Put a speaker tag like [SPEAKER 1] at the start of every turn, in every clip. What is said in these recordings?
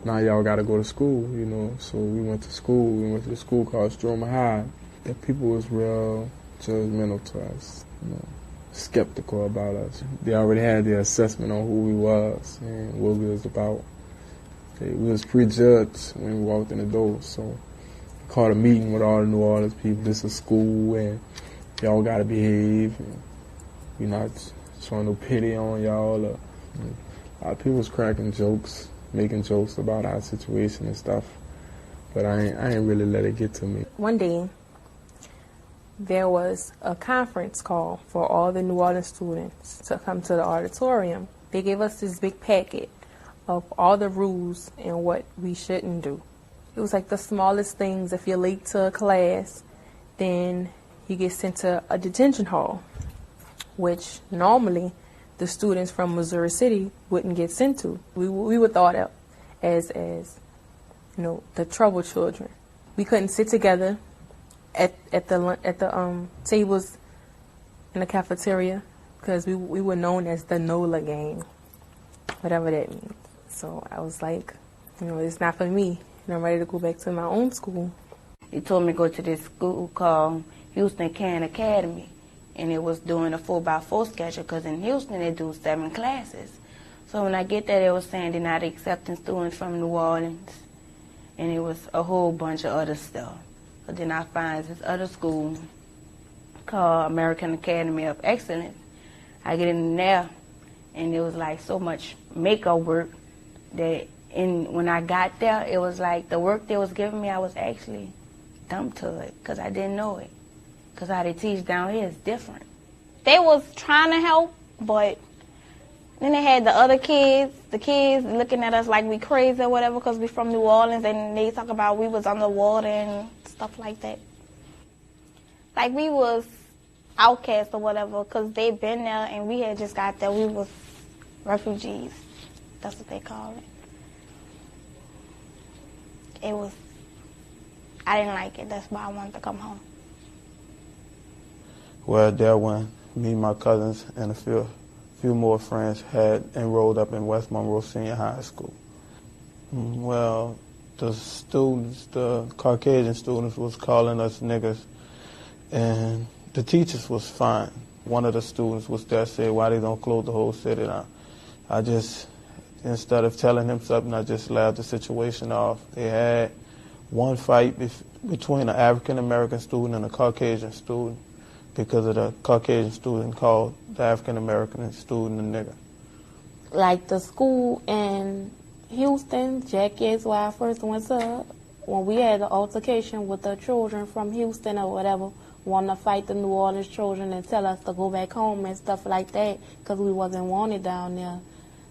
[SPEAKER 1] now y'all got to go to school, you know. So we went to school. We went to the school called Stroma High. The people was real judgmental to us, you know, skeptical about us. They already had their assessment on who we was and what we was about. We was prejudged when we walked in the door, so we called a meeting with all the New Orleans people. This is school, and y'all got to behave. And we're not showing no pity on y'all. A lot of people was cracking jokes, making jokes about our situation and stuff, but I ain't really let it get to me.
[SPEAKER 2] One day, there was a conference call for all the New Orleans students to come to the auditorium. They gave us this big packet of all the rules and what we shouldn't do. It was like the smallest things. If you're late to a class, then you get sent to a detention hall, which normally the students from Missouri City wouldn't get sent to. We were thought of as you know, the troubled children. We couldn't sit together at the tables in the cafeteria because we were known as the NOLA gang, whatever that means. So I was like, you know, it's not for me, and I'm ready to go back to my own school.
[SPEAKER 3] He told me to go to this school called Houston Can Academy, and it was doing a 4x4 schedule because in Houston they do 7 classes. So when I get there, they were saying they're not accepting students from New Orleans, and it was a whole bunch of other stuff. But then I find this other school called American Academy of Excellence. I get in there, and it was like so much makeup work that when I got there, it was like the work they was giving me, I was actually dumb to it because I didn't know it. Because how they teach down here is different.
[SPEAKER 4] They was trying to help, but then they had the kids looking at us like we crazy or whatever because we from New Orleans, and they talk about we was underwater and stuff like that. Like we was outcasts or whatever because they been there and we had just got there. We was refugees. That's what they call it. I didn't like it. That's why I wanted to come home.
[SPEAKER 5] Well, there when me, my cousins, and a few more friends had enrolled up in West Monroe Senior High School. Well, the students, the Caucasian students, was calling us niggas, and the teachers was fine. One of the students was there, said, why they don't close the whole city down? I just, instead of telling him something, I just laughed the situation off. They had one fight between an African-American student and a Caucasian student because of the Caucasian student called the African-American student a nigger.
[SPEAKER 2] Like the school in Houston, Jackie is where I first went to, when we had the altercation with the children from Houston or whatever, wanting to fight the New Orleans children and tell us to go back home and stuff like that because we wasn't wanted down there.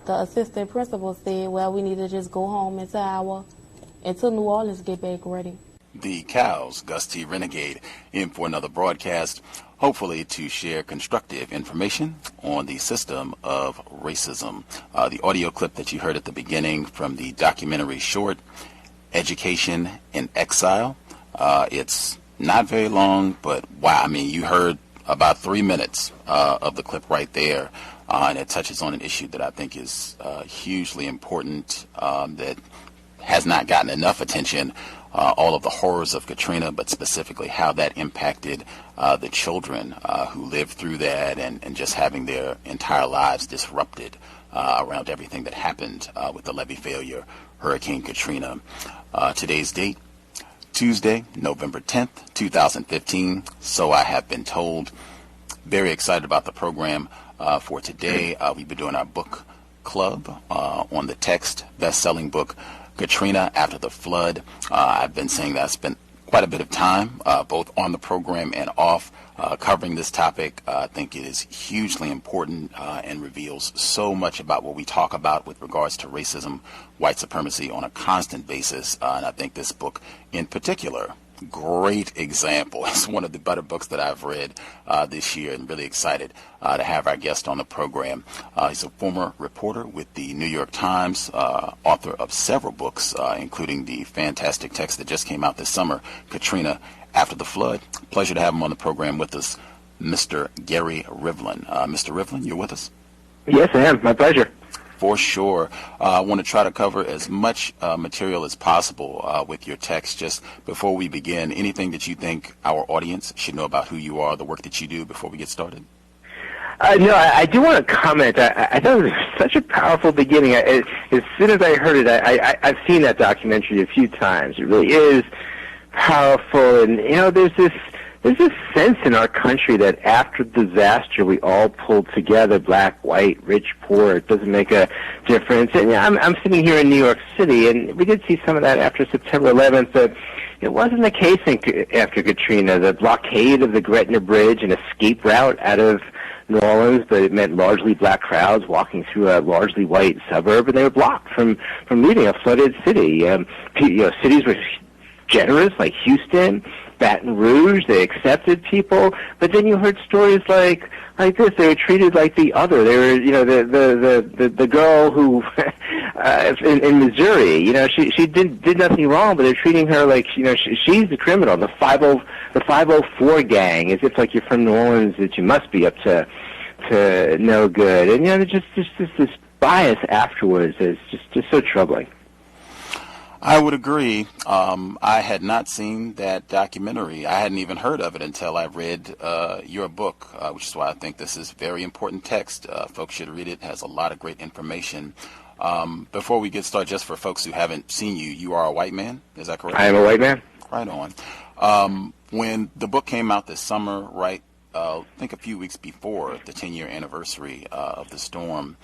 [SPEAKER 2] The assistant principal said, well, we need to just go home until New Orleans get back ready.
[SPEAKER 6] The C.O.W.S, Gus T. Renegade, in for another broadcast, hopefully to share constructive information on the system of racism. The audio clip that you heard at the beginning from the documentary short, Education in Exile, it's not very long, but wow, I mean, you heard about 3 minutes of the clip right there, and it touches on an issue that I think is hugely important, that has not gotten enough attention, all of the horrors of Katrina, but specifically how that impacted the children who lived through that and just having their entire lives disrupted around everything that happened with the levee failure, Hurricane Katrina. Today's date, Tuesday, November 10th, 2015, so I have been told. Very excited about the program for today. We've been doing our book club on the text best-selling book, Katrina After the Flood. I've been saying that I spent quite a bit of time, both on the program and off, covering this topic. I think it is hugely important and reveals so much about what we talk about with regards to racism, white supremacy on a constant basis. And I think this book in particular, great example. It's one of the better books that I've read this year, and really excited to have our guest on the program. He's a former reporter with the New York Times, author of several books, including the fantastic text that just came out this summer, Katrina After the Flood. Pleasure to have him on the program with us, Mr. Gary Rivlin. Mr. Rivlin, you're with us?
[SPEAKER 7] Yes, I am. My pleasure.
[SPEAKER 6] For sure. I want to try to cover as much material as possible with your text. Just before we begin, anything that you think our audience should know about who you are, the work that you do, before we get started?
[SPEAKER 7] No, I do want to comment. I thought it was such a powerful beginning. As soon as I heard it, I've seen that documentary a few times. It really is powerful, and there's this sense in our country that after disaster we all pulled together, black, white, rich, poor. It doesn't make a difference. And I'm sitting here in New York City, and we did see some of that after September 11th, but it wasn't the case after Katrina. The blockade of the Gretna Bridge, an escape route out of New Orleans, but it meant largely black crowds walking through a largely white suburb, and they were blocked from leaving a flooded city. Cities were generous, like Houston, Baton Rouge. They accepted people, but then you heard stories like this. They were treated like the other. They were, the girl who in Missouri, she did nothing wrong, but they're treating her like, she's the criminal. The 504 gang, as if like you're from New Orleans, that you must be up to no good. And there's just this bias afterwards is just so troubling.
[SPEAKER 6] I would agree. I had not seen that documentary. I hadn't even heard of it until I read your book, which is why I think this is very important text. Folks should read it. It has a lot of great information. Before we get started, just for folks who haven't seen you, you are a white man. Is that correct?
[SPEAKER 7] I am a white man.
[SPEAKER 6] Right on. When the book came out this summer, right, I think a few weeks before the 10-year anniversary of the storm,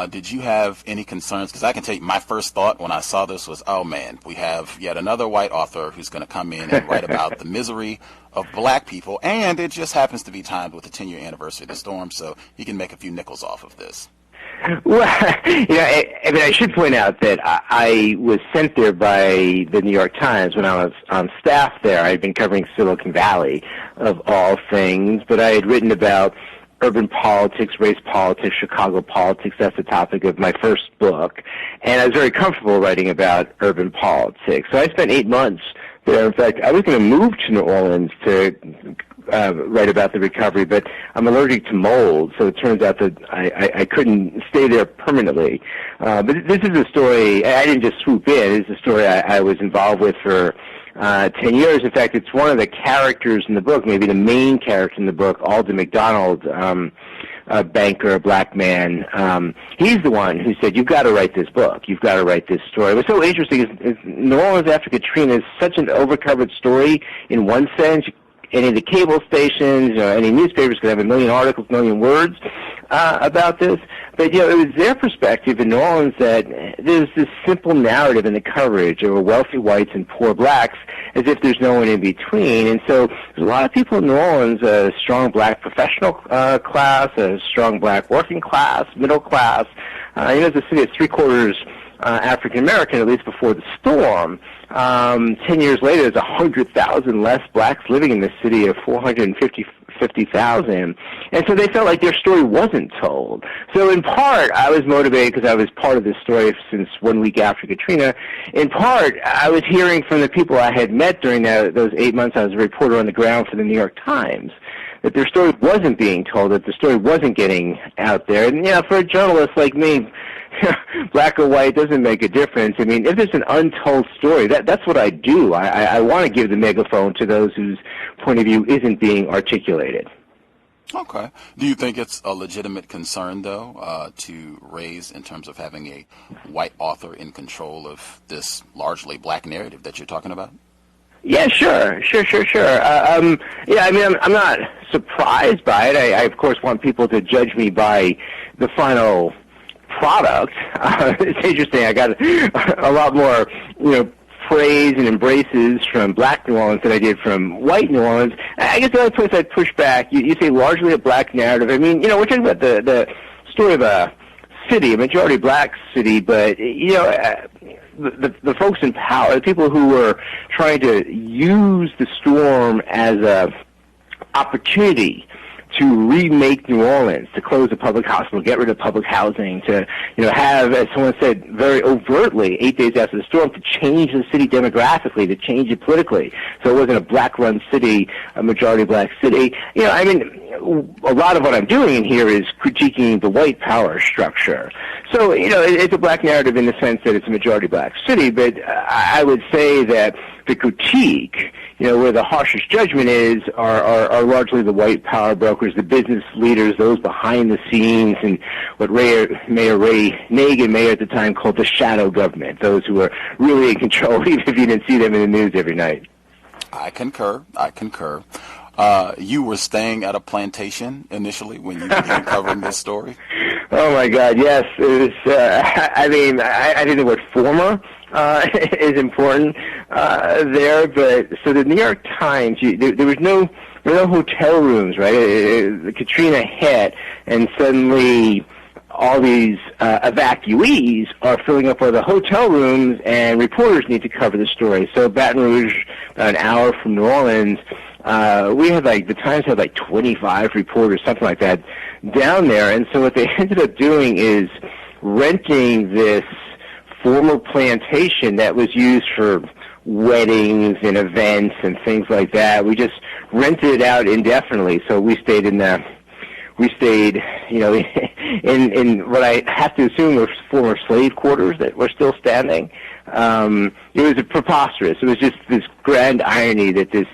[SPEAKER 6] did you have any concerns? Because I can tell you my first thought when I saw this was, oh, man, we have yet another white author who's going to come in and write about the misery of black people, and it just happens to be timed with the 10-year anniversary of the storm, so he can make a few nickels off of this.
[SPEAKER 7] Well, I should point out that I was sent there by the New York Times when I was on staff there. I had been covering Silicon Valley, of all things, but I had written about urban politics, race politics, Chicago politics. That's the topic of my first book. And I was very comfortable writing about urban politics. So I spent 8 months there. In fact, I was going to move to New Orleans to write about the recovery, but I'm allergic to mold, so it turns out that I couldn't stay there permanently. But this is a story, I didn't just swoop in. This is a story I was involved with for 10 years. In fact, it's one of the characters in the book, maybe the main character in the book, Alden McDonald, a banker, a black man. He's the one who said, you've got to write this book. You've got to write this story. What's so interesting is New Orleans after Katrina is such an overcovered story in one sense. Any of the cable stations, any newspapers could have a million articles, a million words about this. But, it was their perspective in New Orleans that there's this simple narrative in the coverage of wealthy whites and poor blacks as if there's no one in between. And so there's a lot of people in New Orleans, a strong black professional class, a strong black working class, middle class. It's a city that's three-quarters African-American, at least before the storm. 10 years later, there's 100,000 less blacks living in the city of 450,000. And so they felt like their story wasn't told. So in part, I was motivated because I was part of this story since 1 week after Katrina. In part, I was hearing from the people I had met during those 8 months I was a reporter on the ground for the New York Times, that their story wasn't being told, that the story wasn't getting out there. And, for a journalist like me, black or white doesn't make a difference. I mean, if there's an untold story, that's what I do. I want to give the megaphone to those whose point of view isn't being articulated.
[SPEAKER 6] Okay. Do you think it's a legitimate concern, though, to raise in terms of having a white author in control of this largely black narrative that you're talking about?
[SPEAKER 7] Yeah, sure. I'm not surprised by it. I of course, want people to judge me by the final product. It's interesting. I got a lot more, praise and embraces from black New Orleans than I did from white New Orleans. I guess the other place I'd push back, you say largely a black narrative. I mean, we're talking about the story of a city, a majority black city, but, the folks in power, the people who were trying to use the storm as a opportunity to remake New Orleans, to close the public hospital, get rid of public housing, to have, as someone said very overtly, 8 days after the storm, to change the city demographically, to change it politically, so it wasn't a black-run city, a majority black city. a lot of what I'm doing in here is critiquing the white power structure. So, it's a black narrative in the sense that it's a majority black city, but I would say that the critique, where the harshest judgment is, are largely the white power brokers, the business leaders, those behind the scenes, and what Mayor Ray Nagin, mayor at the time, called the shadow government, those who are really in control, even if you didn't see them in the news every night.
[SPEAKER 6] I concur. You were staying at a plantation initially when you began covering this story?
[SPEAKER 7] Oh, my God, yes. It was, I think the word former is important there, but so the New York Times, there was no hotel rooms, right? The Katrina hit, and suddenly all these evacuees are filling up all the hotel rooms, and reporters need to cover the story. So Baton Rouge, about an hour from New Orleans, the Times had 25 reporters, something like that, down there. And so what they ended up doing is renting this former plantation that was used for weddings and events and things like that. We just rented it out indefinitely. So we stayed in what I have to assume were former slave quarters that were still standing. It was preposterous. It was just this grand irony that this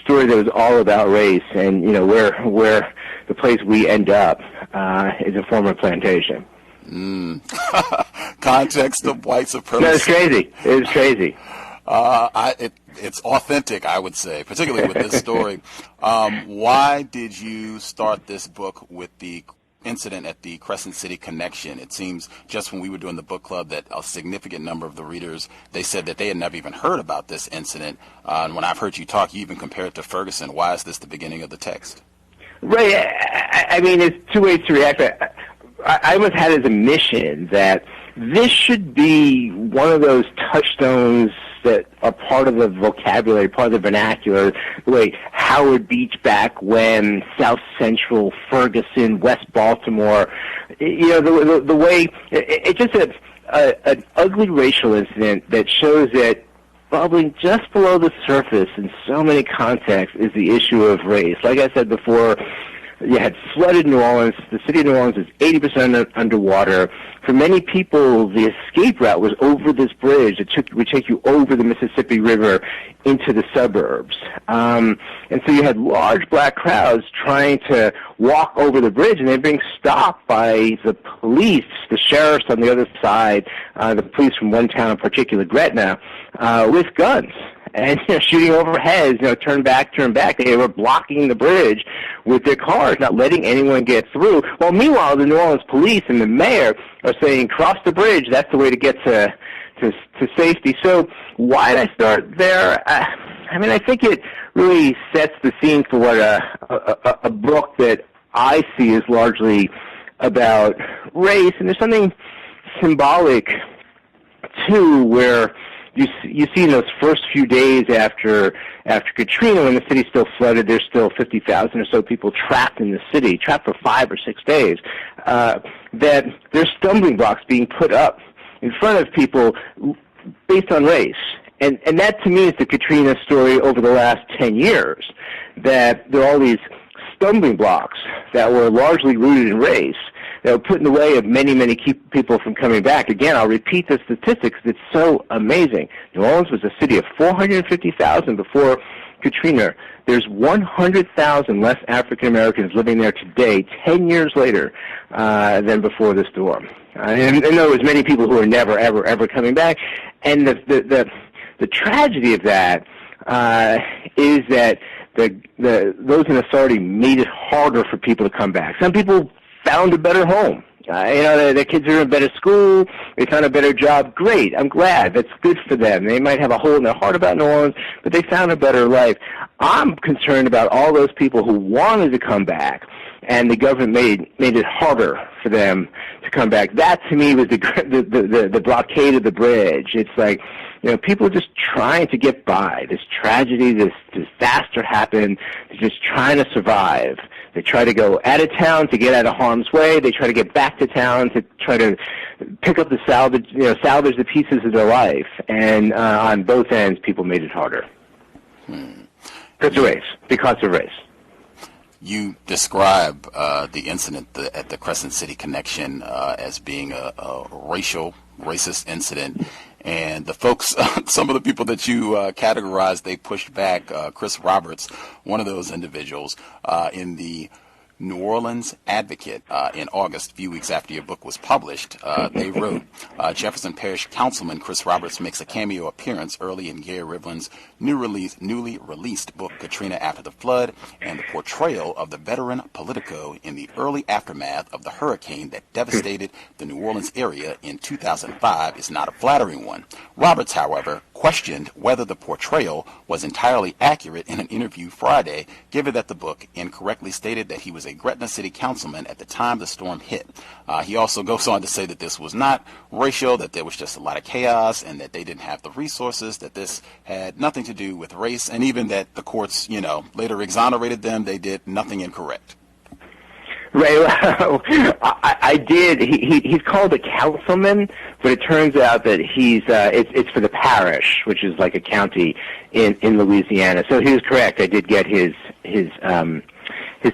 [SPEAKER 7] story that was all about race, and where the place we end up is a former plantation.
[SPEAKER 6] Context of white supremacy.
[SPEAKER 7] No, it's crazy. It was crazy.
[SPEAKER 6] It's authentic, I would say, particularly with this story. Why did you start this book with the incident at the Crescent City Connection? It seems just when we were doing the book club that a significant number of the readers, they said that they had never even heard about this incident. And when I've heard you talk, you even compare it to Ferguson. Why is this the beginning of the text?
[SPEAKER 7] Right. There's two ways to react. I almost had as a mission that this should be one of those touchstones that are part of the vocabulary, part of the vernacular, the way Howard Beach back when, South Central, Ferguson, West Baltimore, the way, it's just an ugly racial incident that shows that bubbling just below the surface in so many contexts is the issue of race. Like I said before, you had flooded New Orleans. The city of New Orleans is 80% underwater. For many people, the escape route was over this bridge. It would take you over the Mississippi River into the suburbs. And so you had large black crowds trying to walk over the bridge, and they're being stopped by the police, the sheriffs on the other side, the police from one town in particular, Gretna, with guns. And shooting over heads, turn back. They were blocking the bridge with their cars, not letting anyone get through. Well, meanwhile, the New Orleans police and the mayor are saying, cross the bridge, that's the way to get to safety. So why did I start there? I think it really sets the scene for what a book that I see is largely about race. And there's something symbolic, too, where you see in those first few days after Katrina, when the city's still flooded, there's still 50,000 or so people trapped in the city, trapped for 5 or 6 days, that there's stumbling blocks being put up in front of people based on race. And that, to me, is the Katrina story over the last 10 years, that there are all these stumbling blocks that were largely rooted in race that were put in the way of many, many people from coming back. Again, I'll repeat the statistics. It's so amazing. New Orleans was a city of 450,000 before Katrina. There's 100,000 less African Americans living there today, 10 years later, than before the storm. And there was many people who are never, ever coming back. And the tragedy of that is that those in authority made it harder for people to come back. Some people found a better home. Their kids are in a better school. They found a better job. Great. I'm glad. That's good for them. They might have a hole in their heart about New Orleans, but they found a better life. I'm concerned about all those people who wanted to come back, and the government made it harder for them to come back. That, to me, was the blockade of the bridge. It's like, people are just trying to get by. This tragedy, this disaster happened. They're just trying to survive. They try to go out of town to get out of harm's way. They try to get back to town to try to pick up the salvage the pieces of their life. And on both ends, people made it harder. Because of race.
[SPEAKER 6] You describe the incident at the Crescent City Connection as being a racist incident. And the folks, some of the people that you categorized, they pushed back. Chris Roberts, one of those individuals, in the New Orleans Advocate in August, a few weeks after your book was published, they wrote, Jefferson Parish Councilman Chris Roberts makes a cameo appearance early in Gary Rivlin's newly released book, Katrina After the Flood, and the portrayal of the veteran politico in the early aftermath of the hurricane that devastated the New Orleans area in 2005 is not a flattering one. Roberts, however, questioned whether the portrayal was entirely accurate in an interview Friday, given that the book incorrectly stated that he was a Gretna City councilman at the time the storm hit. He also goes on to say that this was not racial, that there was just a lot of chaos, and that they didn't have the resources, that this had nothing to do with race, and even that the courts, later exonerated them. They did nothing incorrect.
[SPEAKER 7] Right. Well, I did. He's called a councilman, but it turns out that it's for the parish, which is like a county in Louisiana. So he was correct. I did get his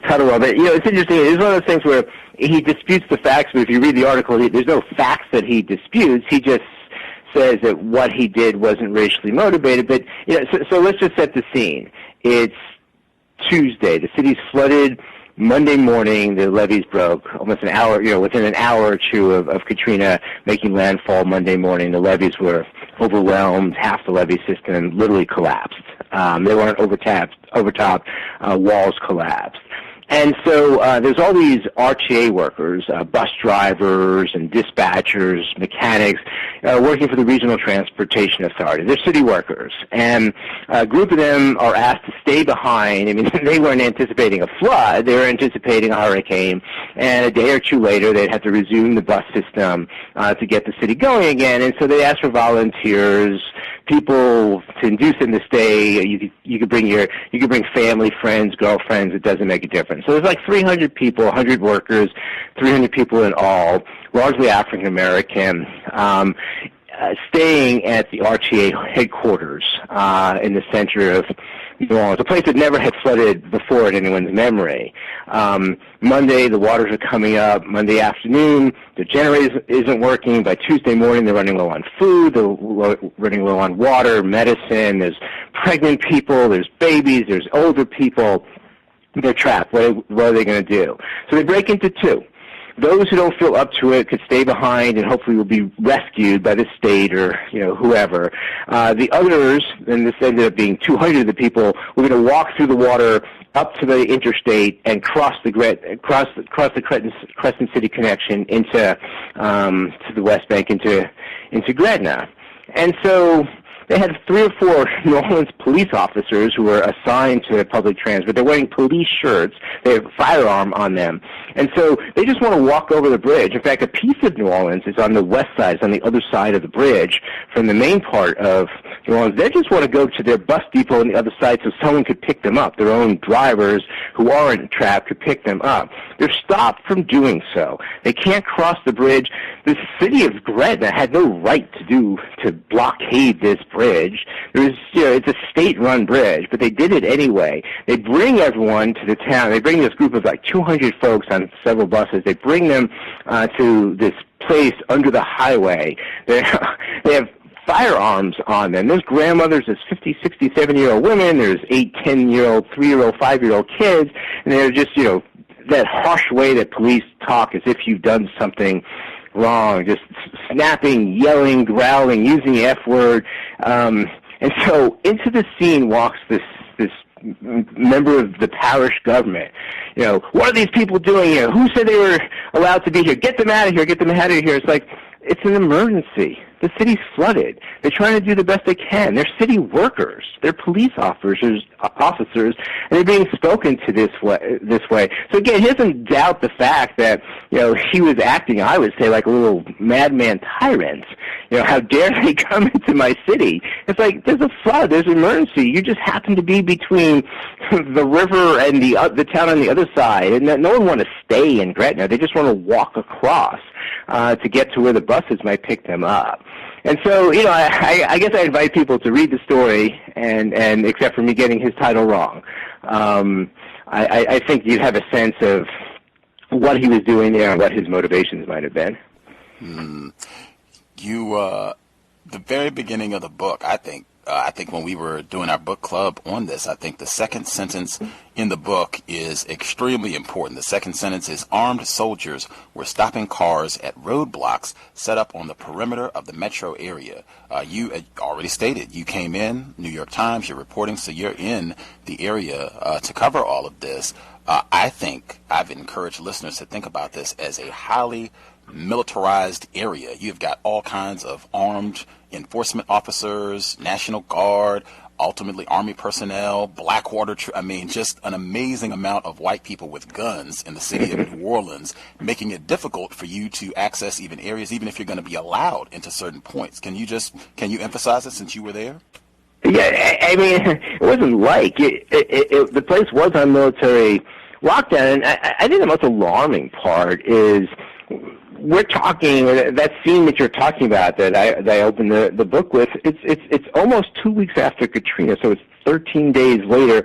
[SPEAKER 7] title of it. It's interesting. It's one of those things where he disputes the facts, but if you read the article, there's no facts that he disputes. He just says that what he did wasn't racially motivated. But so let's just set the scene. It's Tuesday. The city's flooded. Monday morning, the levees broke. Almost an hour, within an hour or two of Katrina making landfall Monday morning, the levees were overwhelmed. Half the levee system literally collapsed. They weren't overtopped. Walls collapsed. And so there's all these RTA workers, bus drivers and dispatchers, mechanics, working for the Regional Transportation Authority. They're city workers. And a group of them are asked to stay behind. I mean, they weren't anticipating a flood. They were anticipating a hurricane. And a day or two later, they'd have to resume the bus system to get the city going again. And so they asked for volunteers, people to induce them to stay. You could bring family, friends, girlfriends. It doesn't make a difference. So there's like 300 people, 100 workers, 300 people in all, largely African American, staying at the RTA headquarters in the center of New Orleans, a place that never had flooded before in anyone's memory. Monday, the waters are coming up. Monday afternoon, the generator isn't working. By Tuesday morning, they're running low on food. They're running low on water, medicine. There's pregnant people. There's babies. There's older people. They're trapped. What are they going to do? So they break into two. Those who don't feel up to it could stay behind and hopefully will be rescued by the state or, whoever. The others, and this ended up being 200 of the people, were going to walk through the water up to the interstate and cross the Crescent City Connection into to the West Bank into Gretna. And so they had 3 or 4 New Orleans police officers who were assigned to public transport. They're wearing police shirts. They have a firearm on them. And so they just want to walk over the bridge. In fact, a piece of New Orleans is on the west side, it's on the other side of the bridge from the main part of New Orleans. They just want to go to their bus depot on the other side so someone could pick them up. Their own drivers who aren't trapped could pick them up. They're stopped from doing so. They can't cross the bridge. The city of Gretna had no right to blockade this bridge. It's a state-run bridge, but they did it anyway. They bring everyone to the town. They bring this group of like 200 folks on several buses. They bring them to this place under the highway. They have firearms on them. There's grandmothers, there's 50, 60, 70-year-old women, there's 8, 10-year-old, 3-year-old, 5-year-old kids, and they're just, that harsh way that police talk as if you've done something wrong, just snapping, yelling, growling, using the F word. And so into the scene walks this member of the parish government. What are these people doing here? Who said they were allowed to be here? Get them out of here. Get them out of here. It's like, it's an emergency. The city's flooded. They're trying to do the best they can. They're city workers. They're police officers, and they're being spoken to this way. So again, he doesn't doubt the fact that, he was acting, I would say, like a little madman tyrant. How dare they come into my city? It's like, there's a flood, there's an emergency. You just happen to be between the river and the town on the other side, and no one want to stay in Gretna. They just want to walk across. to get to where the buses might pick them up. And so, I guess I invite people to read the story, and except for me getting his title wrong, I think you'd have a sense of what he was doing there and what his motivations might have been.
[SPEAKER 6] The very beginning of the book, I think when we were doing our book club on this, I think the second sentence in the book is extremely important. The second sentence is, armed soldiers were stopping cars at roadblocks set up on the perimeter of the metro area. You already stated you came in, New York Times, you're reporting, so you're in the area to cover all of this. I think I've encouraged listeners to think about this as a highly militarized area. You've got all kinds of armed enforcement officers, National Guard, ultimately Army personnel, Blackwater, just an amazing amount of white people with guns in the city of New Orleans, making it difficult for you to access even areas, even if you're going to be allowed into certain points. Can you emphasize it since you were there?
[SPEAKER 7] Yeah, I mean, it wasn't like the place was on military lockdown, and I think the most alarming part is we're talking that scene that you're talking about that I opened the book with. It's almost 2 weeks after Katrina, so it's 13 days later.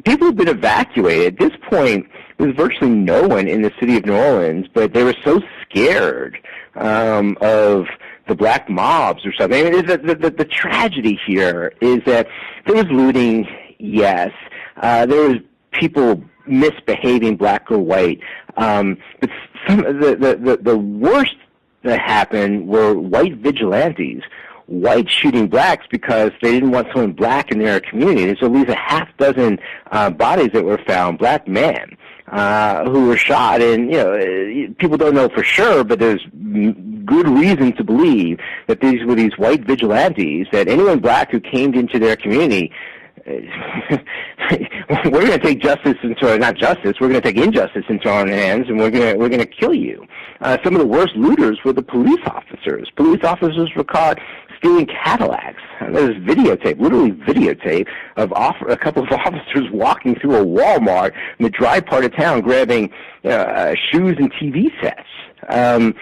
[SPEAKER 7] People have been evacuated. At this point, there's virtually no one in the city of New Orleans, but they were so scared of the black mobs or something. I mean, the tragedy here is that there was looting, yes. There was people misbehaving, black or white. But some of the worst that happened were white vigilantes, white shooting blacks because they didn't want someone black in their community. There's at least a half dozen bodies that were found, black men, who were shot. And, people don't know for sure, but there's good reason to believe that these were these white vigilantes, that anyone black who came into their community, we're going to take justice into our, not justice, we're going to take injustice into our own hands, and we're going to kill you. Some of the worst looters were the police officers. Police officers were caught stealing Cadillacs. There's videotape, literally videotape, of a couple of officers walking through a Walmart in the dry part of town grabbing shoes and TV sets. And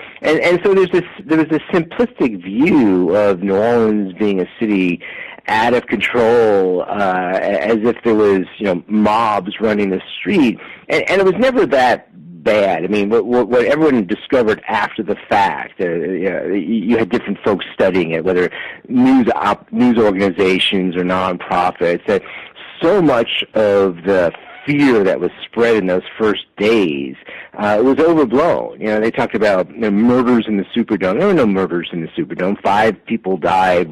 [SPEAKER 7] so there was this simplistic view of New Orleans being a city out of control, as if there was, mobs running the street, and it was never that bad. I mean, what everyone discovered after the fact, you had different folks studying it, whether news organizations or nonprofits, that so much of the fear that was spread in those first days was overblown. They talked about murders in the Superdome. There were no murders in the Superdome. 5 people died.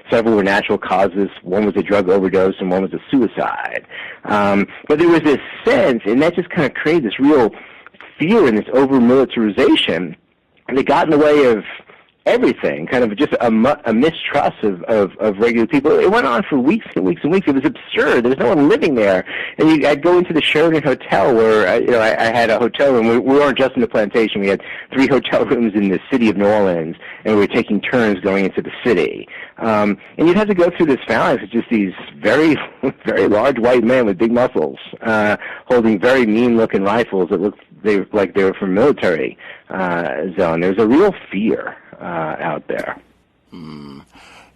[SPEAKER 7] Several were natural causes. One was a drug overdose, and one was a suicide. But there was this sense, and that just kind of created this real fear and this over-militarization that got in the way of everything, kind of just a mistrust of regular people. It went on for weeks and weeks and weeks. It was absurd. There was no one living there. And I'd go into the Sheraton Hotel where, I had a hotel room. We weren't just in the plantation. We had 3 hotel rooms in the city of New Orleans, and we were taking turns going into the city. And you'd have to go through this phalanx of just these very, very large white men with big muscles, holding very mean-looking rifles that looked like they were from military zone. There was a real fear out there.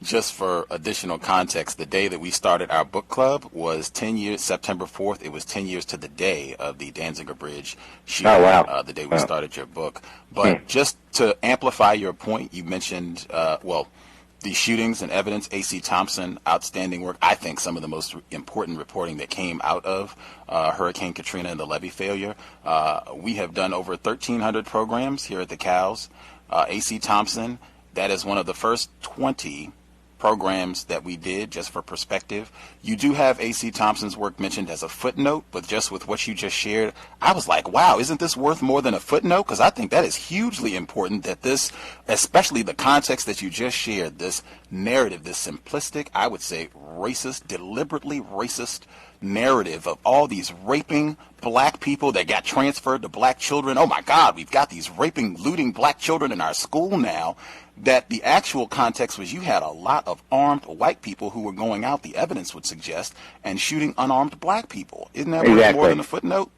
[SPEAKER 6] Just for additional context, the day that we started our book club was 10 years, September 4th. It was 10 years to the day of the Danziger Bridge shooting.
[SPEAKER 7] Oh, wow.
[SPEAKER 6] The day we started your book. But just to amplify your point, you mentioned, the shootings and evidence. A.C. Thompson, outstanding work. I think some of the most important reporting that came out of Hurricane Katrina and the levee failure. We have done over 1,300 programs here at the C.O.W.S. A.C. Thompson, that is one of the first 20 programs that we did, just for perspective. You do have A.C. Thompson's work mentioned as a footnote, but just with what you just shared, I was like, wow, isn't this worth more than a footnote? Because I think that is hugely important, that this, especially the context that you just shared, this narrative, this simplistic, I would say racist, deliberately racist narrative of all these raping black people that got transferred to black children. Oh my God, we've got these raping, looting black children in our school now. That the actual context was you had a lot of armed white people who were going out, the evidence would suggest, and shooting unarmed black people. Isn't that worth more than a footnote?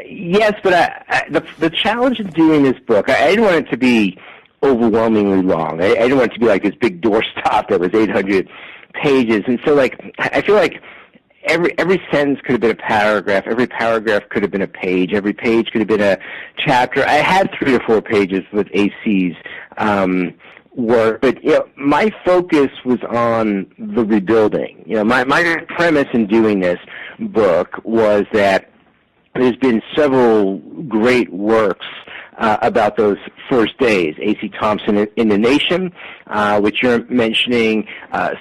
[SPEAKER 7] Yes, but the challenge in doing this book, I didn't want it to be overwhelmingly long. I didn't want it to be like this big doorstop that was 800 pages. And so, I feel like every sentence could have been a paragraph. Every paragraph could have been a page. Every page could have been a chapter. I had 3 or 4 pages with AC's work, but my focus was on the rebuilding. My premise in doing this book was that there's been several great works about those first days. A.C. Thompson in the Nation, which you're mentioning,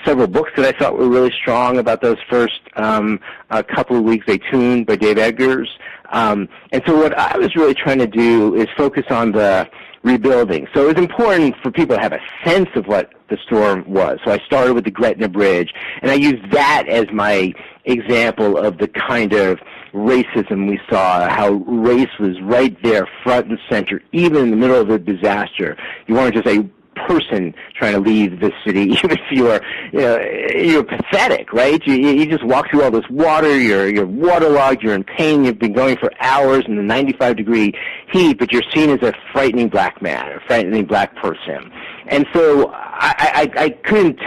[SPEAKER 7] several books that I thought were really strong about those first couple of weeks. A Tune by Dave Eggers. And so what I was really trying to do is focus on the rebuilding. So it was important for people to have a sense of what the storm was. So I started with the Gretna Bridge, and I used that as my example of the kind of racism we saw, how race was right there front and center, even in the middle of a disaster. You weren't just a person trying to leave the city, even if you're pathetic, right? You just walk through all this water, you're waterlogged, you're in pain, you've been going for hours in the 95-degree heat, but you're seen as a frightening black man, a frightening black person. And so I couldn't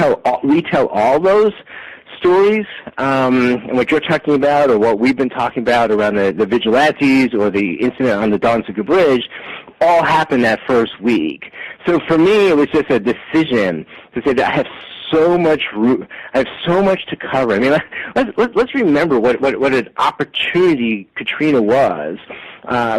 [SPEAKER 7] retell all those stories, and what you're talking about, or what we've been talking about around the vigilantes or the incident on the Donsiger Bridge, all happened that first week. So for me, it was just a decision to say that I have so much to cover. I mean, let's remember what an opportunity Katrina was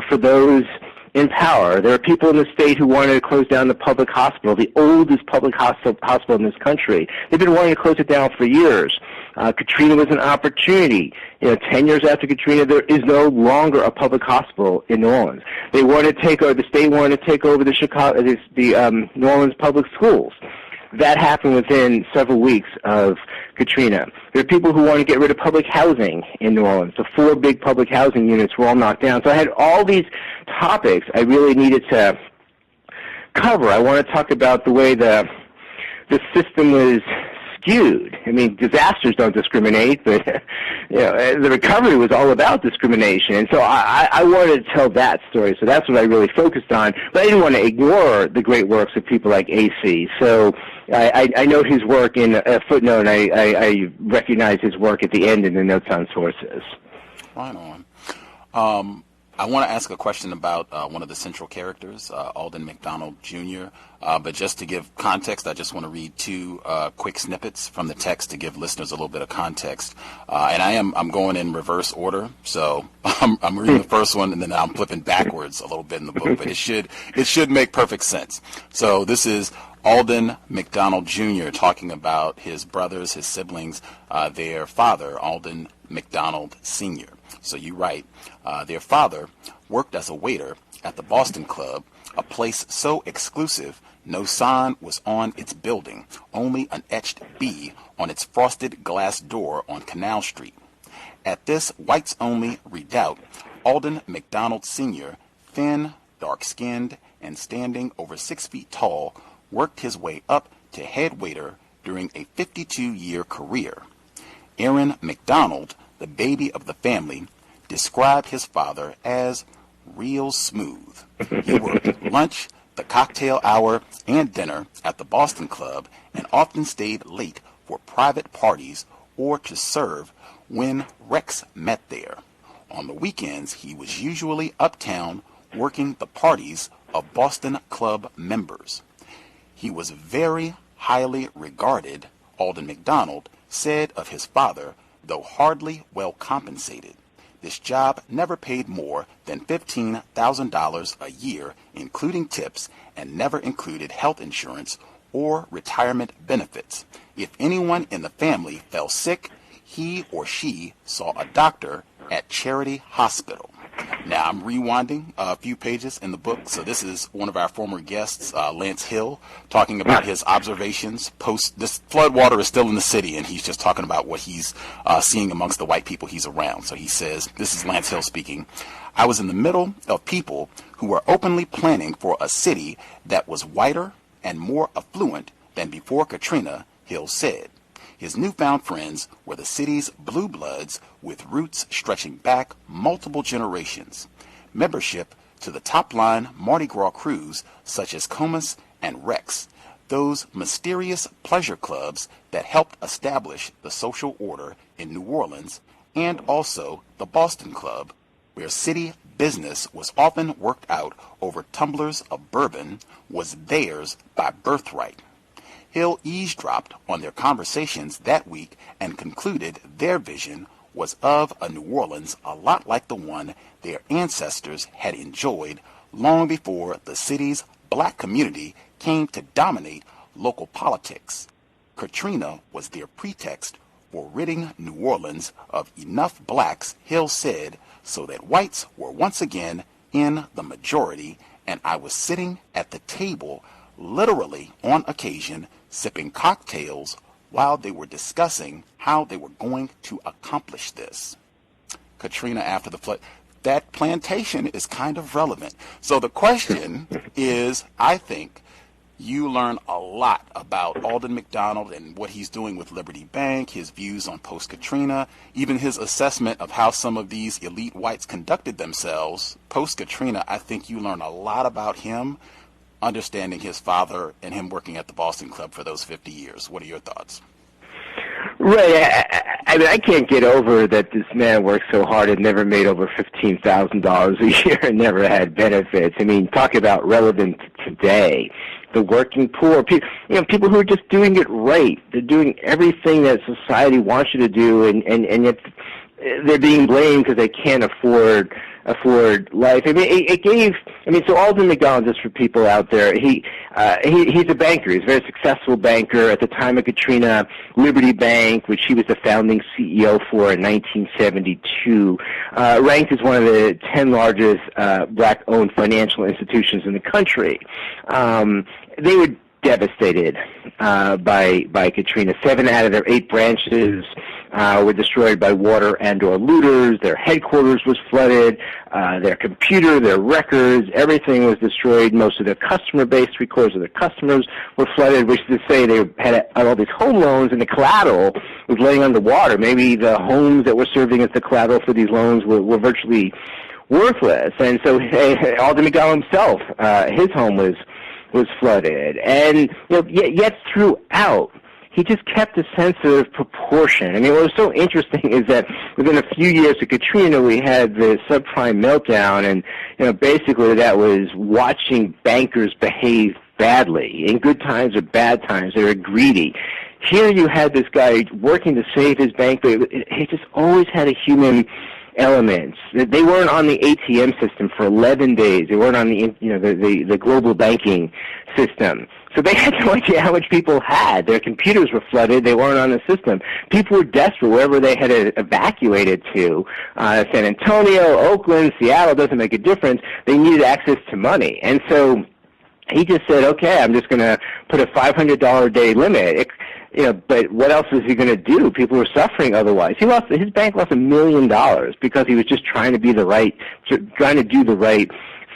[SPEAKER 7] for those in power. There are people in the state who wanted to close down the public hospital, the oldest public hospital in this country. They've been wanting to close it down for years. Katrina was an opportunity. 10 years after Katrina, there is no longer a public hospital in New Orleans. The state wanted to take over the New Orleans public schools. That happened within several weeks of Katrina. There are people who want to get rid of public housing in New Orleans. The 4 big public housing units were all knocked down. So I had all these topics I really needed to cover. I want to talk about the way the system was skewed. I mean, disasters don't discriminate, but the recovery was all about discrimination. And so I wanted to tell that story. So that's what I really focused on. But I didn't want to ignore the great works of people like AC. So I note his work in a footnote, and I recognize his work at the end in the notes on sources.
[SPEAKER 6] Right on. I want to ask a question about one of the central characters, Alden McDonald Jr., but just to give context, I just want to read 2 quick snippets from the text to give listeners a little bit of context. And I'm going in reverse order, so I'm reading the first one, and then I'm flipping backwards a little bit in the book, but it should make perfect sense. So this is Alden McDonald Jr. talking about his brothers, his siblings, their father, Alden McDonald Sr. So you write, their father worked as a waiter at the Boston Club, a place so exclusive no sign was on its building, only an etched B on its frosted glass door on Canal Street. At this whites-only redoubt, Alden McDonald Sr., thin, dark-skinned, and standing over 6 feet tall, worked his way up to head waiter during a 52-year career. Aaron McDonald, the baby of the family, described his father as real smooth. He worked lunch, the cocktail hour, and dinner at the Boston Club, and often stayed late for private parties or to serve when Rex met there. On the weekends, he was usually uptown working the parties of Boston Club members. He was very highly regarded, Alden McDonald said of his father, though hardly well compensated. This job never paid more than $15,000 a year, including tips, and never included health insurance or retirement benefits. If anyone in the family fell sick, he or she saw a doctor at Charity Hospital. Now, I'm rewinding a few pages in the book. So this is one of our former guests, Lance Hill, talking about his observations post this floodwater is still in the city, and he's just talking about what he's seeing amongst the white people he's around. So he says, this is Lance Hill speaking, I was in the middle of people who were openly planning for a city that was whiter and more affluent than before Katrina, Hill said. His newfound friends were the city's blue bloods with roots stretching back multiple generations. membership to the top-line Mardi Gras crews such as C.O.W.S and Rex, those mysterious pleasure clubs that helped establish the social order in New Orleans, and also the Boston Club, where city business was often worked out over tumblers of bourbon, was theirs by birthright. Hill eavesdropped on their conversations that week and concluded their vision was of a New Orleans a lot like the one their ancestors had enjoyed long before the city's black community came to dominate local politics. Katrina was their pretext for ridding New Orleans of enough blacks, Hill said, so that whites were once again in the majority, and I was sitting at the table, literally on occasion, sipping cocktails while they were discussing how they were going to accomplish this. Katrina after the flood. That plantation is kind of relevant. So the question is, I think, you learn a lot about Alden McDonald and what he's doing with Liberty Bank, his views on post-Katrina, even his assessment of how some of these elite whites conducted themselves post-Katrina. I think you learn a lot about him, understanding his father and him working at the Boston Club for those 50 years. What are your thoughts?
[SPEAKER 7] Right. I mean, I can't get over that this man worked so hard and never made over $15,000 a year and never had benefits. I mean, talk about relevant today. The working poor, people who are just doing it right. They're doing everything that society wants you to do, and yet they're being blamed because they can't afford life. I mean, so Alden McDonald, just for people out there, he's a banker. He's a very successful banker. At the time of Katrina, Liberty Bank, which he was the founding CEO for in 1972, ranked as one of the 10 largest black-owned financial institutions in the country. They were devastated by Katrina. 7 out of their 8 branches were destroyed by water and or looters. Their headquarters was flooded. Their computer, their records, everything was destroyed. Most of their customer base, 3/4 of their customers were flooded, which is to say they had all these home loans and the collateral was laying underwater. Maybe the homes that were serving as the collateral for these loans were virtually worthless. And so Alden McDonald himself, his home was flooded. And yet throughout, he just kept a sense of proportion. I mean, what was so interesting is that within a few years of Katrina, we had the subprime meltdown, and basically that was watching bankers behave badly in good times or bad times. They were greedy. Here you had this guy working to save his bank, but he just always had a human elements. They weren't on the ATM system for 11 days. They weren't on the global banking system. So they had no idea how much people had. Their computers were flooded. They weren't on the system. People were desperate wherever they had evacuated to. San Antonio, Oakland, Seattle, doesn't make a difference. They needed access to money. And so he just said, okay, I'm just going to put a $500 a day limit. But what else was he going to do? People were suffering otherwise. His bank lost $1 million because he was just trying to do the right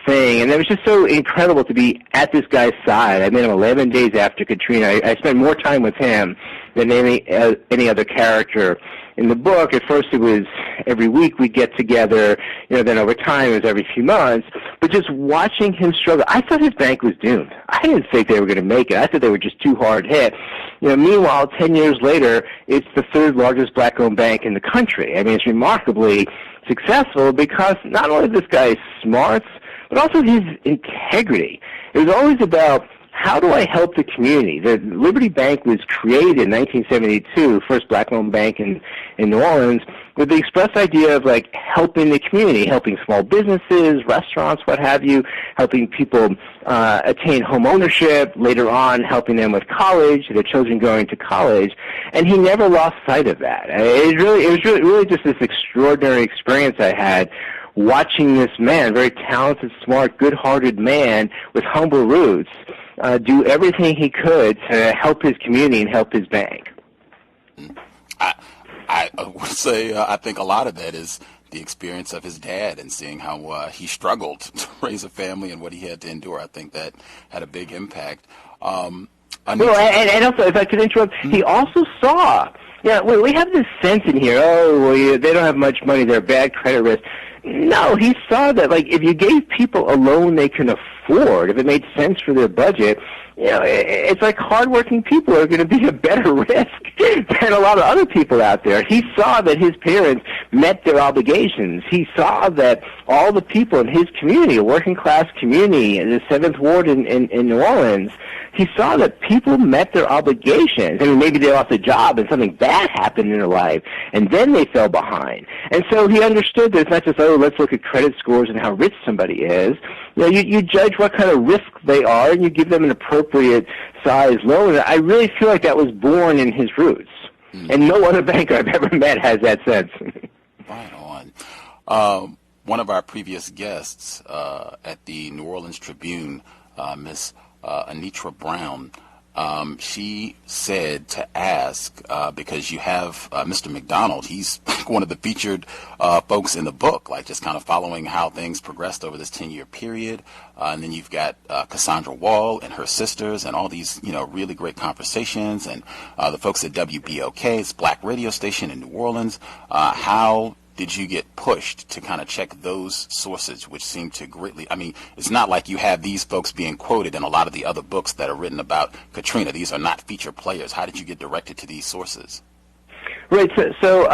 [SPEAKER 7] thing. And it was just so incredible to be at this guy's side. I met him 11 days after Katrina. I spent more time with him than any other character in the book. At first it was every week we'd get together, then over time it was every few months. But just watching him struggle, I thought his bank was doomed. I didn't think they were going to make it. I thought they were just too hard hit. Meanwhile, 10 years later, it's the 3rd largest black-owned bank in the country. I mean, it's remarkably successful because not only this guy's smarts, but also his integrity. It was always about, how do I help the community? The Liberty Bank was created in 1972, first black-owned bank in New Orleans, with the express idea of helping the community, helping small businesses, restaurants, what have you, helping people attain home ownership, later on helping them with college, their children going to college, and he never lost sight of that. It was really just this extraordinary experience I had watching this man, very talented, smart, good-hearted man with humble roots, do everything he could to help his community and help his bank.
[SPEAKER 6] I would say I think a lot of that is the experience of his dad and seeing how he struggled to raise a family and what he had to endure. I think that had a big impact.
[SPEAKER 7] And also, if I could interrupt, he also saw, we have this sense in here, they don't have much money, they're bad credit risk. No, he saw that, like, if you gave people a loan they can afford, if it made sense for their budget, it's like hardworking people are going to be a better risk than a lot of other people out there. He saw that his parents met their obligations. He saw that all the people in his community, a working-class community in the 7th Ward in New Orleans, he saw that people met their obligations. I mean, maybe they lost a job and something bad happened in their life, and then they fell behind. And so he understood that it's not just, let's look at credit scores and how rich somebody is. You judge what kind of risk they are, and you give them an appropriate size loan. And I really feel like that was born in his roots. And no other banker I've ever met has that sense.
[SPEAKER 6] Right on. One of our previous guests at the New Orleans Tribune, Miss Anitra Brown, she said to ask, because you have Mr. McDonald, he's one of the featured folks in the book, like just kind of following how things progressed over this 10-year period. And then you've got Cassandra Wall and her sisters and all these, really great conversations. And the folks at WBOK, it's Black radio station in New Orleans. How did you get pushed to kind of check those sources, which seem to greatly, it's not like you have these folks being quoted in a lot of the other books that are written about Katrina. These are not feature players. How did you get directed to these sources?
[SPEAKER 7] Right, so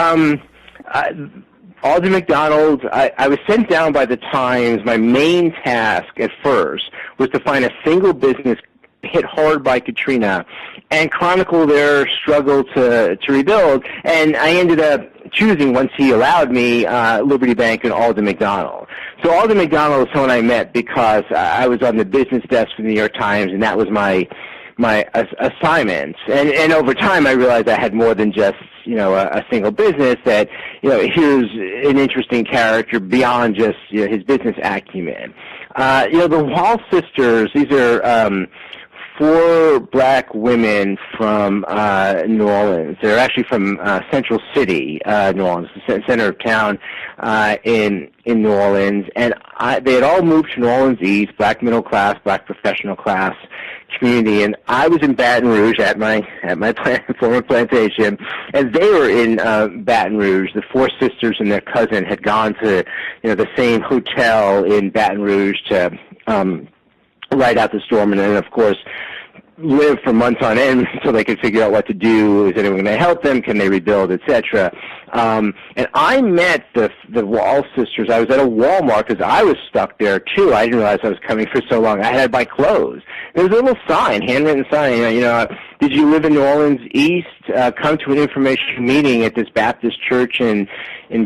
[SPEAKER 7] Alden McDonald, I was sent down by the Times. My main task at first was to find a single business hit hard by Katrina and chronicle their struggle to rebuild. And I ended up choosing, once he allowed me, Liberty Bank and Alden McDonald. So Alden McDonald was someone I met because I was on the business desk for the New York Times, and that was my assignment. And over time I realized I had more than just, a single business, that, here's an interesting character beyond just his business acumen. The Wall sisters, these are 4 black women from New Orleans. They're actually from Central City, New Orleans, the center of town in New Orleans. And they had all moved to New Orleans East, black middle class, black professional class community. And I was in Baton Rouge at my former plantation, and they were in Baton Rouge. The 4 sisters and their cousin had gone to the same hotel in Baton Rouge to ride out the storm, and then, of course, live for months on end until they could figure out what to do. Is anyone going to help them? Can they rebuild, etc.? And I met the Wall sisters. I was at a Walmart because I was stuck there, too. I didn't realize I was coming for so long. I had to buy clothes. There was a little sign, handwritten sign, did you live in New Orleans East? Come to an information meeting at this Baptist church in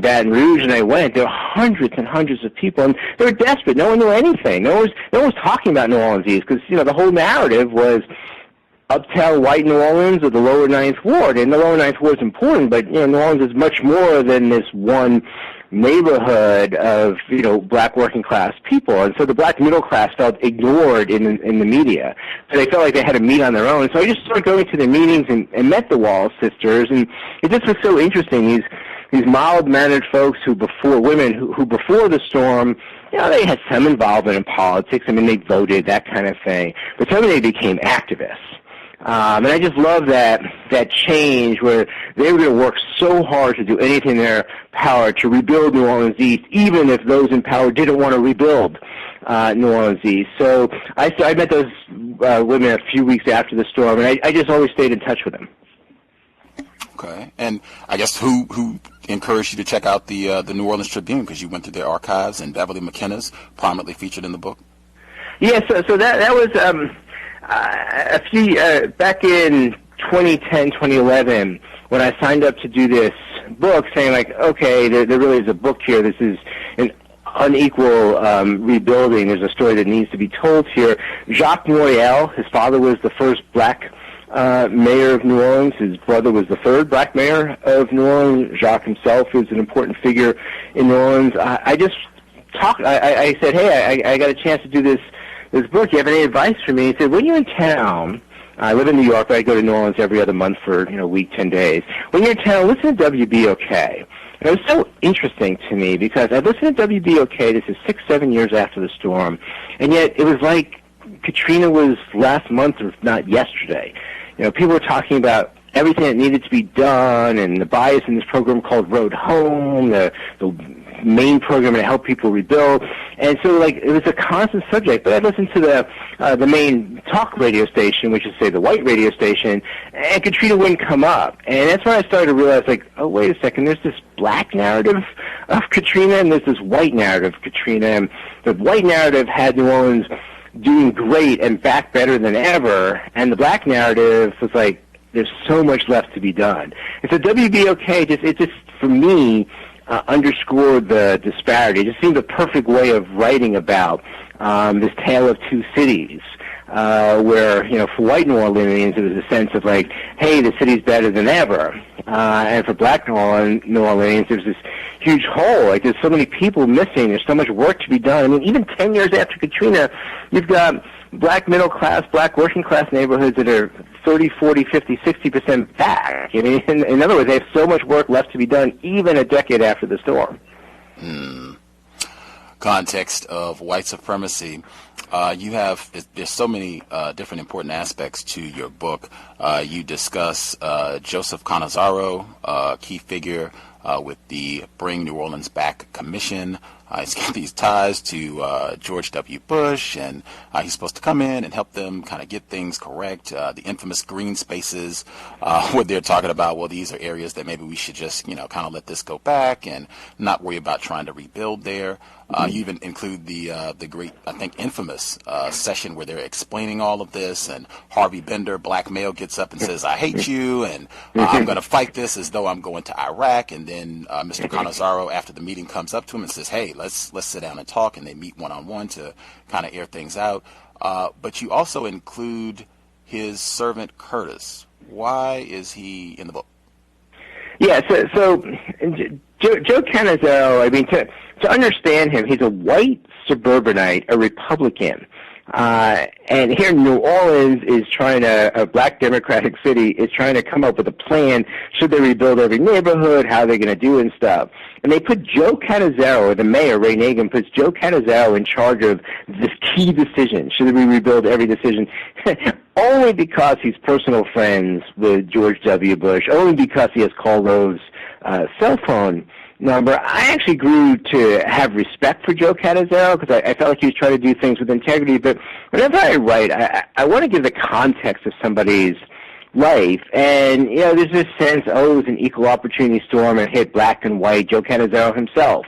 [SPEAKER 7] Baton Rouge. And I went. There were hundreds and hundreds of people, and they were desperate. No one knew anything. No one was talking about New Orleans East because, the whole narrative was uptown white New Orleans or the lower 9th Ward. And the lower 9th Ward is important, but, New Orleans is much more than this one neighborhood of, black working class people. And so the black middle class felt ignored in the media. So they felt like they had to meet on their own. So I just started going to the meetings and met the Wall sisters, and it just was so interesting. These mild-mannered folks who before the storm, they had some involvement in politics. They voted, that kind of thing. But suddenly they became activists. And I just love that change where they were going to work so hard to do anything in their power to rebuild New Orleans East, even if those in power didn't want to rebuild New Orleans East. So I met those women a few weeks after the storm, and I just always stayed in touch with them.
[SPEAKER 6] Okay. And I guess who encouraged you to check out the New Orleans Tribune, because you went to their archives, and Beverly McKenna's prominently featured in the book?
[SPEAKER 7] Yeah, so that was a few back in 2010, 2011, when I signed up to do this book, saying like, okay, there really is a book here. This is an unequal rebuilding. There's a story that needs to be told here. Jacques Morial, his father was the first black mayor of New Orleans. His brother was the 3rd black mayor of New Orleans. Jacques himself is an important figure in New Orleans. I said, hey, I got a chance to do this book. You have any advice for me? He said, when you're in town, I live in New York, but I go to New Orleans every other month for, a week, 10 days. When you're in town, listen to WBOK. And it was so interesting to me because I listened to WBOK, this is 6-7 years after the storm, and yet it was like Katrina was last month or not yesterday. People were talking about everything that needed to be done and the bias in this program called Road Home, the main program to help people rebuild. And so, like, it was a constant subject. But I'd listen to the main talk radio station, which is, say, the white radio station, and Katrina wouldn't come up. And that's when I started to realize, like, oh, wait a second, there's this black narrative of Katrina, and there's this white narrative of Katrina. And the white narrative had New Orleans doing great and back better than ever, and the black narrative was like, there's so much left to be done. And so WBOK, it just for me, underscored the disparity. It just seemed a perfect way of writing about this tale of two cities, where, you know, for white New Orleanians, it was a sense of like, hey, the city's better than ever. And for black New Orleanians, there's this huge hole. Like, there's so many people missing. There's so much work to be done. I mean, even 10 years after Katrina, you've got black middle class, black working class neighborhoods that are 30, 40, 50, 60% back. I mean, in other words, they have so much work left to be done even a decade after the storm.
[SPEAKER 6] Context of White Supremacy. There's so many different important aspects to your book. You discuss Joseph Canizaro, a key figure with the Bring New Orleans Back Commission. He's got these ties to George W. Bush, and he's supposed to come in and help them kind of get things correct. The infamous green spaces, where they're talking about, well, these are areas that maybe we should just, you know, kind of let this go back and not worry about trying to rebuild there. You even include the great, I think, infamous session where they're explaining all of this, and Harvey Bender, black male, gets up and says, I hate you, and I'm going to fight this as though I'm going to Iraq. And then Mr. Canizaro, after the meeting, comes up to him and says, hey, let's sit down and talk, and they meet one-on-one to kind of air things out. But you also include his servant Curtis. Why is he in the book?
[SPEAKER 7] Yeah, so Joe Canizaro, I mean, to understand him, he's a white suburbanite, a Republican. And here New Orleans is trying to, a black democratic city, is trying to come up with a plan. Should they rebuild every neighborhood? How are they going to do and stuff? And they put Joe Canizaro, the mayor, Ray Nagin, puts Joe Canizaro in charge of this key decision. Should we rebuild every decision? Only because he's personal friends with George W. Bush, only because he has Karl Rove's cell phone number. I actually grew to have respect for Joe Canizaro because I felt like he was trying to do things with integrity. But whenever I write, I want to give the context of somebody's life. And, you know, there's this sense, oh, it was an equal opportunity storm and hit black and white. Joe Canizaro himself,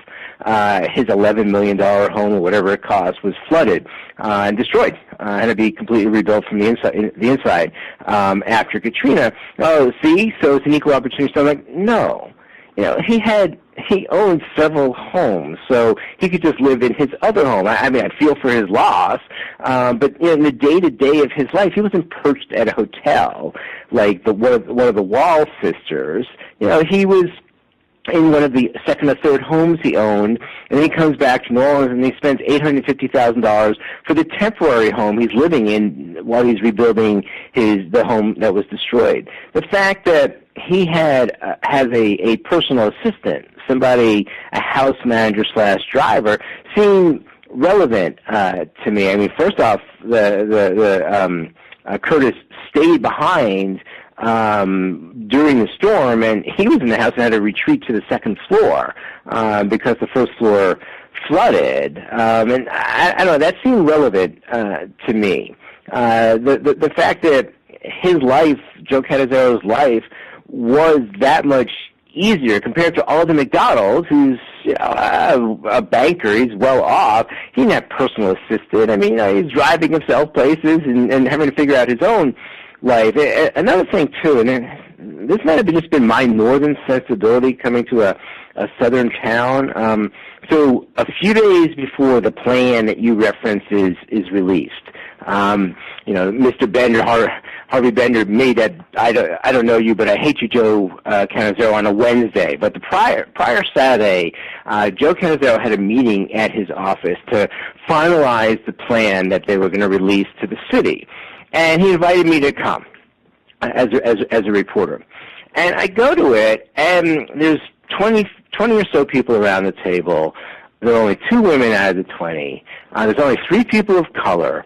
[SPEAKER 7] his $11 million home or whatever it cost was flooded and destroyed and to be completely rebuilt from the inside after Katrina. Oh, see, so it's an equal opportunity storm. Like, no. You know, he owned several homes, so he could just live in his other home. I mean, I feel for his loss, but you know, in the day-to-day of his life, he wasn't perched at a hotel like one of the Wall sisters. You know, he was in one of the second or third homes he owned, and then he comes back to New Orleans and he spends $850,000 for the temporary home he's living in while he's rebuilding the home that was destroyed. The fact that he has a personal assistant, somebody, a house manager / driver, seemed relevant to me. I mean, first off, Curtis stayed behind during the storm, and he was in the house and had to retreat to the second floor because the first floor flooded. And I don't know, that seemed relevant to me. The fact that his life, Joe Canizaro's life, was that much easier compared to Alden McDonald, who's, you know, a banker. He's well off. He didn't have personal assistant. I mean, you know, he's driving himself places and having to figure out his own life. Another thing too, and this might have just been my northern sensibility coming to a southern town. So a few days before the plan that you reference is released, you know, Mr. Bender, Harvey Bender made that I don't know you, but I hate you, Joe Canizaro, on a Wednesday. But the prior Saturday, Joe Canizaro had a meeting at his office to finalize the plan that they were going to release to the city. And he invited me to come as a reporter. And I go to it, and there's 20 or so people around the table. There are only 2 women out of the 20. There's only 3 people of color.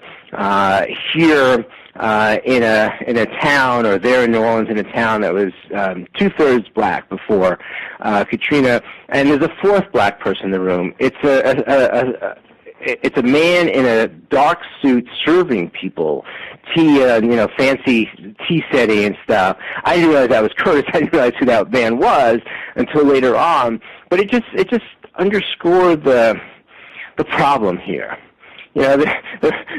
[SPEAKER 7] Here, in a town, or there in New Orleans, in a town that was 2/3 black before Katrina, and there's a fourth black person in the room. It's a man in a dark suit serving people tea, fancy tea setting and stuff. I didn't realize that was Curtis. I didn't realize who that man was until later on. But it just underscored the problem here. There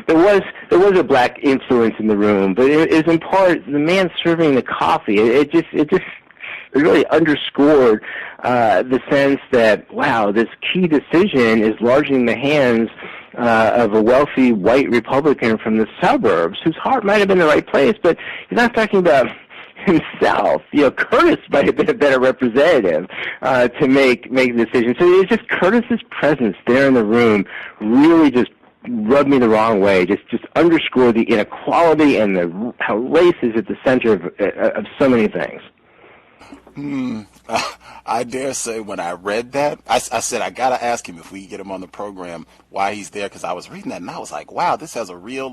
[SPEAKER 7] was a black influence in the room, but it was in part the man serving the coffee. It really underscored the sense that, wow, this key decision is largely in the hands of a wealthy white Republican from the suburbs whose heart might have been in the right place, but he's not talking about himself. Curtis might have been a better representative to make the decision. So it's just Curtis's presence there in the room really just rubbed me the wrong way. Just underscored the inequality and how race is at the center of so many things.
[SPEAKER 6] I dare say when I read that, I said I got to ask him if we get him on the program why he's there, because I was reading that and I was like, wow, this has a real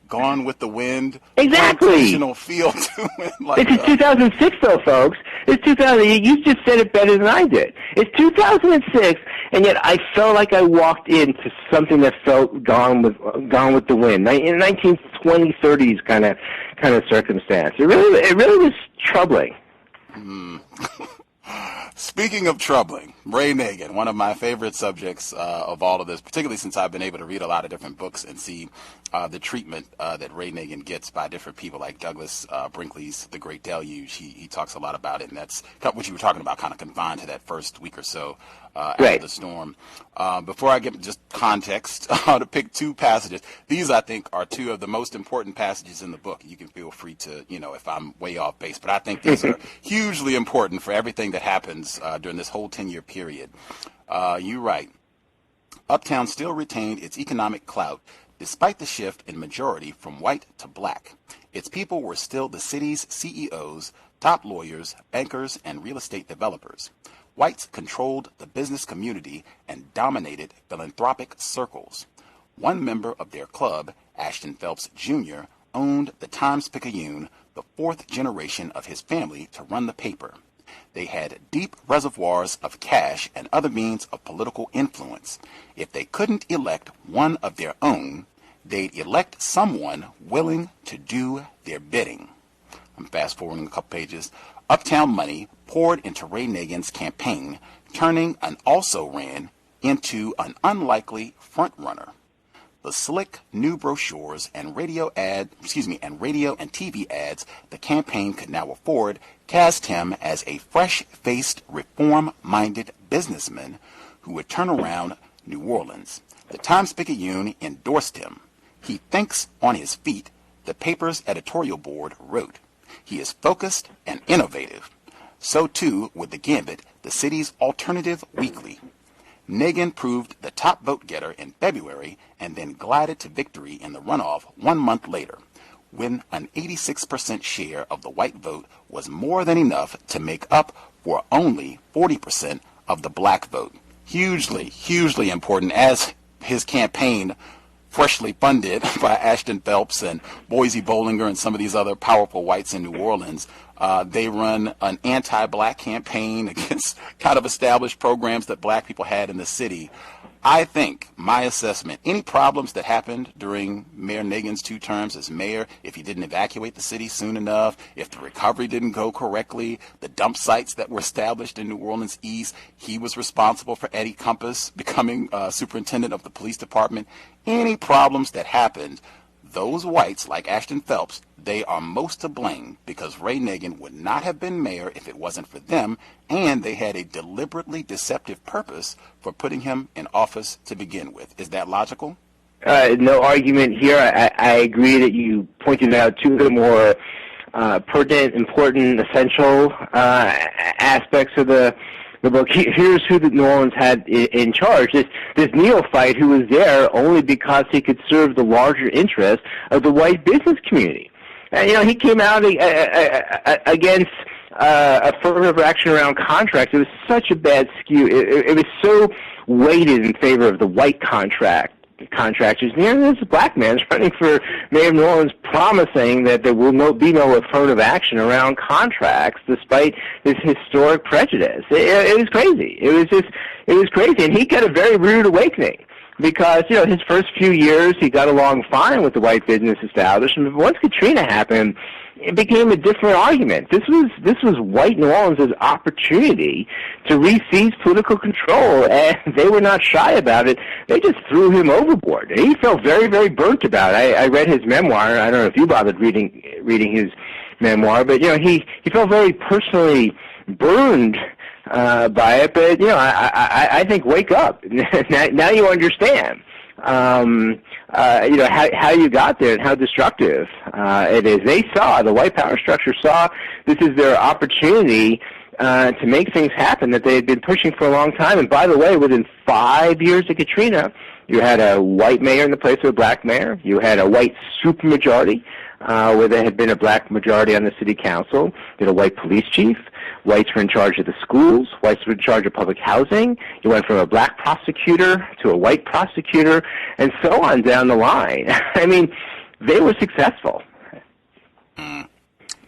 [SPEAKER 6] Gone with the Wind, traditional feel to it.
[SPEAKER 7] It's 2006 though, folks. It's 2000. You just said it better than I did. It's 2006, and yet I felt like I walked into something that felt Gone with the Wind, in 1920s, 30s kind of circumstance. It really was troubling.
[SPEAKER 6] Speaking of troubling, Ray Nagin, one of my favorite subjects of all of this, particularly since I've been able to read a lot of different books and see the treatment that Ray Nagin gets by different people, like Douglas Brinkley's The Great Deluge. He talks a lot about it, and that's what you were talking about, kind of confined to that first week or so after the storm. Before I get just context, to pick two passages. These, I think, are two of the most important passages in the book. You can feel free to, if I'm way off base, but I think these are hugely important for everything that happens during this whole 10-year period. You write, Uptown still retained its economic clout despite the shift in majority from white to black. Its people were still the city's CEOs, top lawyers, bankers, and real estate developers. Whites controlled the business community and dominated philanthropic circles. One member of their club, Ashton Phelps Jr., owned the Times-Picayune, the fourth generation of his family to run the paper. They had deep reservoirs of cash and other means of political influence. If they couldn't elect one of their own, they'd elect someone willing to do their bidding. I'm fast-forwarding a couple pages. Uptown money poured into Ray Nagin's campaign, turning an also-ran into an unlikely front-runner. The slick new brochures and radio and TV ads the campaign could now afford cast him as a fresh-faced, reform-minded businessman who would turn around New Orleans. The Times-Picayune endorsed him. He thinks on his feet, the paper's editorial board wrote. He is focused and innovative. So too with the Gambit, the city's alternative weekly. Nagin proved the top vote-getter in February and then glided to victory in the runoff 1 month later, when an 86% share of the white vote was more than enough to make up for only 40% of the black vote. Hugely, hugely important, as his campaign, freshly funded by Ashton Phelps and Boysie Bollinger and some of these other powerful whites in New Orleans, they run an anti-black campaign against kind of established programs that black people had in the city. I think, my assessment, any problems that happened during Mayor Nagin's 2 terms as mayor, if he didn't evacuate the city soon enough, if the recovery didn't go correctly, the dump sites that were established in New Orleans East, he was responsible for Eddie Compass becoming superintendent of the police department. Any problems that happened, those whites, like Ashton Phelps, they are most to blame, because Ray Nagin would not have been mayor if it wasn't for them, and they had a deliberately deceptive purpose for putting him in office to begin with. Is that logical?
[SPEAKER 7] No argument here. I agree that you pointed out two of the more pertinent, important, essential aspects of the book. Here's who the New Orleans had in charge. This neophyte who was there only because he could serve the larger interest of the white business community. He came out against affirmative action around contracts. It was such a bad skew. It was so weighted in favor of the white contract contractors. And there's a black man running for mayor of New Orleans promising that there will be no affirmative action around contracts despite this historic prejudice. It was crazy. It was crazy. And he got a very rude awakening because, his first few years he got along fine with the white business establishment. But once Katrina happened, it became a different argument. This was white New Orleans' opportunity to re-seize political control, and they were not shy about it. They just threw him overboard. And he felt very, very burnt about it. I read his memoir. I don't know if you bothered reading his memoir, but he felt very personally burned by it. But I think wake up. Now you understand. How you got there and how destructive it is. The white power structure saw this is their opportunity to make things happen that they had been pushing for a long time. And by the way, within 5 years of Katrina, you had a white mayor in the place of a black mayor. You had a white supermajority where there had been a black majority on the city council. You had a white police chief. Whites were in charge of the schools. Whites were in charge of public housing. You went from a black prosecutor to a white prosecutor, and so on down the line. I mean, they were successful.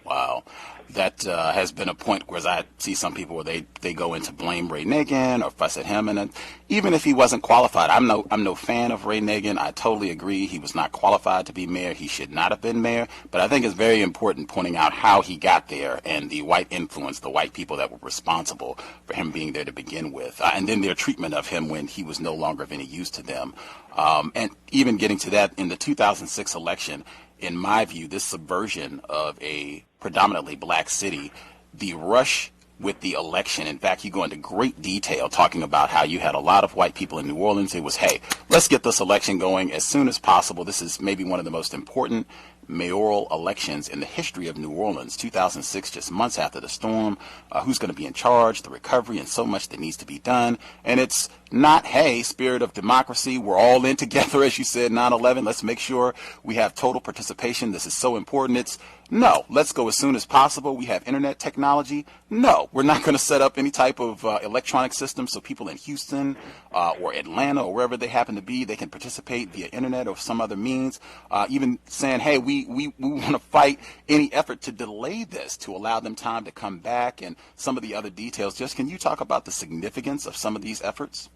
[SPEAKER 6] Wow. That has been a point where I see some people where they go into blame Ray Nagin or fuss at him, and even if he wasn't qualified, I'm no fan of Ray Nagin. I totally agree he was not qualified to be mayor. He should not have been mayor. But I think it's very important pointing out how he got there and the white influence, the white people that were responsible for him being there to begin with, and then their treatment of him when he was no longer of any use to them. And even getting to that in the 2006 election, in my view, this subversion of a predominantly black city, the rush with the election, in fact, you go into great detail talking about how you had a lot of white people in New Orleans. It was, hey, let's get this election going as soon as possible. This is maybe one of the most important mayoral elections in the history of New Orleans. 2006, just months after the storm, who's going to be in charge, the recovery, and so much that needs to be done. And it's not, hey, spirit of democracy, we're all in together, as you said, 9/11, let's make sure we have total participation, this is so important. It's, no, let's go as soon as possible. We have internet technology. No, we're not going to set up any type of electronic system so people in Houston or Atlanta or wherever they happen to be, they can participate via internet or some other means. Even saying, hey, we want to fight any effort to delay this, to allow them time to come back, and some of the other details. Just can you talk about the significance of some of these efforts?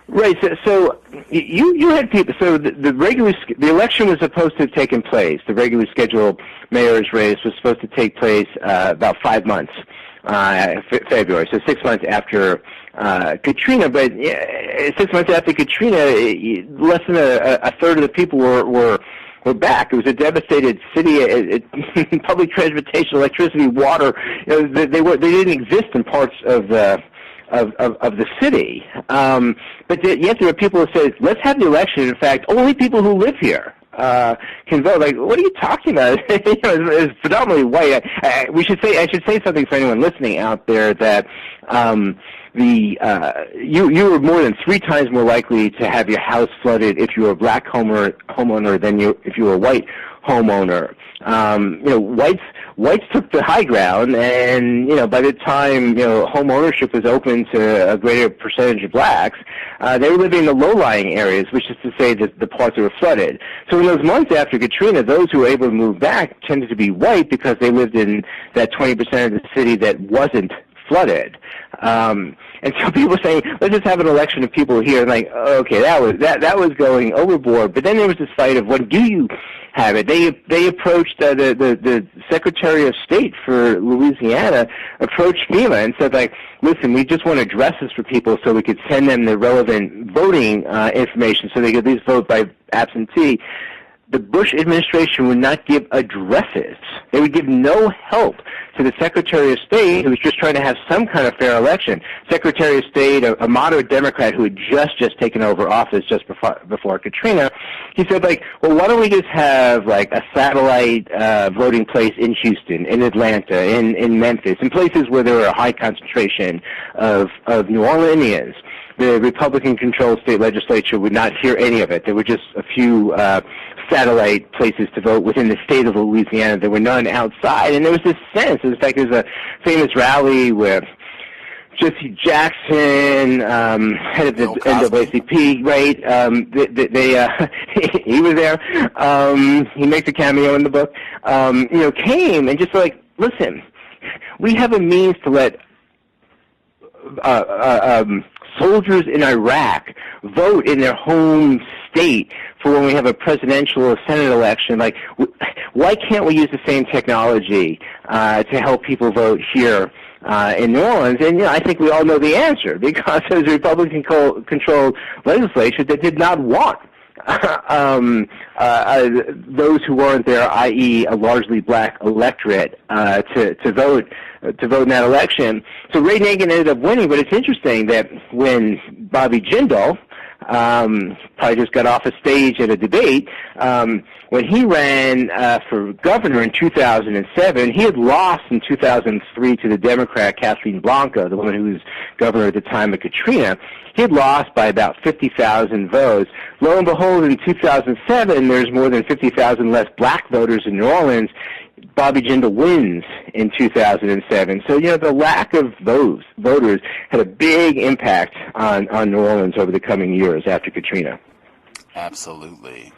[SPEAKER 7] Right. So you had people. So the election was supposed to have taken place. The regularly scheduled mayor's race was supposed to take place about 5 months, February. So 6 months after Katrina. But 6 months after Katrina, less than a third of the people were back. It was a devastated city. Public transportation, electricity, water. They didn't exist in parts of the city. But yet there are people who say, let's have the election. In fact, only people who live here can vote. Like, what are you talking about? It's predominantly white. I should say something for anyone listening out there that you were more than 3 times more likely to have your house flooded if you were a black homeowner than if you were a white homeowner. Whites took the high ground, and by the time home ownership was open to a greater percentage of blacks, they were living in the low-lying areas, which is to say that the parts that were flooded. So in those months after Katrina, those who were able to move back tended to be white because they lived in that 20% of the city that wasn't flooded. And so people were saying, let's just have an election of people here. And like, okay, that was going overboard. But then there was this fight of, when do you have it? They approached the Secretary of State for Louisiana, approached FEMA and said, like, listen, we just want addresses for people so we could send them the relevant voting information so they could at least vote by absentee. The Bush administration would not give addresses. They would give no help to the Secretary of State, who was just trying to have some kind of fair election. Secretary of State, a moderate Democrat who had just taken over office just before Katrina, he said, like, well, why don't we just have, like, a satellite voting place in Houston, in Atlanta, in Memphis, in places where there were a high concentration of New Orleanians. The Republican-controlled state legislature would not hear any of it. There were just a few satellite places to vote within the state of Louisiana. There were none outside. And there was this sense, in fact, there's a famous rally where Jesse Jackson, head of the NAACP, right? He was there. He makes a cameo in the book. Came and just like, listen, we have a means to let soldiers in Iraq vote in their home state for when we have a presidential or Senate election. Like, why can't we use the same technology to help people vote here in New Orleans? And I think we all know the answer, because it was a Republican-controlled legislature that did not want those who weren't there, i.e., a largely black electorate, to vote in that election. So Ray Nagin ended up winning, but it's interesting that when Bobby Jindal probably just got off a stage at a debate, when he ran for governor in 2007, he had lost in 2003 to the Democrat Kathleen Blanca, the woman who was governor at the time of Katrina. He had lost by about 50,000 votes. Lo and behold, in 2007, there's more than 50,000 less black voters in New Orleans. Bobby Jindal wins in 2007. So, the lack of those voters had a big impact on New Orleans over the coming years after Katrina.
[SPEAKER 6] Absolutely.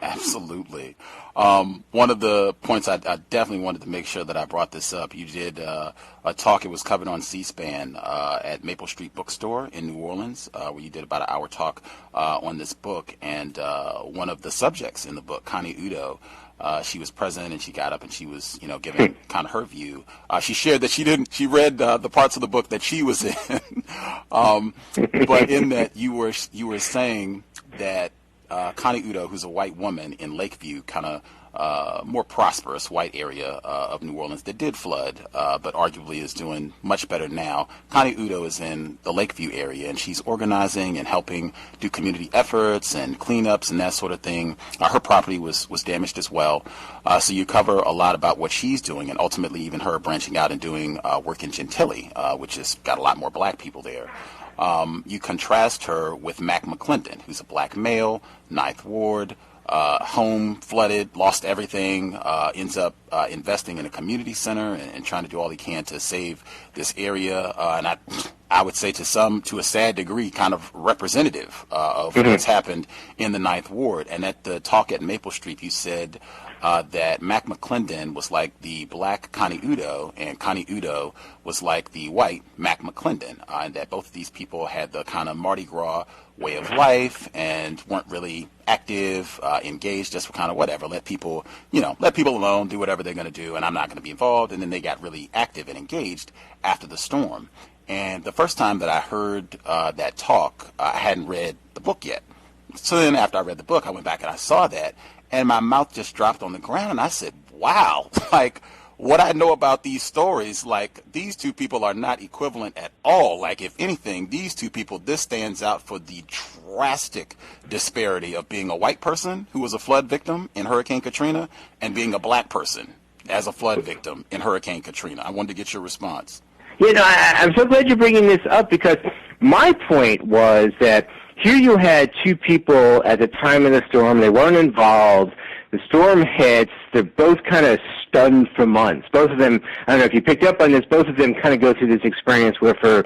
[SPEAKER 6] One of the points I definitely wanted to make sure that I brought this up. You did a talk, it was covered on C-SPAN at Maple Street Bookstore in New Orleans, where you did about an hour talk on this book. And one of the subjects in the book, Connie Udo, she was present, and she got up and she was, giving kind of her view. She shared that she read the parts of the book that she was in. But in that you were saying that Connie Udo, who's a white woman in Lakeview, kind of more prosperous white area of New Orleans that did flood, but arguably is doing much better now. Connie Udo is in the Lakeview area, and she's organizing and helping do community efforts and cleanups and that sort of thing. Her property was damaged as well. So you cover a lot about what she's doing, and ultimately even her branching out and doing work in Gentilly, which has got a lot more black people there. You contrast her with Mac McClendon, who's a black male, 9th Ward, home flooded, lost everything, ends up investing in a community center and trying to do all he can to save this area. And I would say to a sad degree, kind of representative of what's happened in the 9th Ward. And at the talk at Maple Street, you said that Mac McClendon was like the black Connie Udo, and Connie Udo was like the white Mac McClendon, and that both of these people had the kind of Mardi Gras way of life and weren't really active, engaged, just kind of whatever, let people alone, do whatever they're going to do, and I'm not going to be involved. And then they got really active and engaged after the storm. And the first time that I heard that talk, I hadn't read the book yet. So then after I read the book, I went back and I saw that, and my mouth just dropped on the ground, and I said, wow, like, what I know about these stories, like, these two people are not equivalent at all. Like, if anything, these two people, this stands out for the drastic disparity of being a white person who was a flood victim in Hurricane Katrina and being a black person as a flood victim in Hurricane Katrina. I wanted to get your response.
[SPEAKER 7] I'm so glad you're bringing this up, because my point was that here you had two people at the time of the storm. They weren't involved. The storm hits. They're both kind of stunned for months. Both of them, I don't know if you picked up on this, both of them kind of go through this experience where for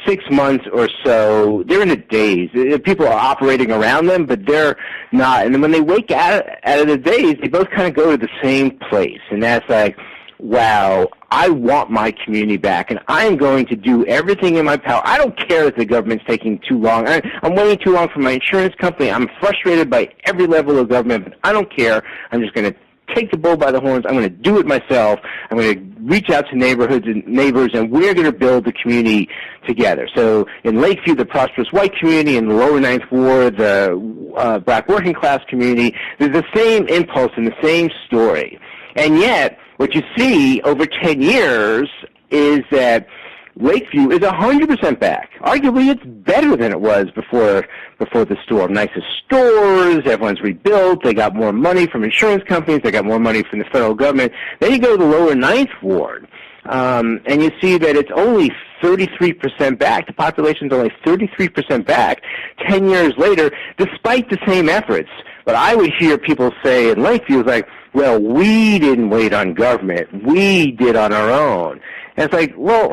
[SPEAKER 7] 6 months or so, they're in a daze. People are operating around them, but they're not. And then when they wake out of the daze, they both kind of go to the same place. And that's like, wow, I want my community back, and I'm going to do everything in my power. I don't care if the government's taking too long. I'm waiting too long for my insurance company. I'm frustrated by every level of government, but I don't care. I'm just going to take the bull by the horns. I'm going to do it myself. I'm going to reach out to neighborhoods and neighbors, and we're going to build the community together. So in Lakeview, the prosperous white community, in the lower 9th Ward, the black working class community, there's the same impulse and the same story. And yet, what you see over 10 years is that Lakeview is 100% back. Arguably, it's better than it was before the storm. Nicer stores, everyone's rebuilt, they got more money from insurance companies, they got more money from the federal government. Then you go to the lower 9th Ward, and you see that it's only 33% back. The population's only 33% back 10 years later, despite the same efforts. But I would hear people say in Lakeview, it's like, well, we didn't wait on government. We did on our own. And it's like, well,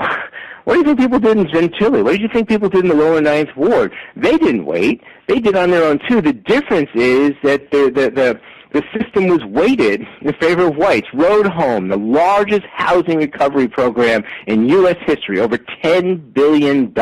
[SPEAKER 7] What do you think people did in Gentilly? What did you think people did in the lower Ninth Ward? They didn't wait. They did on their own, too. The difference is that the system was weighted in favor of whites. Road Home, the largest housing recovery program in U.S. history, over $10 billion.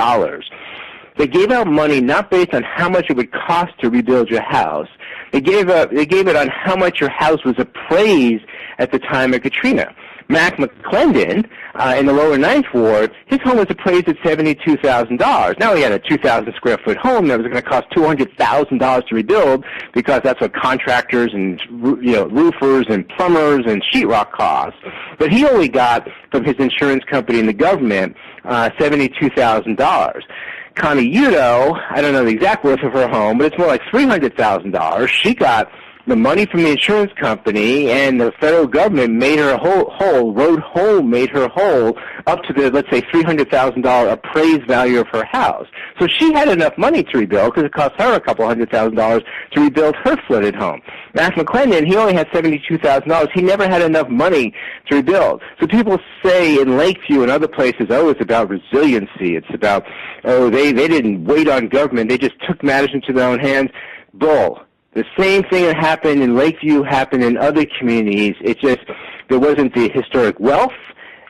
[SPEAKER 7] They gave out money not based on how much it would cost to rebuild your house. They gave it on how much your house was appraised at the time of Katrina. Mac McClendon, in the lower Ninth Ward, his home was appraised at $72,000. Now he had a 2,000 square foot home that was going to cost $200,000 to rebuild, because that's what contractors and roofers and plumbers and sheetrock cost. But he only got from his insurance company and the government $72,000. Connie Udo, I don't know the exact worth of her home, but it's more like $300,000. She got the money from the insurance company, and the federal government made her whole. Road Home made her whole up to the, let's say, $300,000 appraised value of her house. So she had enough money to rebuild, because it cost her a couple $100,000 to rebuild her flooded home. Mac McClendon, he only had $72,000. He never had enough money to rebuild. So people say in Lakeview and other places, oh, it's about resiliency. It's about, oh, they didn't wait on government. They just took matters into their own hands. Bull. The same thing that happened in Lakeview happened in other communities. It's just there wasn't the historic wealth,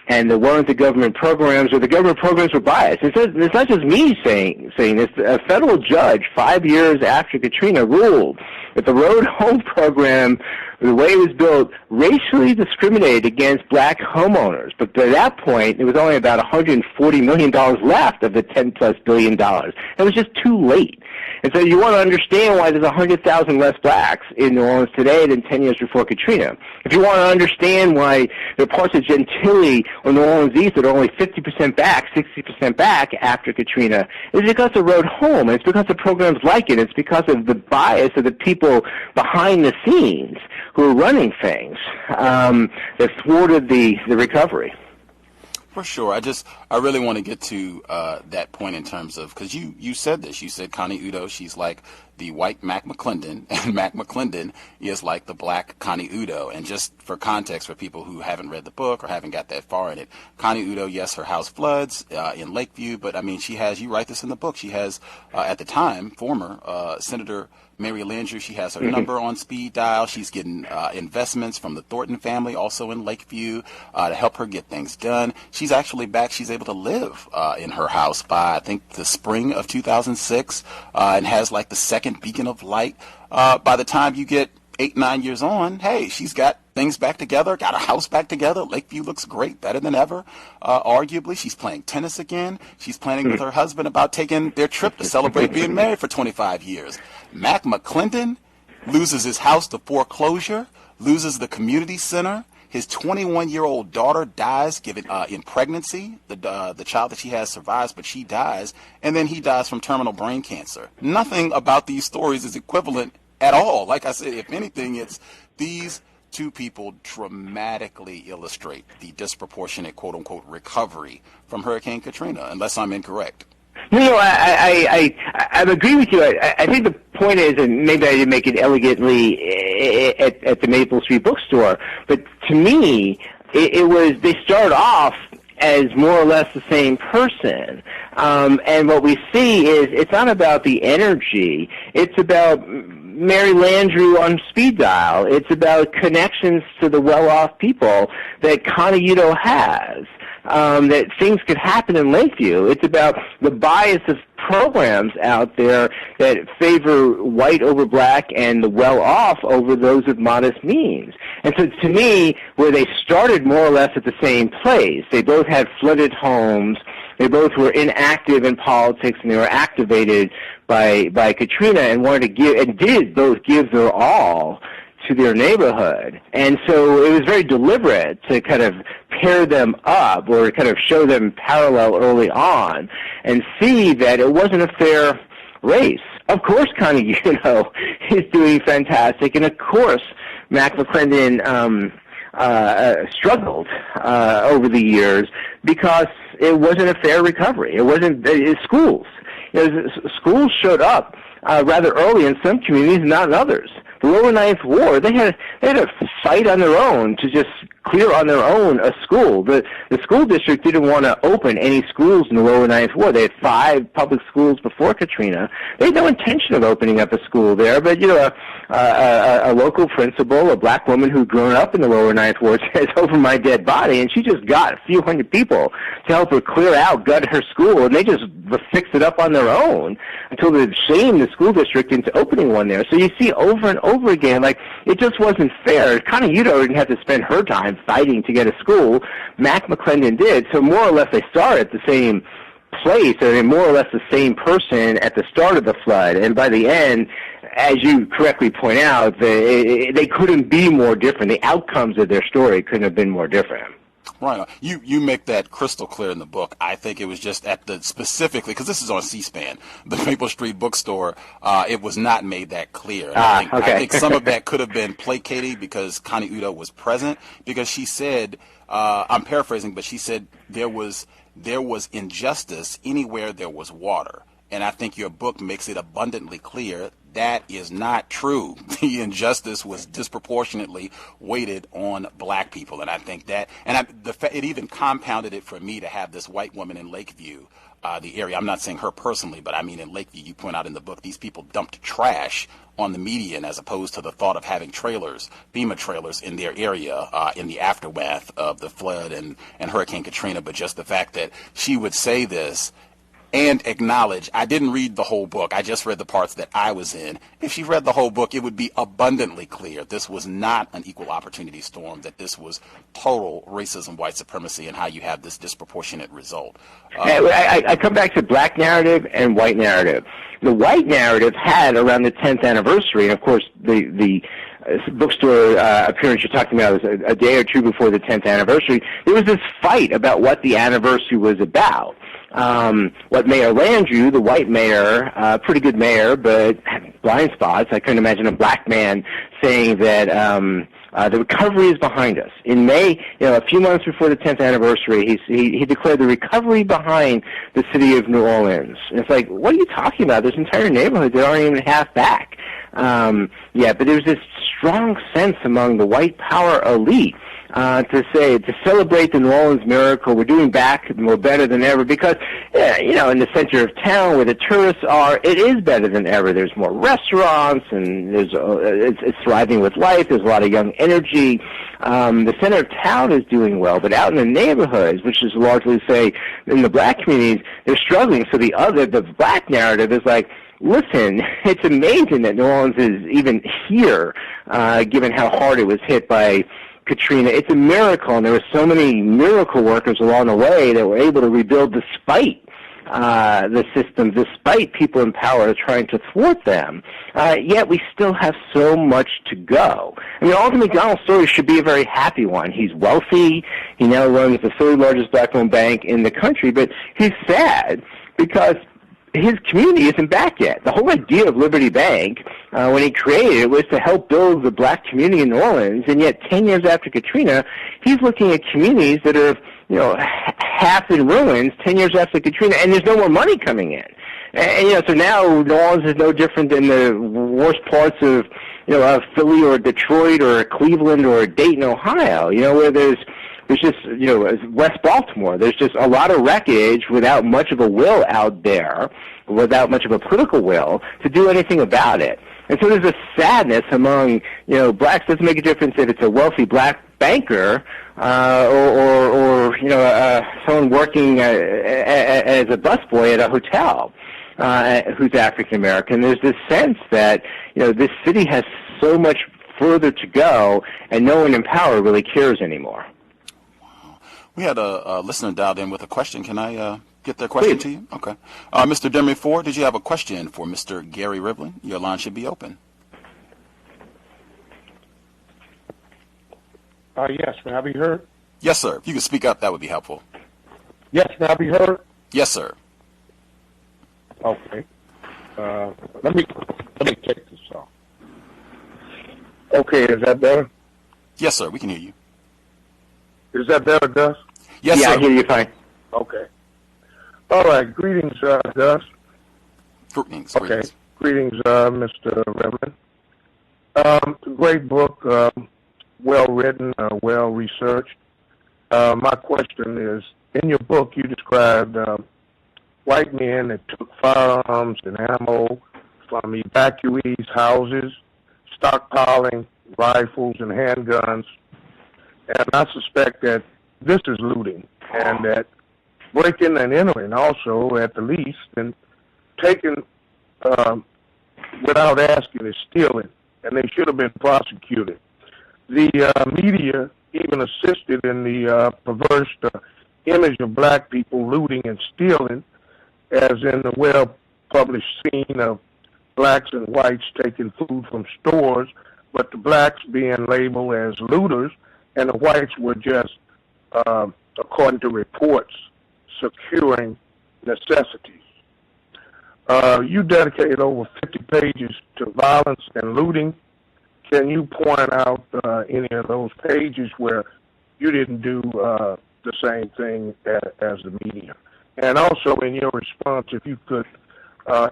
[SPEAKER 7] and there weren't the government programs, or the government programs were biased. It's not just me saying this. A federal judge 5 years after Katrina ruled that the Road Home program, the way it was built, racially discriminated against black homeowners. But by that point, there was only about $140 million left of the $10+ billion. It was just too late. And so you want to understand why there's 100,000 less blacks in New Orleans today than 10 years before Katrina. If you want to understand why there are parts of Gentilly or New Orleans East that are only 50% back, 60% back after Katrina, it's because of Road Home. It's because of programs like it. It's because of the bias of the people behind the scenes who are running things that thwarted the recovery.
[SPEAKER 6] For sure. I really want to get to that point in terms of, because you said this. You said Connie Udo, she's like the white Mac McClendon, and Mac McClendon is like the black Connie Udo. And just for context, for people who haven't read the book or haven't got that far in it, Connie Udo, yes, her house floods in Lakeview, but I mean, she has, you write this in the book, she has, at the time, former Senator Mary Landrieu, she has her number on speed dial. She's getting investments from the Thornton family, also in Lakeview, to help her get things done. She's actually back. She's able to live in her house by, I think, the spring of 2006, and has like the second beacon of light. By the time you get 8-9 years on, hey, she's got things back together, got a house back together. Lakeview looks great, better than ever. Arguably, she's playing tennis again. She's planning with her husband about taking their trip to celebrate being married for 25 years. Mac McClendon loses his house to foreclosure, loses the community center. His 21-year-old daughter dies in pregnancy. The child that she has survives, but she dies. And then he dies from terminal brain cancer. Nothing about these stories is equivalent at all. Like I said, if anything, it's these two people dramatically illustrate the disproportionate, quote-unquote, recovery from Hurricane Katrina, unless I'm incorrect.
[SPEAKER 7] No, I agree with you. I think the point is, and maybe I didn't make it elegantly at the Maple Street bookstore, but to me, it was, they start off as more or less the same person. And what we see is it's not about the energy. It's about Mary Landrieu on speed dial. It's about connections to the well-off people that Connie Udo has. That things could happen in Lakeview. It's about the bias of programs out there that favor white over black and the well-off over those of modest means. And so to me, where they started more or less at the same place, they both had flooded homes, they both were inactive in politics, and they were activated by Katrina and wanted to give, and did both give their all to their neighborhood. And so it was very deliberate to kind of pair them up, or kind of show them parallel early on, and see that it wasn't a fair race. Of course Connie Udo is doing fantastic, and of course Mac McClendon struggled over the years because it wasn't a fair recovery. It wasn't schools. Schools showed up rather early in some communities, not in others. The Lower Ninth Ward, they had to fight on their own to just clear on their own a school. The school district didn't want to open any schools in the Lower Ninth Ward. They had 5 public schools before Katrina. They had no intention of opening up a school there, but a local principal, a black woman who'd grown up in the Lower Ninth Ward, says, "Over my dead body," and she just got a few hundred people to help her clear out, gut her school, and they just fixed it up on their own until they shamed the school district into opening one there. So you see over and over again, like, it just wasn't fair. Connie Udo didn't have to spend her time fighting to get a school. Mac McClendon did. So more or less they started at the same place, and more or less the same person at the start of the flood. And by the end, as you correctly point out, they couldn't be more different. The outcomes of their story couldn't have been more different.
[SPEAKER 6] Right. You make that crystal clear in the book. I think it was just at the specifically, because this is on C-SPAN, the Maple Street bookstore, it was not made that clear. And I think some of that could have been placating because Connie Udo was present, because she said, I'm paraphrasing, but she said there was injustice anywhere there was water. And I think your book makes it abundantly clear that is not true. The injustice was disproportionately weighted on black people. And I think that, and it even compounded it for me to have this white woman in Lakeview, the area. I'm not saying her personally, but I mean in Lakeview, you point out in the book, these people dumped trash on the median as opposed to the thought of having trailers, FEMA trailers in their area in the aftermath of the flood and Hurricane Katrina. But just the fact that she would say this and acknowledge, I didn't read the whole book, I just read the parts that I was in. If she read the whole book, it would be abundantly clear this was not an equal opportunity storm, that this was total racism, white supremacy, and how you have this disproportionate result.
[SPEAKER 7] I come back to black narrative and white narrative. The white narrative had around the 10th anniversary, and of course the bookstore appearance you're talking about was a day or two before the 10th anniversary. There was this fight about what the anniversary was about. What Mayor Landrieu, the white mayor, pretty good mayor, but blind spots. I couldn't imagine a black man saying that the recovery is behind us. In May, a few months before the 10th anniversary, he declared the recovery behind the city of New Orleans. And it's like, what are you talking about? There's entire neighborhoods that aren't even half back. But there's this strong sense among the white power elite to celebrate the New Orleans miracle. We're doing back more better than ever because, in the center of town where the tourists are, it is better than ever. There's more restaurants and it's thriving with life. There's a lot of young energy. The center of town is doing well, but out in the neighborhoods, which is largely, say, in the black communities, they're struggling. So the black narrative is like, listen, it's amazing that New Orleans is even here, given how hard it was hit by Katrina. It's a miracle, and there were so many miracle workers along the way that were able to rebuild despite the system, despite people in power trying to thwart them. Yet we still have so much to go. I mean, Alden McDonald's story should be a very happy one. He's wealthy. He now runs the third largest black-owned bank in the country, but he's sad because his community isn't back yet. The whole idea of Liberty Bank, when he created it, was to help build the black community in New Orleans, and yet 10 years after Katrina, he's looking at communities that are, half in ruins 10 years after Katrina, and there's no more money coming in. And so now New Orleans is no different than the worst parts of, Philly or Detroit or Cleveland or Dayton, Ohio, where there's just, West Baltimore. There's just a lot of wreckage without much of a will out there, without much of a political will to do anything about it. And so there's a sadness among, blacks. Doesn't make a difference if it's a wealthy black banker or someone working as a busboy at a hotel who's African American. There's this sense that, this city has so much further to go, and no one in power really cares anymore.
[SPEAKER 6] We had a listener dialed in with a question. Can I get their question to you? Okay. Mr. Demery Ford, did you have a question for Mr. Gary Rivlin? Your line should be open.
[SPEAKER 8] Yes. May I be heard?
[SPEAKER 6] Yes, sir. If you could speak up, that would be helpful.
[SPEAKER 8] Yes. May I be heard?
[SPEAKER 6] Yes, sir.
[SPEAKER 8] Okay. Let me take this off. Okay. Is that better?
[SPEAKER 6] Yes, sir. We can hear you.
[SPEAKER 8] Is that better, Gus?
[SPEAKER 6] Yes, sir.
[SPEAKER 7] I hear you fine.
[SPEAKER 8] Okay. All right. Greetings, Gus.
[SPEAKER 6] Greetings.
[SPEAKER 8] Okay. Greetings, Mr. Rivlin. Great book, well written, well researched. My question is, in your book you described white men that took firearms and ammo from evacuees' houses, stockpiling rifles and handguns, and I suspect that this is looting, and that breaking and entering also at the least, and taking without asking is stealing, and they should have been prosecuted. The media even assisted in the perverse image of black people looting and stealing, as in the well-published scene of blacks and whites taking food from stores, but the blacks being labeled as looters, and the whites were just, according to reports, securing necessities. You dedicated over 50 pages to violence and looting. Can you point out any of those pages where you didn't do the same thing as the media? And also in your response, if you could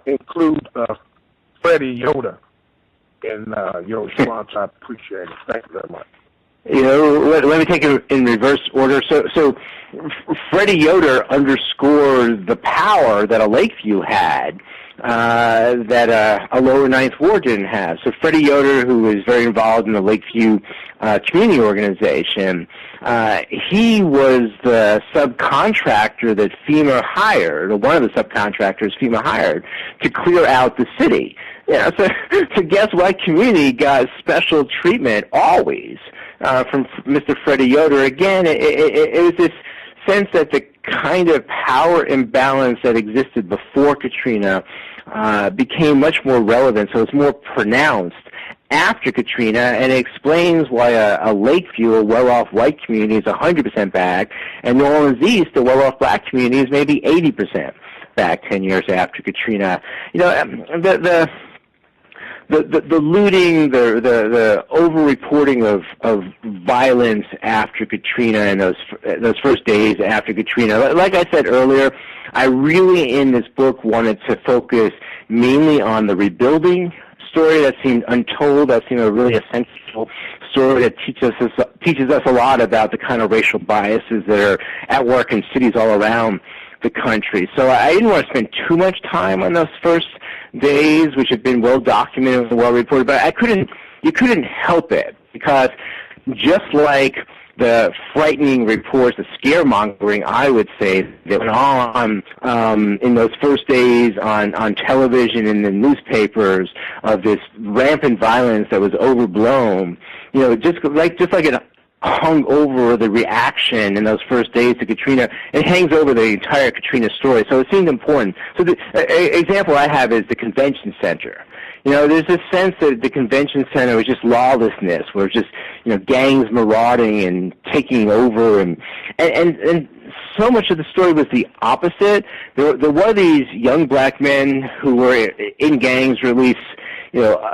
[SPEAKER 8] include Freddie Yoder in your response, I appreciate it. Thank you very much.
[SPEAKER 7] You know, let me take it in reverse order. So Freddie Yoder underscored the power that a Lakeview had that a Lower Ninth Ward didn't have. So Freddie Yoder, who was very involved in the Lakeview community organization, he was the subcontractor that FEMA hired, or one of the subcontractors FEMA hired, to clear out the city. Yeah, so guess what community got special treatment always from Mr. Freddie Yoder? Again, it was this sense that the kind of power imbalance that existed before Katrina became much more relevant, so it's more pronounced after Katrina, and it explains why a Lakeview, a well-off white community, is 100% back, and New Orleans East, a well-off black community, is maybe 80% back 10 years after Katrina. You know, the looting, the over-reporting of violence after Katrina and those first days after Katrina. Like I said earlier, I really in this book wanted to focus mainly on the rebuilding story that seemed untold, that seemed a really essential story that teaches us a lot about the kind of racial biases that are at work in cities all around the country. So I didn't want to spend too much time on those first days, which have been well documented and well reported, but you couldn't help it, because just like the frightening reports, the scaremongering, I would say, that went on in those first days on television and the newspapers of this rampant violence that was overblown, you know, just like it hung over the reaction in those first days to Katrina, it hangs over the entire Katrina story. So it seemed important. So the example I have is the convention center. You know, there's this sense that the convention center was just lawlessness, where just, you know, gangs marauding and taking over, and so much of the story was the opposite. There were these young black men who were in gangs, or at least, you know,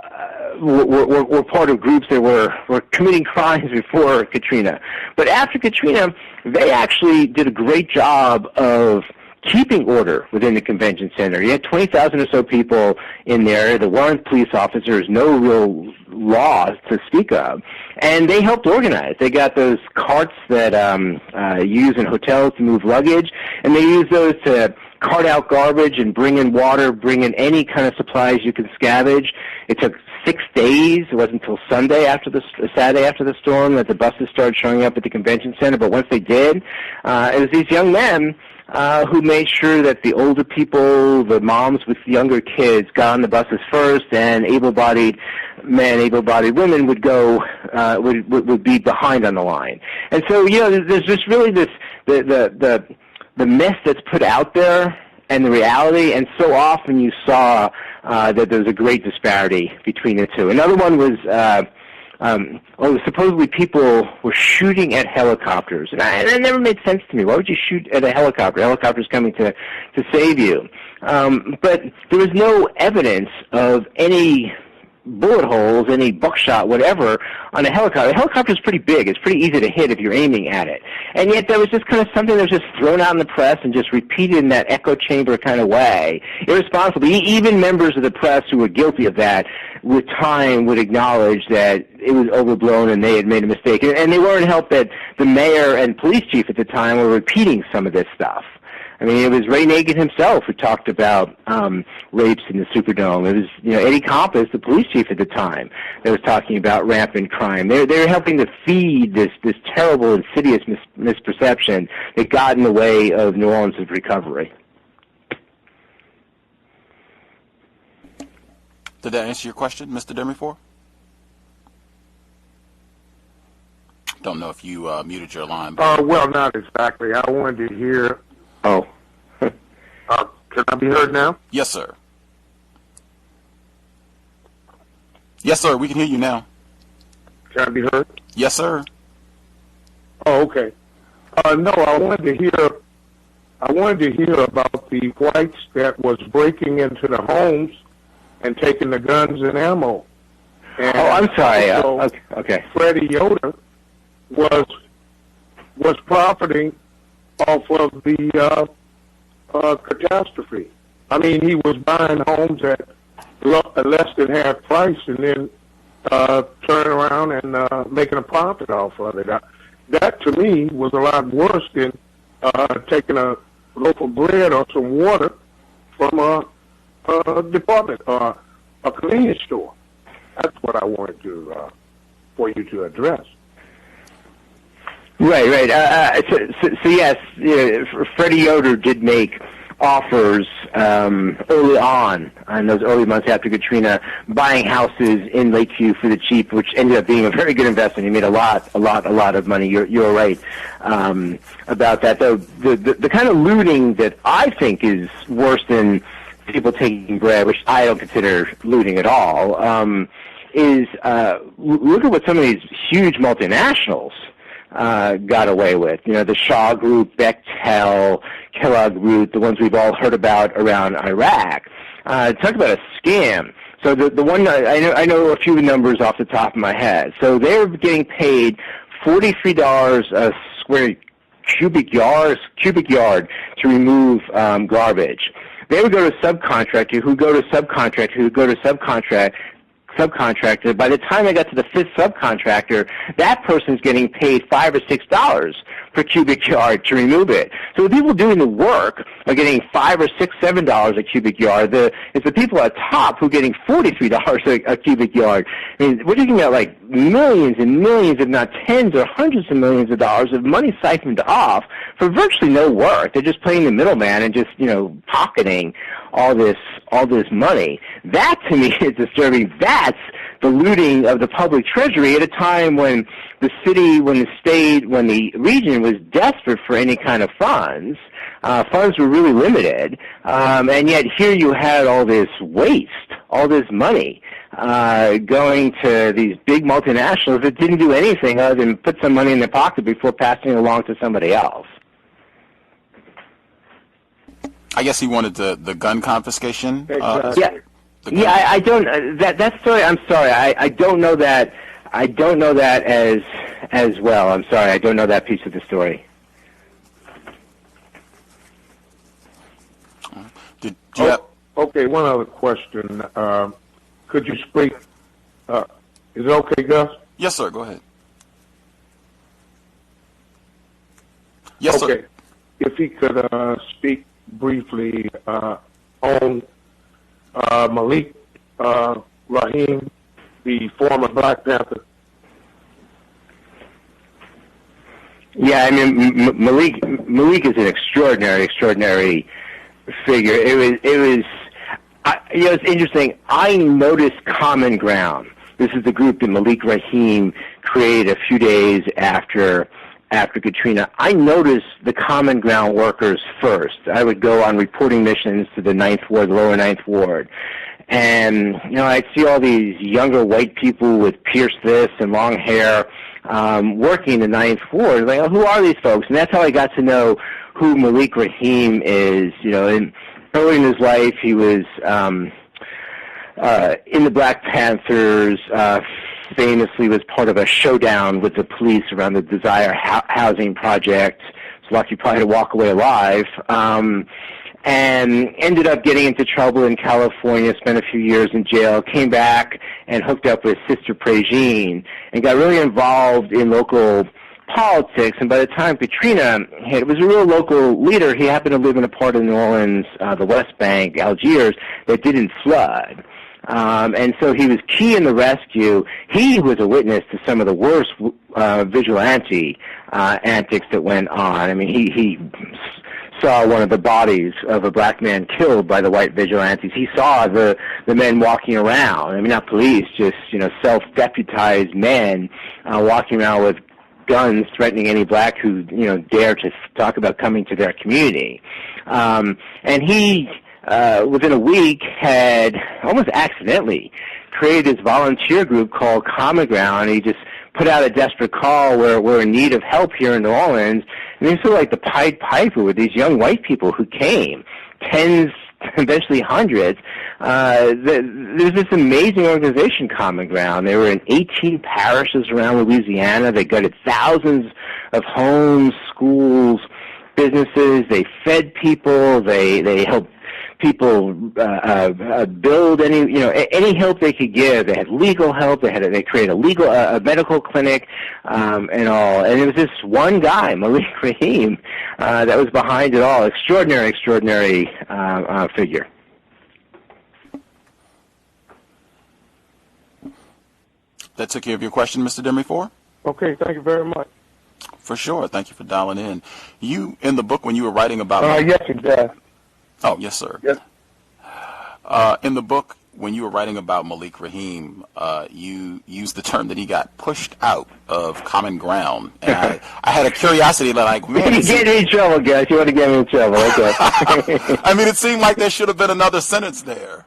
[SPEAKER 7] were part of groups that were committing crimes before Katrina. But after Katrina, they actually did a great job of keeping order within the convention center. You had 20,000 or so people in there. There weren't police officers, no real laws to speak of. And they helped organize. They got those carts that use in hotels to move luggage, and they used those to cart out garbage and bring in water, bring in any kind of supplies you could scavenge. It took 6 days. It wasn't until Saturday after the storm that the buses started showing up at the convention center. But once they did, it was these young men who made sure that the older people, the moms with younger kids, got on the buses first, and able-bodied men, able-bodied women would go, would be behind on the line. And so, you know, there's just really this the myth that's put out there and the reality, and so often you saw that there's a great disparity between the two. Another one was supposedly people were shooting at helicopters, and that never made sense to me. Why would you shoot at a helicopter? A helicopter's coming to save you. But there was no evidence of any bullet holes, any buckshot, whatever, on a helicopter. The helicopter is pretty big. It's pretty easy to hit if you're aiming at it. And yet there was just kind of something that was just thrown out in the press and just repeated in that echo chamber kind of way. Irresponsible. Even members of the press who were guilty of that with time would acknowledge that it was overblown and they had made a mistake. And they weren't helped that the mayor and police chief at the time were repeating some of this stuff. I mean, it was Ray Nagin himself who talked about rapes in the Superdome. It was, Eddie Compass, the police chief at the time, that was talking about rampant crime. They were helping to feed this terrible, insidious misperception that got in the way of New Orleans' recovery.
[SPEAKER 6] Did that answer your question, Mr. Demifor? Don't know if you muted your line.
[SPEAKER 8] Well, not exactly. I wanted to hear.
[SPEAKER 7] Oh.
[SPEAKER 8] Can I be heard now?
[SPEAKER 6] Yes, sir. Yes, sir. We can hear you now.
[SPEAKER 8] Can I be heard?
[SPEAKER 6] Yes, sir.
[SPEAKER 8] Oh, okay. No, I wanted to hear about the whites that was breaking into the homes and taking the guns and ammo. And
[SPEAKER 7] I'm sorry. Okay.
[SPEAKER 8] Freddie Yoder was profiting off of the catastrophe. I mean, he was buying homes at less than half price and then turning around and making a profit off of it. That, to me, was a lot worse than taking a loaf of bread or some water from a department or a convenience store. That's what I wanted to for you to address.
[SPEAKER 7] Right. So yes, Freddie Yoder did make offers early on in those early months after Katrina, buying houses in Lakeview for the cheap, which ended up being a very good investment. He made a lot of money. You're right about that. Though the kind of looting that I think is worse than people taking bread, which I don't consider looting at all, is look at what some of these huge multinationals got away with. The Shaw Group, Bechtel, Kellogg Group, the ones we've all heard about around Iraq. Talk about a scam. So the one I know a few numbers off the top of my head. So they were getting paid $43 a square cubic yard to remove garbage. They would go to subcontractor, who go to subcontractor, who go to subcontractor. By the time I got to the fifth subcontractor, that person's getting paid $5 or $6 per cubic yard to remove it. So the people doing the work are getting $5 or $6, $7 a cubic yard. It's the people at top who are getting $43 a cubic yard. I mean, we're talking about like millions and millions, if not tens or hundreds of millions of dollars of money siphoned off for virtually no work. They're just playing the middleman and just, pocketing all this money. That to me is disturbing. That's the looting of the public treasury at a time when the city, when the state, when the region was desperate for any kind of funds. Funds were really limited, and yet here you had all this waste, all this money going to these big multinationals that didn't do anything other than put some money in their pocket before passing it along to somebody else.
[SPEAKER 6] I guess he wanted the gun confiscation.
[SPEAKER 8] Exactly.
[SPEAKER 7] Yeah, I don't. That story. I'm sorry. I don't know that. I don't know that as well. I'm sorry. I don't know that piece of the story.
[SPEAKER 8] Okay. One other question. Could you speak? Is it okay, Gus?
[SPEAKER 6] Yes, sir. Go ahead. Yes,
[SPEAKER 8] okay.
[SPEAKER 6] Sir.
[SPEAKER 8] If he could speak briefly on Malik Rahim, the former Black Panther.
[SPEAKER 7] Yeah, I mean Malik is an extraordinary figure. It was it's interesting. I noticed Common Ground. This is the group that Malik Rahim created a few days after Katrina. I noticed the Common Ground workers first. I would go on reporting missions to the lower Ninth Ward. And, I'd see all these younger white people with pierced this and long hair working the Ninth Ward. Like, who are these folks? And that's how I got to know who Malik Rahim is. And early in his life, he was in the Black Panthers, famously was part of a showdown with the police around the Desire housing project. It's lucky probably to walk away alive. And ended up getting into trouble in California, spent a few years in jail, came back and hooked up with Sister Prejean and got really involved in local politics. And by the time Katrina hit, it was a real local leader. He happened to live in a part of New Orleans, the West Bank, Algiers, that didn't flood. And so he was key in the rescue. He was a witness to some of the worst vigilante antics that went on. I mean, he saw one of the bodies of a black man killed by the white vigilantes. He saw the men walking around. I mean, not police, just, self-deputized men walking around with guns threatening any black who, dare to talk about coming to their community. And he, within a week, had almost accidentally created this volunteer group called Common Ground. He just put out a desperate call where we're in need of help here in New Orleans. And he was sort of like the Pied Piper with these young white people who came, tens, eventually hundreds. There's this amazing organization, Common Ground. They were in 18 parishes around Louisiana. They gutted thousands of homes, schools, businesses. They fed people. They helped people build any help they could give. They had legal help. They created a medical clinic and all. And it was this one guy, Malik Rahim, that was behind it all. Extraordinary figure.
[SPEAKER 6] That took care of your question, Mr. Demi-Four?
[SPEAKER 8] Okay, thank you very much.
[SPEAKER 6] For sure. Thank you for dialing in. You, in the book, when you were writing about...
[SPEAKER 8] Yes, it does.
[SPEAKER 6] Oh, yes, sir.
[SPEAKER 8] Yes.
[SPEAKER 6] In the book, when you were writing about Malik Rahim, you used the term that he got pushed out of Common Ground. And I had a curiosity that, like, man...
[SPEAKER 7] You get me in trouble, guys. You want to get me in trouble. Okay.
[SPEAKER 6] I mean, it seemed like there should have been another sentence there.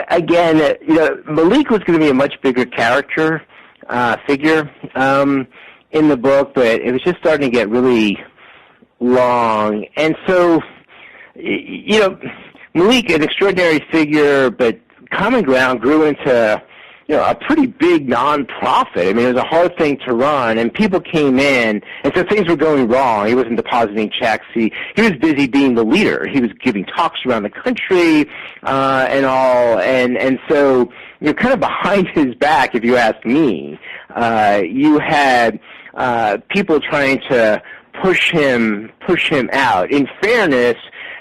[SPEAKER 7] Again, Malik was going to be a much bigger character, figure in the book, but it was just starting to get really long. And so, Malik, an extraordinary figure, but Common Ground grew into, a pretty big nonprofit. I mean, it was a hard thing to run, and people came in, and so things were going wrong. He wasn't depositing checks. He was busy being the leader. He was giving talks around the country and all, and so, kind of behind his back, if you ask me, you had people trying to push him out. In fairness,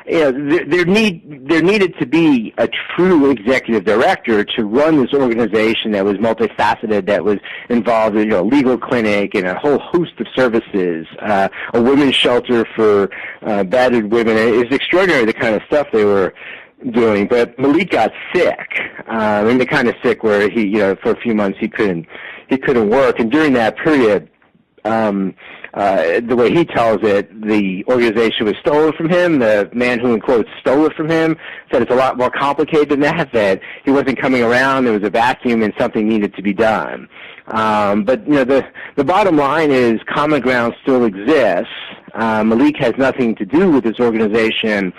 [SPEAKER 7] there needed to be a true executive director to run this organization that was multifaceted, that was involved in a legal clinic and a whole host of services, a women's shelter for battered women. It's extraordinary the kind of stuff they were doing. But Malik got sick, and the kind of sick where he, for a few months he couldn't work, and during that period, the way he tells it, the organization was stolen from him. The man who, in quotes, stole it from him said it's a lot more complicated than that he wasn't coming around, there was a vacuum, and something needed to be done. But, the bottom line is Common Ground still exists. Malik has nothing to do with this organization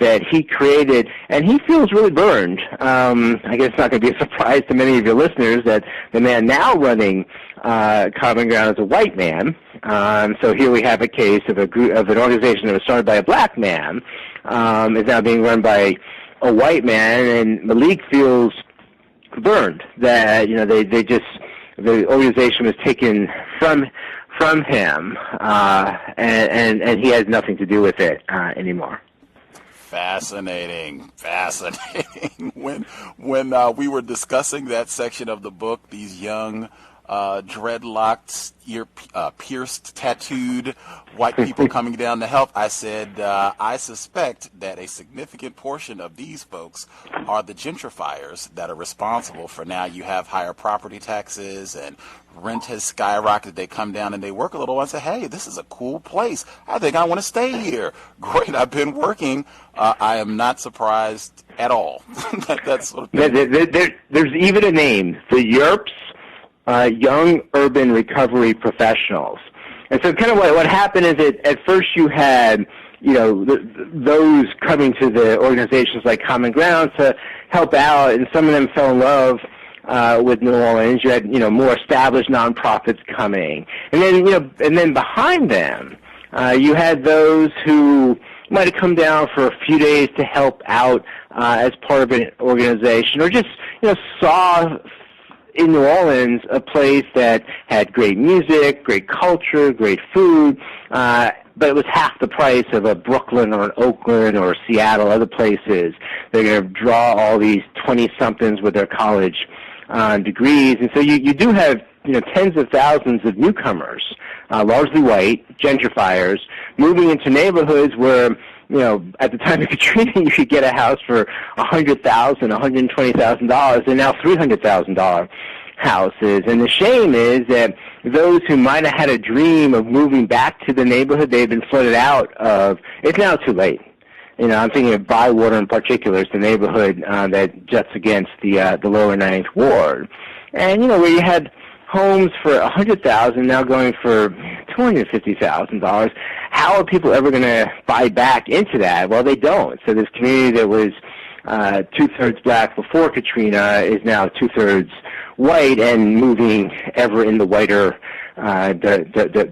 [SPEAKER 7] that he created, and he feels really burned. I guess it's not going to be a surprise to many of your listeners that the man now running Common Ground is a white man. So here we have a case of an organization that was started by a black man, is now being run by a white man, and Malik feels burned that the organization was taken from him, and he has nothing to do with it anymore.
[SPEAKER 6] Fascinating. When we were discussing that section of the book, these young, dreadlocked, pierced, tattooed white people coming down to help, I said, I suspect that a significant portion of these folks are the gentrifiers that are responsible for now you have higher property taxes and rent has skyrocketed. They come down and they work a little and say, hey, this is a cool place. I think I want to stay here. Great, I've been working. I am not surprised at all. That's sort of
[SPEAKER 7] there's even a name, the YURPS, Young Urban Recovery Professionals. And so kind of what happened is that at first you had those coming to the organizations like Common Ground to help out, and some of them fell in love with New Orleans. You had, more established nonprofits coming, and then behind them, you had those who might have come down for a few days to help out as part of an organization, or just, saw in New Orleans a place that had great music, great culture, great food, but it was half the price of a Brooklyn or an Oakland or Seattle, other places. They're going to draw all these 20-somethings with their college degrees. And so you do have, tens of thousands of newcomers, largely white, gentrifiers, moving into neighborhoods where, at the time of Katrina, you could get a house for $100,000, $120,000, and now $300,000 houses. And the shame is that those who might have had a dream of moving back to the neighborhood they've been flooded out of, it's now too late. I'm thinking of Bywater in particular. It's the neighborhood that juts against the lower 9th Ward. And, where you had homes for $100,000 now going for $250,000. How are people ever going to buy back into that? Well, they don't. So this community that was 2/3 black before Katrina is now 2/3 white and moving ever in the whiter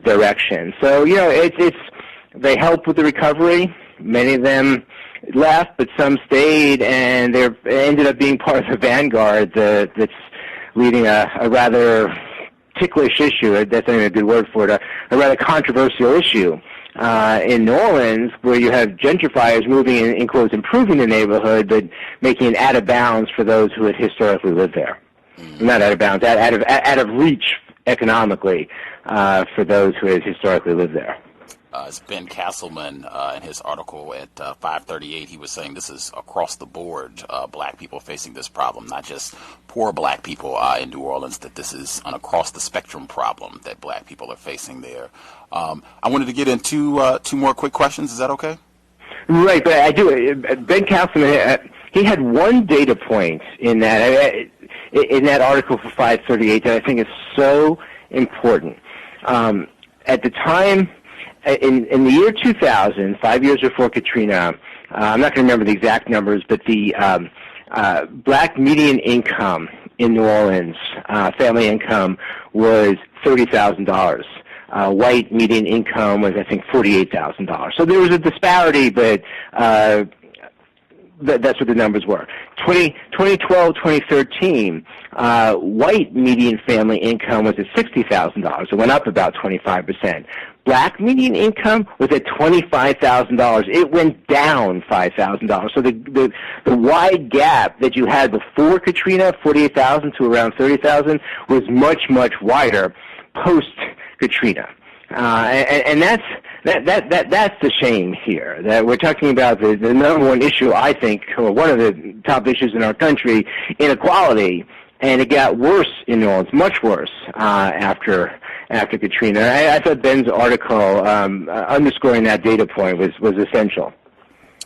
[SPEAKER 7] direction. So, they help with the recovery. Many of them left, but some stayed, and they ended up being part of the vanguard that's leading a rather ticklish issue. That's not even a good word for it. A rather controversial issue in New Orleans, where you have gentrifiers moving in quotes, improving the neighborhood, but making it out of bounds for those who had historically lived there. Not out of bounds, out of reach economically for those who had historically lived there.
[SPEAKER 6] It's Ben Castleman in his article at 538. He was saying this is across the board, black people facing this problem, not just poor black people in New Orleans, that this is an across the spectrum problem that black people are facing there. I wanted to get into two more quick questions. Is that okay?
[SPEAKER 7] Right, but I do. Ben Castleman, he had one data point in that article for 538 that I think is so important. At the time, in the year 2000, 5 years before Katrina, I'm not going to remember the exact numbers, but the black median income in New Orleans, family income, was $30,000. White median income was, I think, $48,000. So there was a disparity, but that's what the numbers were. 2012, 2013, white median family income was at $60,000. It went up about 25%. Black median income was at $25,000. It went down $5,000. So the wide gap that you had before Katrina, 48,000 to around 30,000, was much, much wider post Katrina. And that's the shame here, that we're talking about the number one issue, I think, or one of the top issues in our country, inequality, and it got worse in New Orleans, much worse after Katrina. I thought Ben's article underscoring that data point was essential.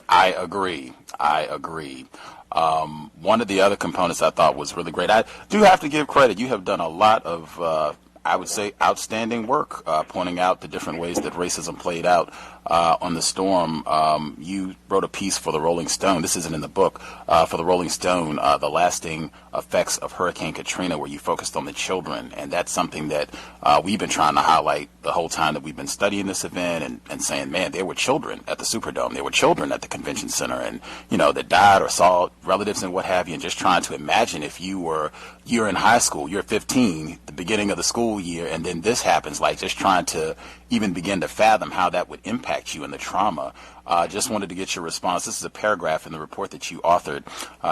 [SPEAKER 6] I agree. One of the other components I thought was really great. I do have to give credit. You have done a lot of I would say outstanding work pointing out the different ways that racism played out on the storm. You wrote a piece for the Rolling Stone. This isn't in the book. For the Rolling Stone, the lasting effects of Hurricane Katrina, where you focused on the children. And that's something that we've been trying to highlight the whole time that we've been studying this event and saying, man, there were children at the Superdome. There were children at the convention center and, that died or saw relatives and what have you. And just trying to imagine if you're in high school, you're 15, the beginning of the school year, and then this happens, like just trying to even begin to fathom how that would impact you and the trauma. Just wanted to get your response. This is a paragraph in the report that you authored.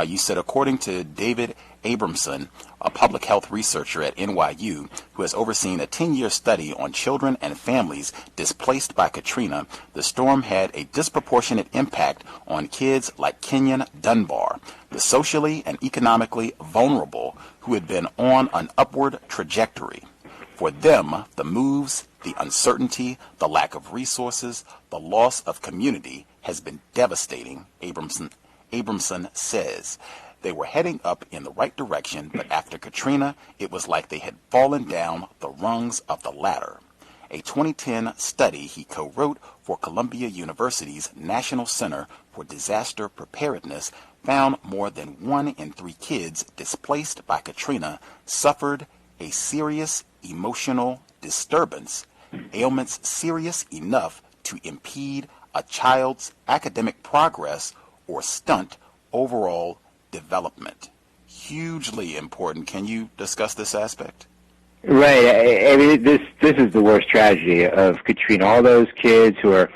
[SPEAKER 6] You said, according to David Abramson, a public health researcher at NYU who has overseen a 10-year study on children and families displaced by Katrina, the storm had a disproportionate impact on kids like Kenyon Dunbar, the socially and economically vulnerable who had been on an upward trajectory. For them, the moves, the uncertainty, the lack of resources, the loss of community has been devastating, Abramson says. They were heading up in the right direction, but after Katrina, it was like they had fallen down the rungs of the ladder. A 2010 study he co-wrote for Columbia University's National Center for Disaster Preparedness found more than 1 in 3 kids displaced by Katrina suffered a serious emotional disturbance, ailments serious enough to impede a child's academic progress or stunt overall development. Hugely important. Can you discuss this aspect?
[SPEAKER 7] Right. I mean, this is the worst tragedy of Katrina. All those kids who are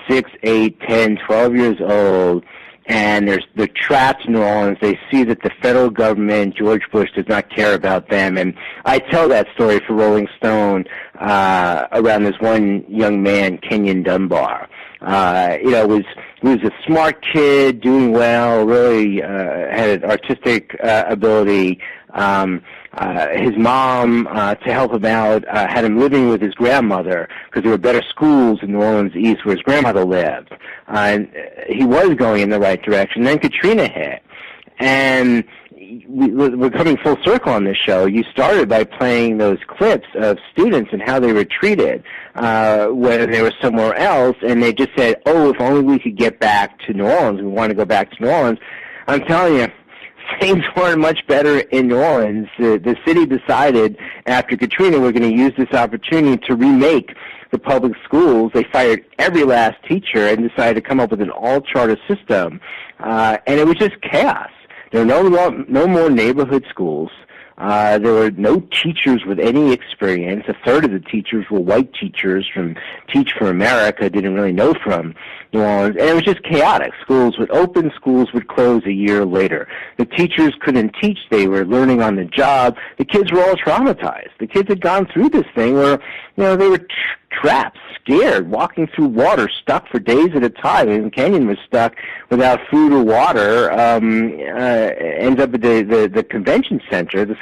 [SPEAKER 7] 6, 8, 10, 12 years old, and they're trapped in New Orleans. They see that the federal government, George Bush, does not care about them. And I tell that story for Rolling Stone around this one young man, Kenyon Dunbar. Was a smart kid, doing well, really had an artistic ability. His mom, to help him out, had him living with his grandmother because there were better schools in New Orleans East where his grandmother lived. And he was going in the right direction. Then Katrina hit. And we're coming full circle on this show. You started by playing those clips of students and how they were treated when they were somewhere else, and they just said, oh, if only we could get back to New Orleans. We want to go back to New Orleans. I'm telling you, things weren't much better in New Orleans. The city decided after Katrina we're going to use this opportunity to remake the public schools. They fired every last teacher and decided to come up with an all-charter system. And it was just chaos. There were no more neighborhood schools. There were no teachers with any experience. A third of the teachers were white teachers from Teach for America, didn't really know from New Orleans. And it was just chaotic. Schools would open, schools would close a year later. The teachers couldn't teach. They were learning on the job. The kids were all traumatized. The kids had gone through this thing where, they were trapped, scared, walking through water, stuck for days at a time. And Kenyon was stuck without food or water. Ends up at the convention center,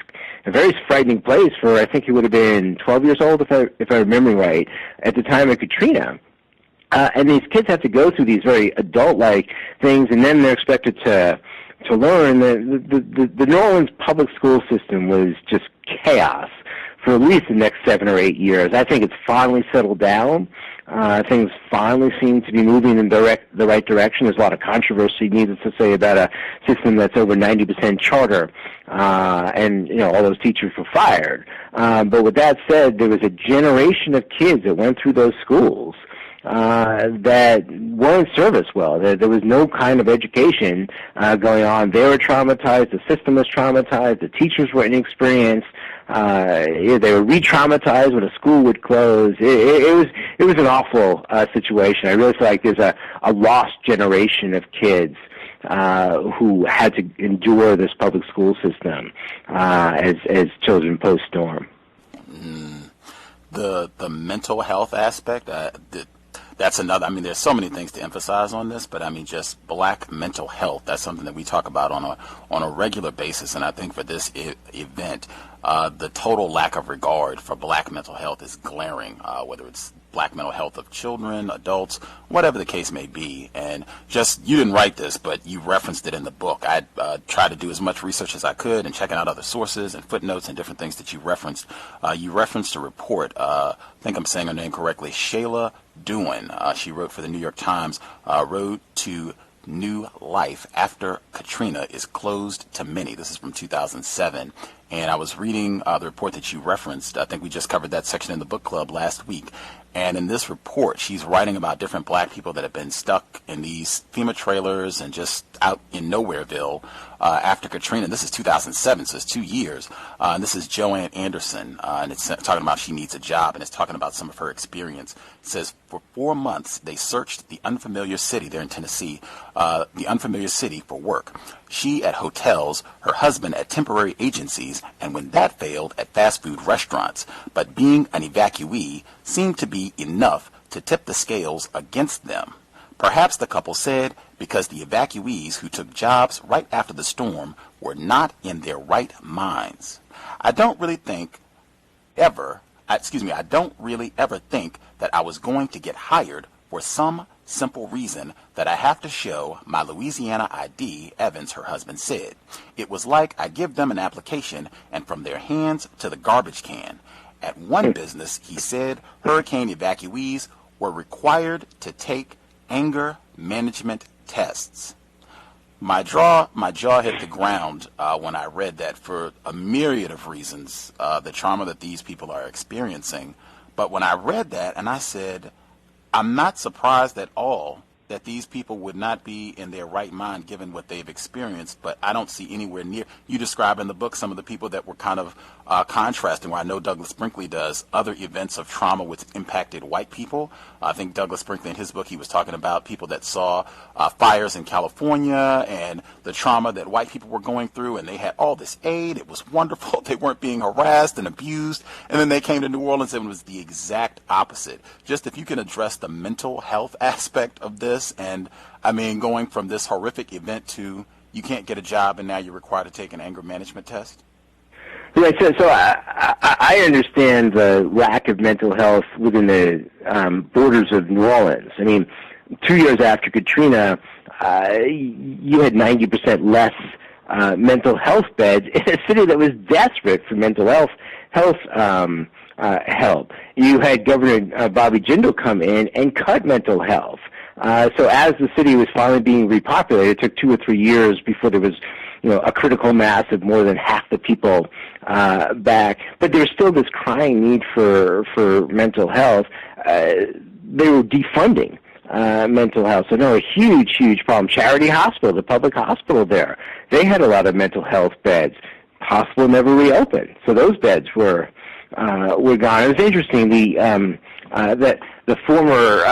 [SPEAKER 7] a very frightening place for, I think he would have been 12 years old, if I remember right, at the time of Katrina. And these kids have to go through these very adult-like things, and then they're expected to learn. The New Orleans public school system was just chaos for at least the next 7 or 8 years. I think it's finally settled down. Things finally seem to be moving in the right direction. There's a lot of controversy, needless to say, about a system that's over 90% charter, and all those teachers were fired. But with that said, there was a generation of kids that went through those schools that weren't serviced well. There was no kind of education going on. They were traumatized. The system was traumatized. The teachers were inexperienced. They were re-traumatized when a school would close. It was an awful situation. I really feel like there's a lost generation of kids who had to endure this public school system as children post-storm.
[SPEAKER 6] The mental health aspect, that's another. I mean, there's so many things to emphasize on this, but I mean, just black mental health. That's something that we talk about on a regular basis, and I think for this event, the total lack of regard for black mental health is glaring. Whether it's black mental health of children, adults, whatever the case may be. And just, you didn't write this, but you referenced it in the book. I tried to do as much research as I could and checking out other sources and footnotes and different things that you referenced. You referenced a report, I think I'm saying her name correctly, Shayla Dewin. She wrote for the New York Times, Road to New Life After Katrina is Closed to Many. This is from 2007. And I was reading the report that you referenced. I think we just covered that section in the book club last week. And in this report, she's writing about different black people that have been stuck in these FEMA trailers and just out in Nowhereville after Katrina. This is 2007, so it's 2 years. And this is Joanne Anderson, and it's talking about she needs a job, and it's talking about some of her experience. It says, for 4 months, they searched the unfamiliar city there in Tennessee, the unfamiliar city for work. She at hotels, her husband at temporary agencies, and when that failed, at fast food restaurants. But being an evacuee seemed to be enough to tip the scales against them. Perhaps the couple said because the evacuees who took jobs right after the storm were not in their right minds. I don't really ever think that I was going to get hired for some simple reason that I have to show my Louisiana ID, Evans, her husband, said. It was like I give them an application and from their hands to the garbage can. at one business, he said hurricane evacuees were required to take anger management tests. My jaw hit the ground when I read that, for a myriad of reasons, the trauma that these people are experiencing. But when I read that, and I said, I'm not surprised at all that these people would not be in their right mind given what they've experienced, but I don't see anywhere near. You describe in the book some of the people that were kind of contrasting, where I know Douglas Brinkley does, other events of trauma which impacted white people. I think Douglas Brinkley, in his book, he was talking about people that saw fires in California and the trauma that white people were going through, and they had all this aid. It was wonderful. They weren't being harassed and abused. And then they came to New Orleans and it was the exact opposite. Just if you can address the mental health aspect of this, and I mean, going from this horrific event to you can't get a job and now you're required to take an anger management test?
[SPEAKER 7] Right, so I understand the lack of mental health within the borders of New Orleans. I mean, 2 years after Katrina, you had 90% less mental health beds in a city that was desperate for mental health help. You had Governor Bobby Jindal come in and cut mental health. So as the city was finally being repopulated, it took 2 or 3 years before there was, a critical mass of more than half the people back. But there's still this crying need for mental health. They were defunding mental health. So no, a huge problem. Charity Hospital, the public hospital there, they had a lot of mental health beds. Hospital never reopened, so those beds were gone. It was interesting. That the former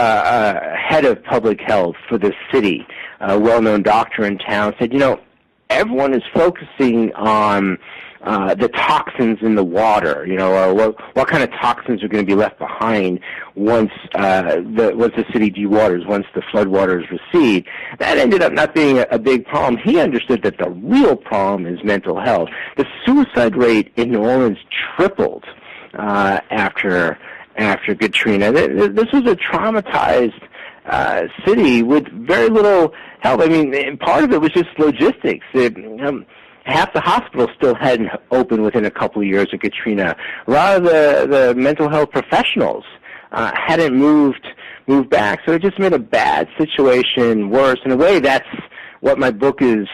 [SPEAKER 7] head of public health for the city, a well-known doctor in town, said, everyone is focusing on the toxins in the water. What kind of toxins are going to be left behind once the city dewaters, once the floodwaters recede. That ended up not being a big problem. He understood that the real problem is mental health. The suicide rate in New Orleans tripled after Katrina. This was a traumatized city with very little help. I mean, part of it was just logistics. Half the hospitals still hadn't opened within a couple of years of Katrina. A lot of the mental health professionals hadn't moved back, so it just made a bad situation worse. In a way, that's what my book is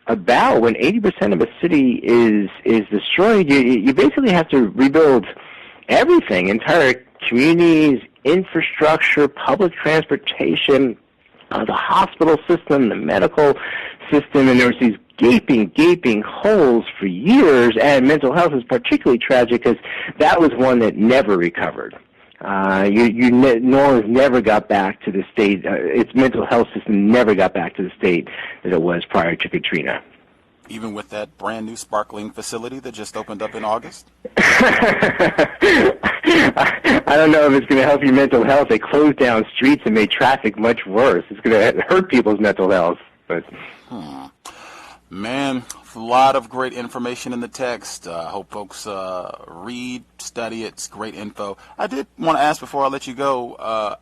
[SPEAKER 7] about. When 80% of a city is destroyed, you basically have to rebuild everything, entire communities, infrastructure, public transportation, the hospital system, the medical system, and there was these gaping holes for years, and mental health is particularly tragic because that was one that never recovered. New Orleans never got back to the state, its mental health system never got back to the state that it was prior to Katrina.
[SPEAKER 6] Even with that brand new sparkling facility that just opened up in August?
[SPEAKER 7] I don't know if it's going to help your mental health. They closed down streets and made traffic much worse. It's going to hurt people's mental health. But
[SPEAKER 6] Man, a lot of great information in the text. I hope folks read, study it. It's great info. I did want to ask before I let you go,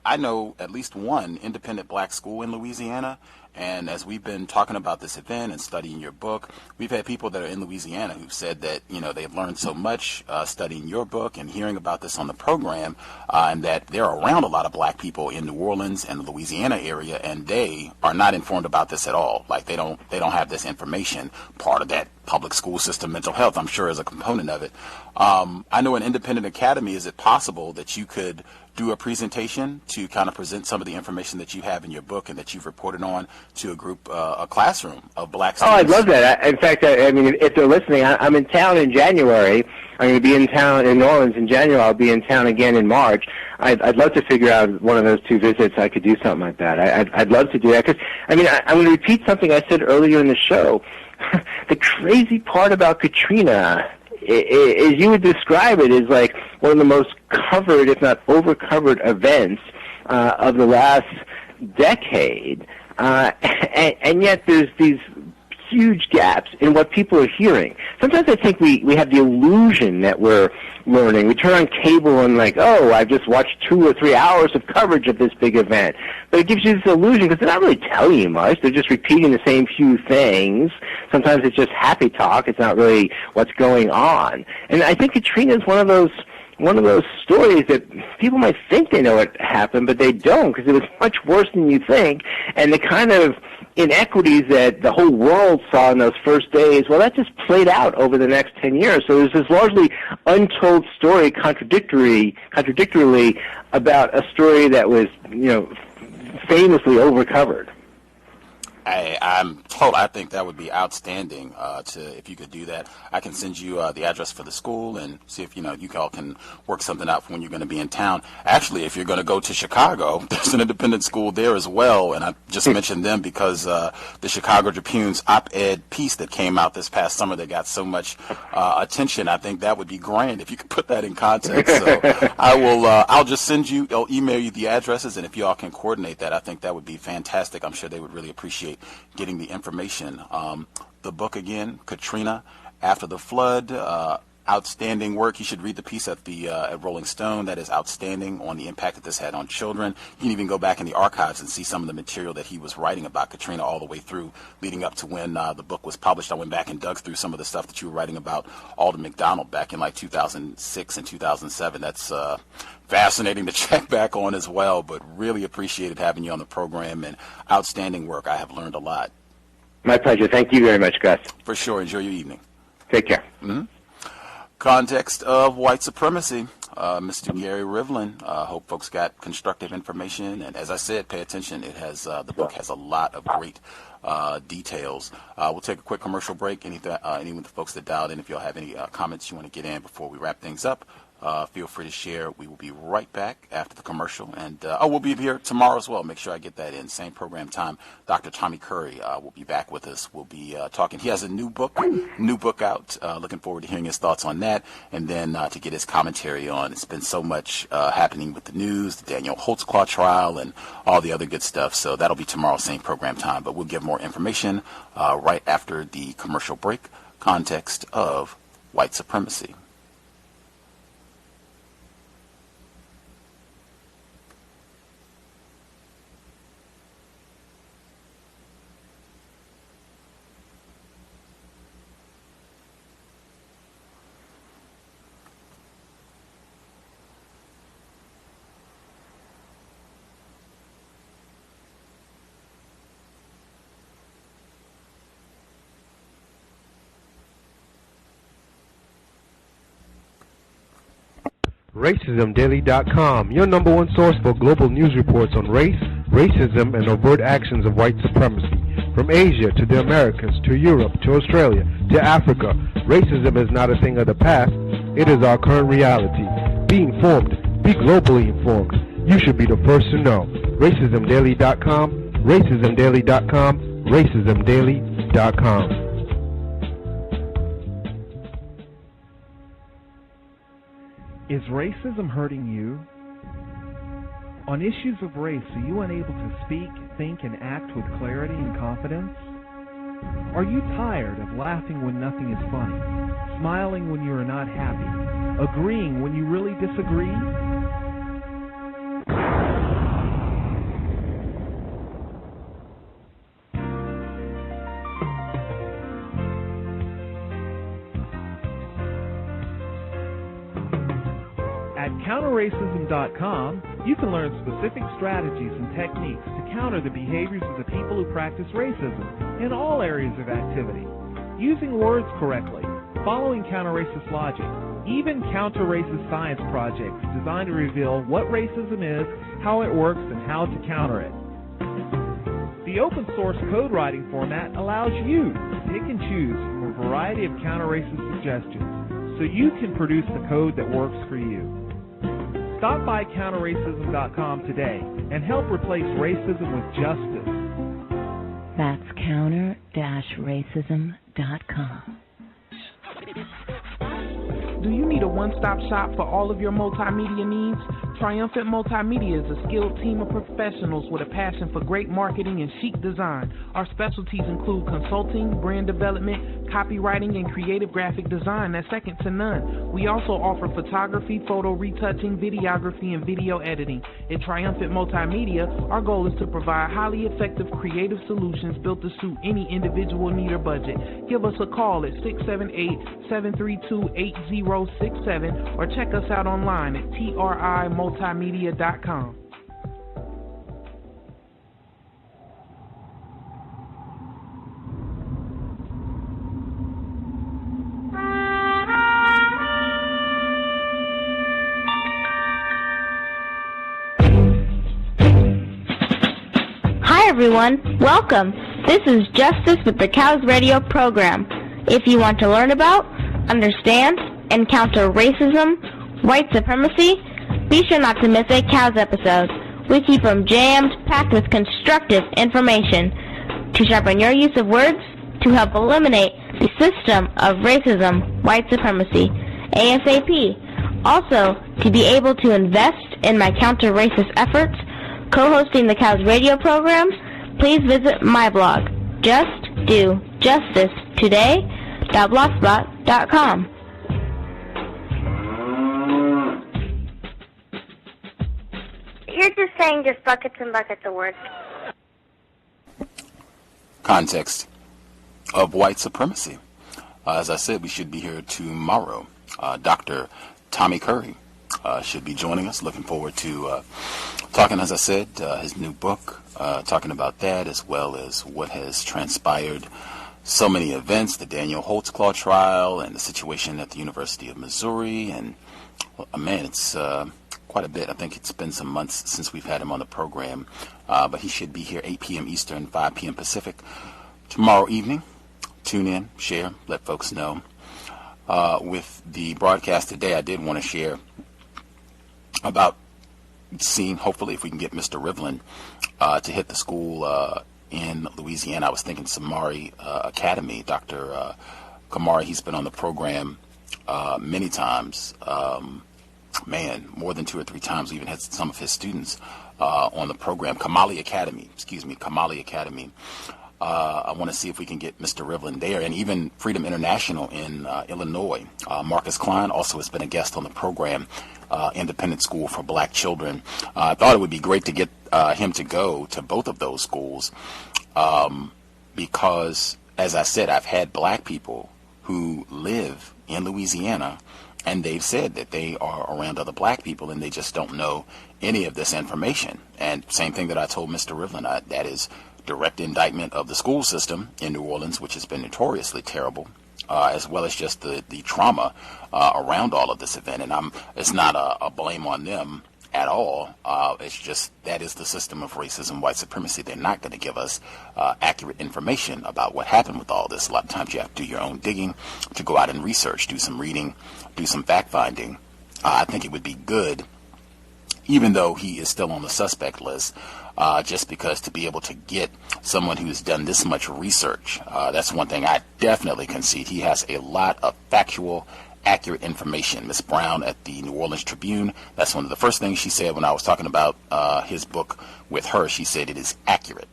[SPEAKER 6] I know at least one independent black school in Louisiana. And as we've been talking about this event and studying your book, we've had people that are in Louisiana who've said that, they've learned so much studying your book and hearing about this on the program, and that they're around a lot of black people in New Orleans and the Louisiana area, and they are not informed about this at all. Like they don't have this information. Part of that public school system, mental health, I'm sure, is a component of it. I know an independent academy, is it possible that you could do a presentation to kind of present some of the information that you have in your book and that you've reported on to a group, a classroom of black students?
[SPEAKER 7] Oh, I'd love that. In fact, I mean, if they're listening, I'm in town in January. I'm going to be in town in New Orleans in January. I'll be in town again in March. I'd love to figure out one of those two visits. I could do something like that. I'd love to do that because, I'm going to repeat something I said earlier in the show. The crazy part about Katrina is you would describe it as like one of the most covered, if not over-covered, events of the last decade. And yet there's these huge gaps in what people are hearing. Sometimes I think we have the illusion that we're learning. We turn on cable and I've just watched 2 or 3 hours of coverage of this big event. But it gives you this illusion because they're not really telling you much. They're just repeating the same few things. Sometimes it's just happy talk. It's not really what's going on. And I think Katrina is one of those one of those stories that people might think they know what happened, but they don't, because it was much worse than you think. And the kind of inequities that the whole world saw in those first days, well, that just played out over the next 10 years. So there's this largely untold story contradictorily about a story that was, famously overcovered.
[SPEAKER 6] I think that would be outstanding. If you could do that, I can send you the address for the school and see if you all can work something out for when you're going to be in town. Actually, if you're going to go to Chicago, there's an independent school there as well, and I just mentioned them because the Chicago Tribune's op-ed piece that came out this past summer that got so much attention. I think that would be grand if you could put that in context. So I'll just I'll email you the addresses, and if you all can coordinate that, I think that would be fantastic. I'm sure they would really appreciate getting the information. The book again, Katrina, After the Flood, outstanding work. You should read the piece at Rolling Stone. That is outstanding on the impact that this had on children. You can even go back in the archives and see some of the material that he was writing about Katrina all the way through, leading up to when the book was published. I went back and dug through some of the stuff that you were writing about Alden McDonald back in like 2006 and 2007. That's fascinating to check back on as well, but really appreciated having you on the program, and outstanding work. I have learned a lot.
[SPEAKER 7] My pleasure. Thank you very much, Gus.
[SPEAKER 6] For sure. Enjoy your evening.
[SPEAKER 7] Take care.
[SPEAKER 6] Mm-hmm. Context of White Supremacy, Mr. Gary Rivlin. Hope folks got constructive information, and as I said, pay attention. It has the book has a lot of great details. We'll take a quick commercial break. Any of the folks that dialed in, if y'all have any comments you want to get in before we wrap things up, feel free to share. We will be right back after the commercial. And we'll be here tomorrow as well. Make sure I get that in. Same program time. Dr. Tommy Curry will be back with us. We'll be talking. He has a new book out. Looking forward to hearing his thoughts on that. And then to get his commentary on. It's been so much happening with the news, the Daniel Holtzclaw trial, and all the other good stuff. So that'll be tomorrow, same program time. But we'll give more information right after the commercial break. Context of White Supremacy.
[SPEAKER 9] RacismDaily.com, your number one source for global news reports on race, racism, and overt actions of white supremacy. From Asia to the Americas, to Europe, to Australia, to Africa, racism is not a thing of the past. It is our current reality. Be informed. Be globally informed. You should be the first to know. RacismDaily.com, RacismDaily.com, RacismDaily.com.
[SPEAKER 10] Is racism hurting you? On issues of race, are you unable to speak, think, and act with clarity and confidence? Are you tired of laughing when nothing is funny, smiling when you are not happy, agreeing when you really disagree? At counterracism.com, you can learn specific strategies and techniques to counter the behaviors of the people who practice racism in all areas of activity, using words correctly, following counter-racist logic, even counter-racist science projects designed to reveal what racism is, how it works, and how to counter it. The open-source code writing format allows you to pick and choose from a variety of counter-racist suggestions so you can produce the code that works for you. Stop by counterracism.com today and help replace racism with justice.
[SPEAKER 11] That's counter-racism.com.
[SPEAKER 12] Do you need a one-stop shop for all of your multimedia needs?
[SPEAKER 10] Triumphant Multimedia is a skilled team of professionals with a passion for great marketing and chic design. Our specialties include consulting, brand development, copywriting, and creative graphic design that's second to none. We also offer photography, photo retouching, videography, and video editing. At Triumphant Multimedia, our goal is to provide highly effective creative solutions built to suit any individual need or budget. Give us a call at 678-732-8067 or check us out online at trimultimedia.com.
[SPEAKER 12] Hi everyone, welcome. This is Justice with the C.O.W.S radio program. If you want to learn about, understand, and counter racism, white supremacy, be sure not to miss a C.O.W.S episode. We keep them jammed, packed with constructive information to sharpen your use of words to help eliminate the system of racism, white supremacy, ASAP. Also, to be able to invest in my counter-racist efforts, co-hosting the C.O.W.S radio program, please visit my blog, justdojustice.blogspot.com.
[SPEAKER 13] You're just saying just buckets and buckets of words.
[SPEAKER 6] Context of White Supremacy. As I said, we should be here tomorrow. Dr. Tommy Curry should be joining us. Looking forward to talking, as I said, his new book, talking about that as well as what has transpired. So many events, the Daniel Holtzclaw trial and the situation at the University of Missouri. And, man, it's quite a bit. I think it's been some months since we've had him on the program. But he should be here 8 p.m. Eastern, 5 p.m. Pacific tomorrow evening. Tune in, share, let folks know. With the broadcast today, I did want to share about seeing, hopefully, if we can get Mr. Rivlin to hit the school in Louisiana. I was thinking Samari Academy. Dr. Kamari, he's been on the program many times. Man, more than 2 or 3 times. We even had some of his students on the program. Kamali Academy. I want to see if we can get Mr. Rivlin there, and even Freedom International in Illinois. Marcus Klein also has been a guest on the program, Independent School for Black Children. I thought it would be great to get him to go to both of those schools because, as I said, I've had black people who live in Louisiana, and they've said that they are around other black people and they just don't know any of this information. And same thing that I told Mr. Rivlin, that is direct indictment of the school system in New Orleans, which has been notoriously terrible, as well as just the trauma around all of this event. And it's not a blame on them at all. It's just that is the system of racism, white supremacy. They're not going to give us accurate information about what happened with all this. A lot of times you have to do your own digging, to go out and research, do some reading, do some fact-finding. I think it would be good, even though he is still on the suspect list, just because to be able to get someone who's done this much research, that's one thing I definitely concede. He has a lot of factual, accurate information. Miss Brown at the New Orleans Tribune, that's one of the first things she said when I was talking about his book with her. She said it is accurate.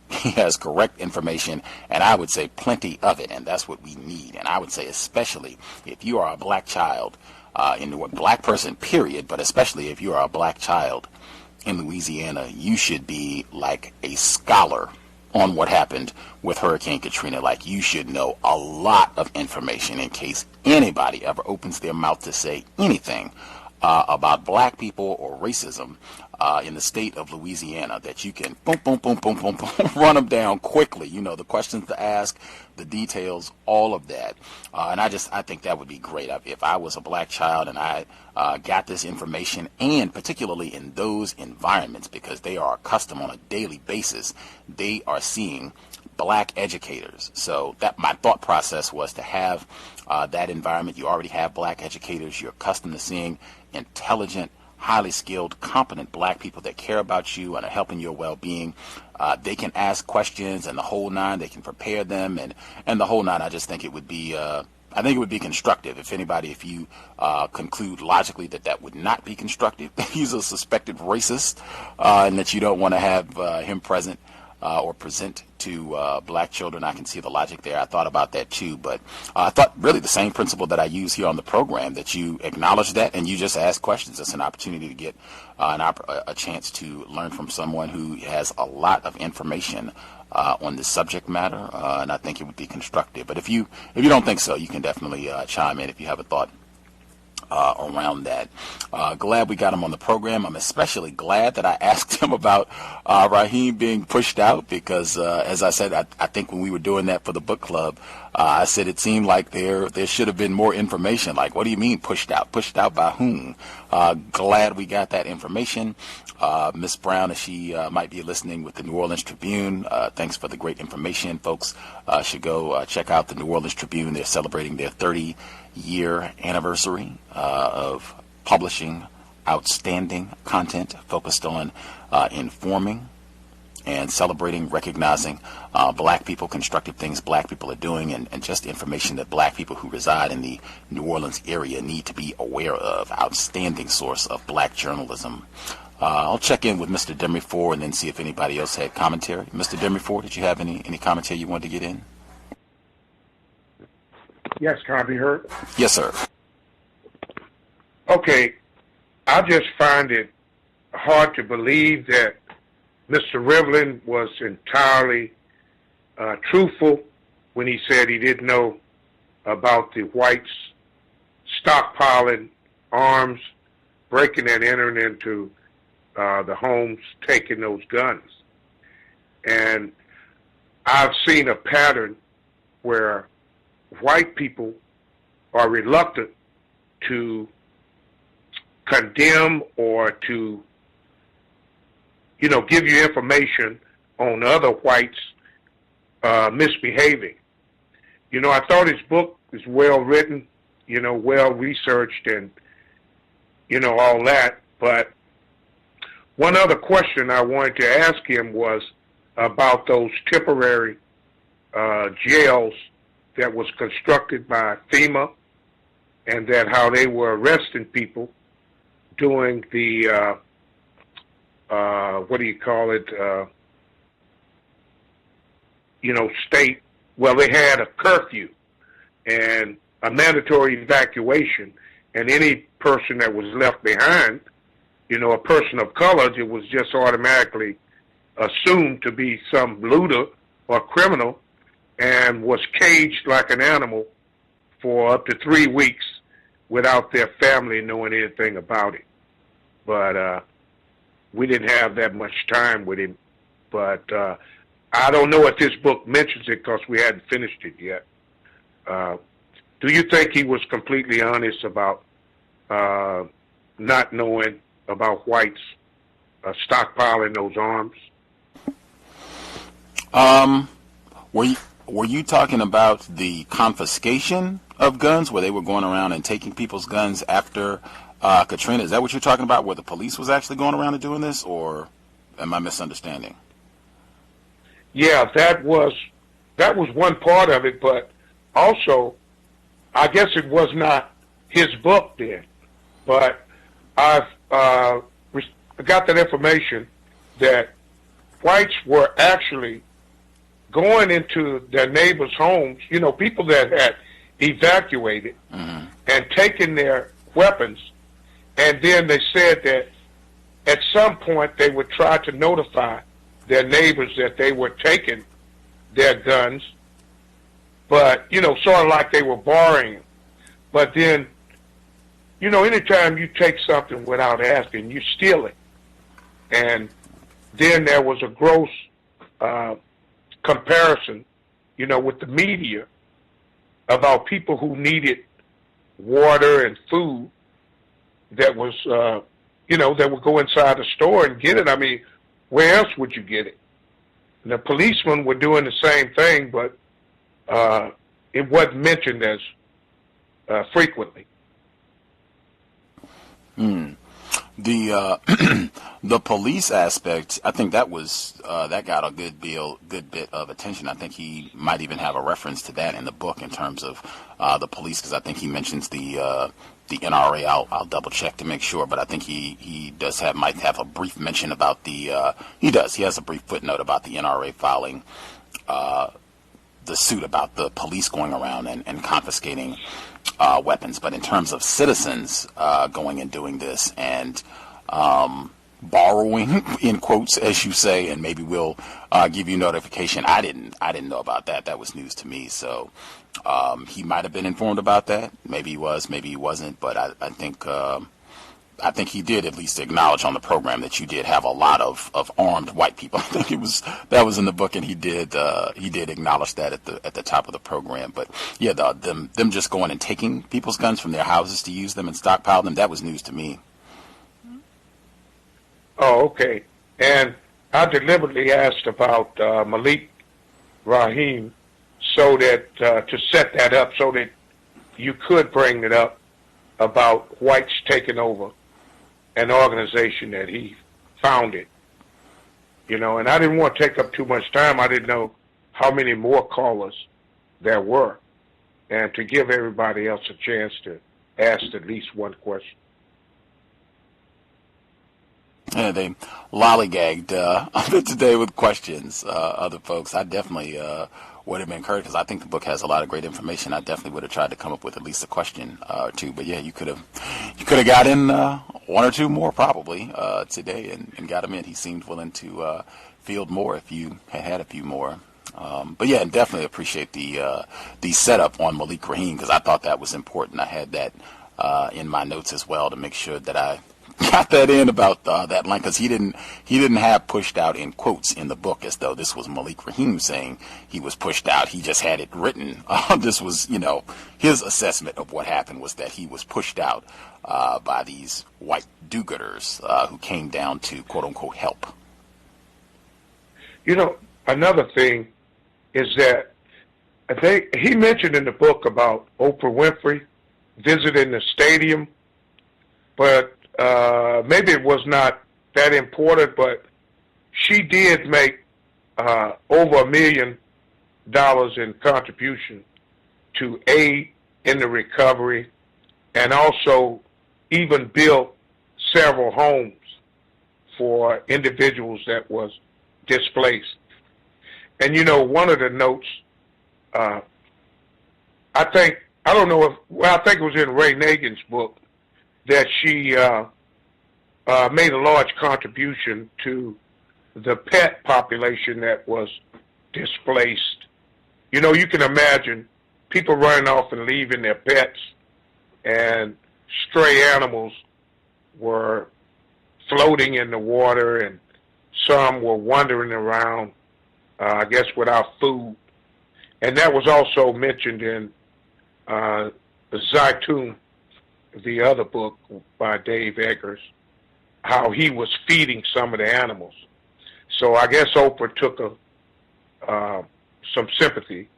[SPEAKER 6] He has correct information, and I would say plenty of it, and that's what we need. And I would say especially if you are a black child, black person, period, but especially if you are a black child in Louisiana, you should be like a scholar on what happened with Hurricane Katrina. Like, you should know a lot of information in case anybody ever opens their mouth to say anything about black people or racism in the state of Louisiana, that you can boom, boom, boom, boom, boom, boom, run them down quickly. You know, the questions to ask, the details, all of that. And I think that would be great. If I was a black child and I got this information, and particularly in those environments, because they are accustomed on a daily basis, they are seeing black educators. So that my thought process was to have that environment. You already have black educators. You're accustomed to seeing intelligent, highly skilled, competent black people that care about you and are helping your well-being. They can ask questions and the whole nine. They can prepare them and the whole nine. I just think it would be I think it would be constructive. If you conclude logically that that would not be constructive, he's a suspected racist, and that you don't want to have him present or present to black children. I can see the logic there. I thought about that too, but I thought really the same principle that I use here on the program, that you acknowledge that and you just ask questions. It's an opportunity to get a chance to learn from someone who has a lot of information on this subject matter, and I think it would be constructive. But if you don't think so, you can definitely chime in if you have a thought around that. Glad we got him on the program. I'm especially glad that I asked him about Raheem being pushed out, because as I said, I think when we were doing that for the book club, I said it seemed like there should have been more information. Like, what do you mean pushed out? Pushed out by whom? Glad we got that information. Miss Brown, as she might be listening with the New Orleans Tribune, thanks for the great information. Folks should go check out the New Orleans Tribune. They're celebrating their 30-year anniversary of publishing outstanding content focused on informing and celebrating, recognizing black people, constructive things black people are doing, and just information that black people who reside in the New Orleans area need to be aware of. Outstanding source of black journalism. I'll check in with Mr. Demifore and then see if anybody else had commentary. Mr. Demifore, did you have any commentary you wanted to get in?
[SPEAKER 8] Yes, can I be heard?
[SPEAKER 6] Yes, sir.
[SPEAKER 8] Okay, I just find it hard to believe that Mr. Rivlin was entirely truthful when he said he didn't know about the whites stockpiling arms, breaking and entering into the homes, taking those guns. And I've seen a pattern where white people are reluctant to condemn or to, give you information on other whites misbehaving. I thought his book is well written, well researched, and, all that. But one other question I wanted to ask him was about those temporary jails that was constructed by FEMA, and that how they were arresting people doing the, state, they had a curfew and a mandatory evacuation, and any person that was left behind, a person of color, it was just automatically assumed to be some looter or criminal and was caged like an animal for up to 3 weeks without their family knowing anything about it. But we didn't have that much time with him. But I don't know if this book mentions it because we hadn't finished it yet. Do you think he was completely honest about not knowing about whites stockpiling those arms?
[SPEAKER 6] Were you talking about the confiscation of guns, where they were going around and taking people's guns after Katrina? Is that what you're talking about, where the police was actually going around and doing this, or am I misunderstanding?
[SPEAKER 8] Yeah, that was one part of it, but also, I guess it was not his book then, but I've got that information that whites were actually going into their neighbors' homes, people that had evacuated, and taking their weapons, and then they said that at some point they would try to notify their neighbors that they were taking their guns, but, sort of like they were borrowing them. But then, anytime you take something without asking, you steal it. And then there was a gross comparison, with the media about people who needed water and food that was, that would go inside the store and get it. I mean, where else would you get it? And the policemen were doing the same thing, but it wasn't mentioned as frequently.
[SPEAKER 6] The police aspect, I think that was that got a good bit of attention. I think he might even have a reference to that in the book in terms of the police, because I think he mentions the NRA. I'll double check to make sure, but I think he might have a brief mention about he has a brief footnote about the NRA filing the suit about the police going around and confiscating weapons. But in terms of citizens going and doing this and borrowing, in quotes, as you say, and maybe we'll give you notification. I didn't know about that. That was news to me. So he might have been informed about that. Maybe he was, maybe he wasn't. But I think he did at least acknowledge on the program that you did have a lot of armed white people. I think that was in the book, and he did acknowledge that at the top of the program. But yeah, them just going and taking people's guns from their houses to use them and stockpile them, that was news to me.
[SPEAKER 8] Oh, okay. And I deliberately asked about Malik Rahim so that to set that up so that you could bring it up about whites taking over an organization that he founded. And I didn't want to take up too much time. I didn't know how many more callers there were, and to give everybody else a chance to ask at least one question.
[SPEAKER 6] Yeah, they lollygagged a bit today with questions. Other folks, I definitely would have encouraged, because I think the book has a lot of great information. I definitely would have tried to come up with at least a question or two. But yeah, you could have got in one or two more probably today and got him in. He seemed willing to field more if you had a few more. But yeah, and definitely appreciate the setup on Malik Rahim, because I thought that was important. I had that in my notes as well to make sure that I got that in about that line, because he didn't have pushed out in quotes in the book as though this was Malik Rahim saying he was pushed out. He just had it written. This was, his assessment of what happened was that he was pushed out by these white do-gooders who came down to quote unquote help.
[SPEAKER 8] Another thing is that he mentioned in the book about Oprah Winfrey visiting the stadium, but maybe it was not that important, but she did make over $1 million in contribution to aid in the recovery, and also even built several homes for individuals that was displaced. And one of the notes, I think it was in Ray Nagin's book, that she made a large contribution to the pet population that was displaced. You can imagine people running off and leaving their pets, and stray animals were floating in the water, and some were wandering around, I guess, without food. And that was also mentioned in Zaytun, the other book by Dave Eggers, how he was feeding some of the animals. So I guess Oprah took some sympathy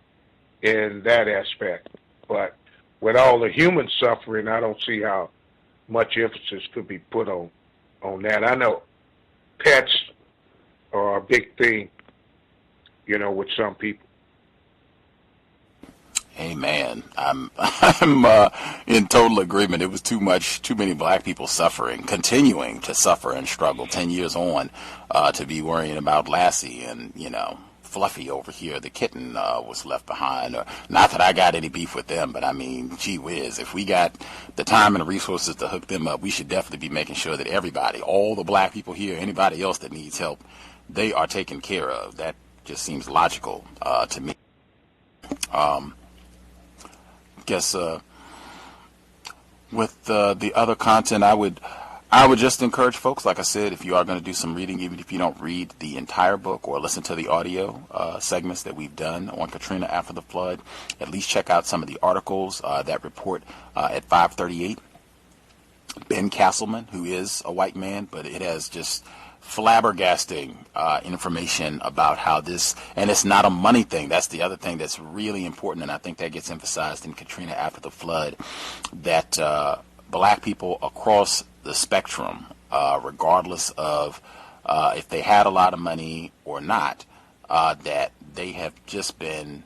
[SPEAKER 8] in that aspect. But with all the human suffering, I don't see how much emphasis could be put on that. I know pets are a big thing, with some people.
[SPEAKER 6] Amen. I'm in total agreement. It was too many black people continuing to suffer and struggle 10 years on, to be worrying about Lassie and, Fluffy over here, the kitten, was left behind. Not that I got any beef with them, but I mean, gee whiz, if we got the time and the resources to hook them up, we should definitely be making sure that everybody, all the black people here, anybody else that needs help, they are taken care of. That just seems logical to me. Guess with the other content, I would just encourage folks, like I said, if you are going to do some reading, even if you don't read the entire book or listen to the audio segments that we've done on Katrina after the flood, at least check out some of the articles that report at 538. Ben Castleman, who is a white man, but it has just flabbergasting information about how this, and it's not a money thing. That's the other thing that's really important, and I think that gets emphasized in Katrina after the flood, that black people across the spectrum regardless of if they had a lot of money or not, that they have just been,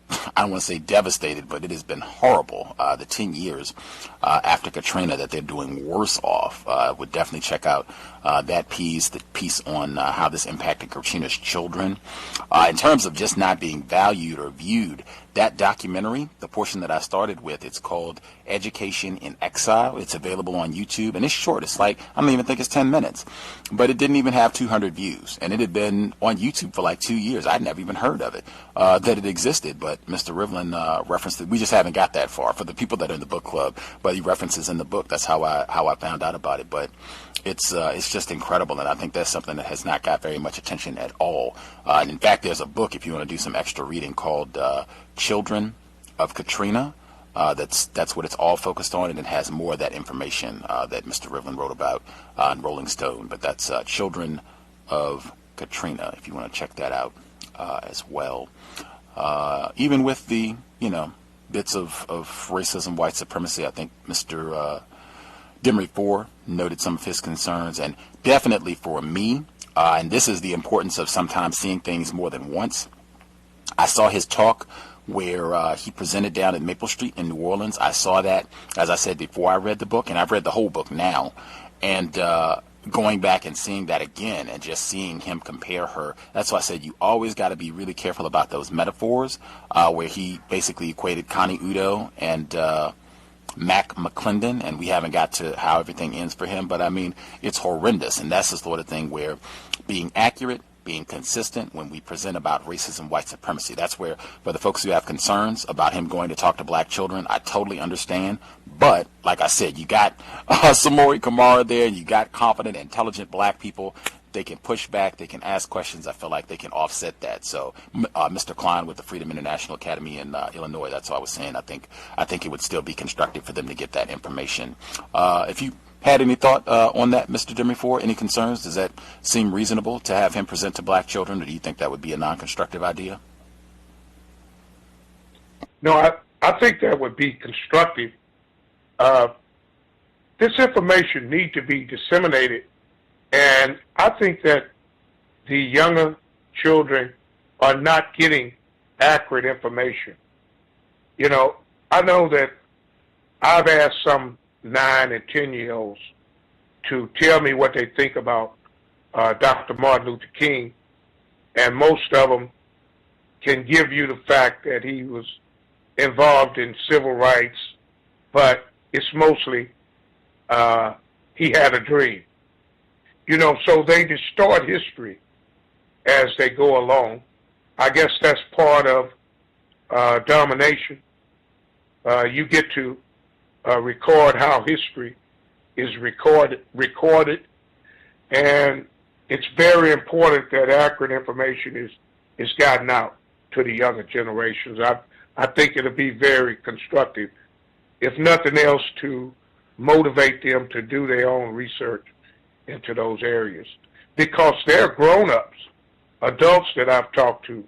[SPEAKER 6] I don't want to say devastated, but it has been horrible. The 10 years after Katrina, that they're doing worse off. Would definitely check out that piece, the piece on how this impacted Katrina's children. In terms of just not being valued or viewed, that documentary, the portion that I started with, it's called Education in Exile. It's available on YouTube, and it's short. It's like, I don't even think it's 10 minutes. But it didn't even have 200 views, and it had been on YouTube for like 2 years. I'd never even heard of it, that it existed, but Mr. Rivlin referenced it. We just haven't got that far for the people that are in the book club, but he references in the book. That's how I found out about it. But it's just incredible, and I think that's something that has not got very much attention at all. And in fact, there's a book, if you want to do some extra reading, called Children of Katrina. That's what it's all focused on, and it has more of that information that Mr. Rivlin wrote about in Rolling Stone. But that's Children of Katrina, if you want to check that out as well. Even with the, bits of racism, white supremacy, I think Mr. Jimmy Reiss noted some of his concerns, and definitely for me, and this is the importance of sometimes seeing things more than once. I saw his talk where he presented down at Maple Street in New Orleans. I saw that, as I said, before I read the book, and I've read the whole book now. And going back and seeing that again and just seeing him compare her, that's why I said you always got to be really careful about those metaphors, where he basically equated Connie Udo and Mac McClendon, and we haven't got to how everything ends for him, but I mean, it's horrendous. And that's the sort of thing where being accurate, being consistent when we present about racism, white supremacy, that's where, for the folks who have concerns about him going to talk to black children, I totally understand. But like I said, you got Samori Kamara there, and you got confident, intelligent black people. They can push back, they can ask questions. I feel like they can offset that. So Mr. Klein with the Freedom International Academy in Illinois, that's what I was saying. I think it would still be constructive for them to get that information. If you had any thought on that, Mr. Jimmy Reiss, any concerns? Does that seem reasonable to have him present to black children, or do you think that would be a non-constructive idea?
[SPEAKER 8] No, I think that would be constructive. This information needs to be disseminated, and I think that the younger children are not getting accurate information. I know that I've asked some 9 and 10-year-olds to tell me what they think about Dr. Martin Luther King, and most of them can give you the fact that he was involved in civil rights, but it's mostly he had a dream. So they distort history as they go along. I guess that's part of domination. You get to record how history is recorded, and it's very important that accurate information is gotten out to the younger generations. I think it'll be very constructive, if nothing else, to motivate them to do their own research into those areas, because they're grown-ups, adults that I've talked to,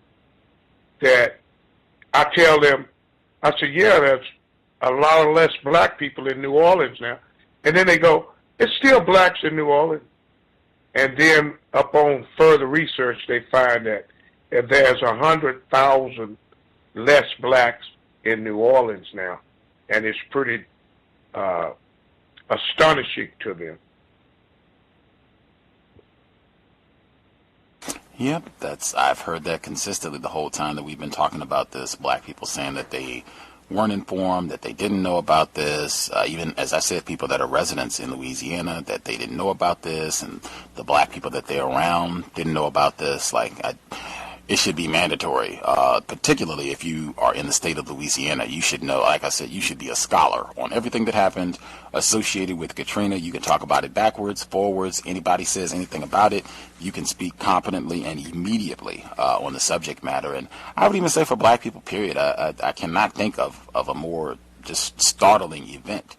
[SPEAKER 8] that I tell them, I say, yeah, there's a lot less black people in New Orleans now. And then they go, it's still blacks in New Orleans. And then upon further research, they find that there's 100,000 less blacks in New Orleans now. And it's pretty astonishing to them.
[SPEAKER 6] Yep, I've heard that consistently the whole time that we've been talking about this. Black people saying that they weren't informed, that they didn't know about this. Even, as I said, people that are residents in Louisiana, that they didn't know about this, and the black people that they're around didn't know about this. It should be mandatory, particularly if you are in the state of Louisiana. You should know, like I said, you should be a scholar on everything that happened associated with Katrina. You can talk about it backwards, forwards. Anybody says anything about it, you can speak competently and immediately on the subject matter. And I would even say for black people, period, I cannot think of a more just startling event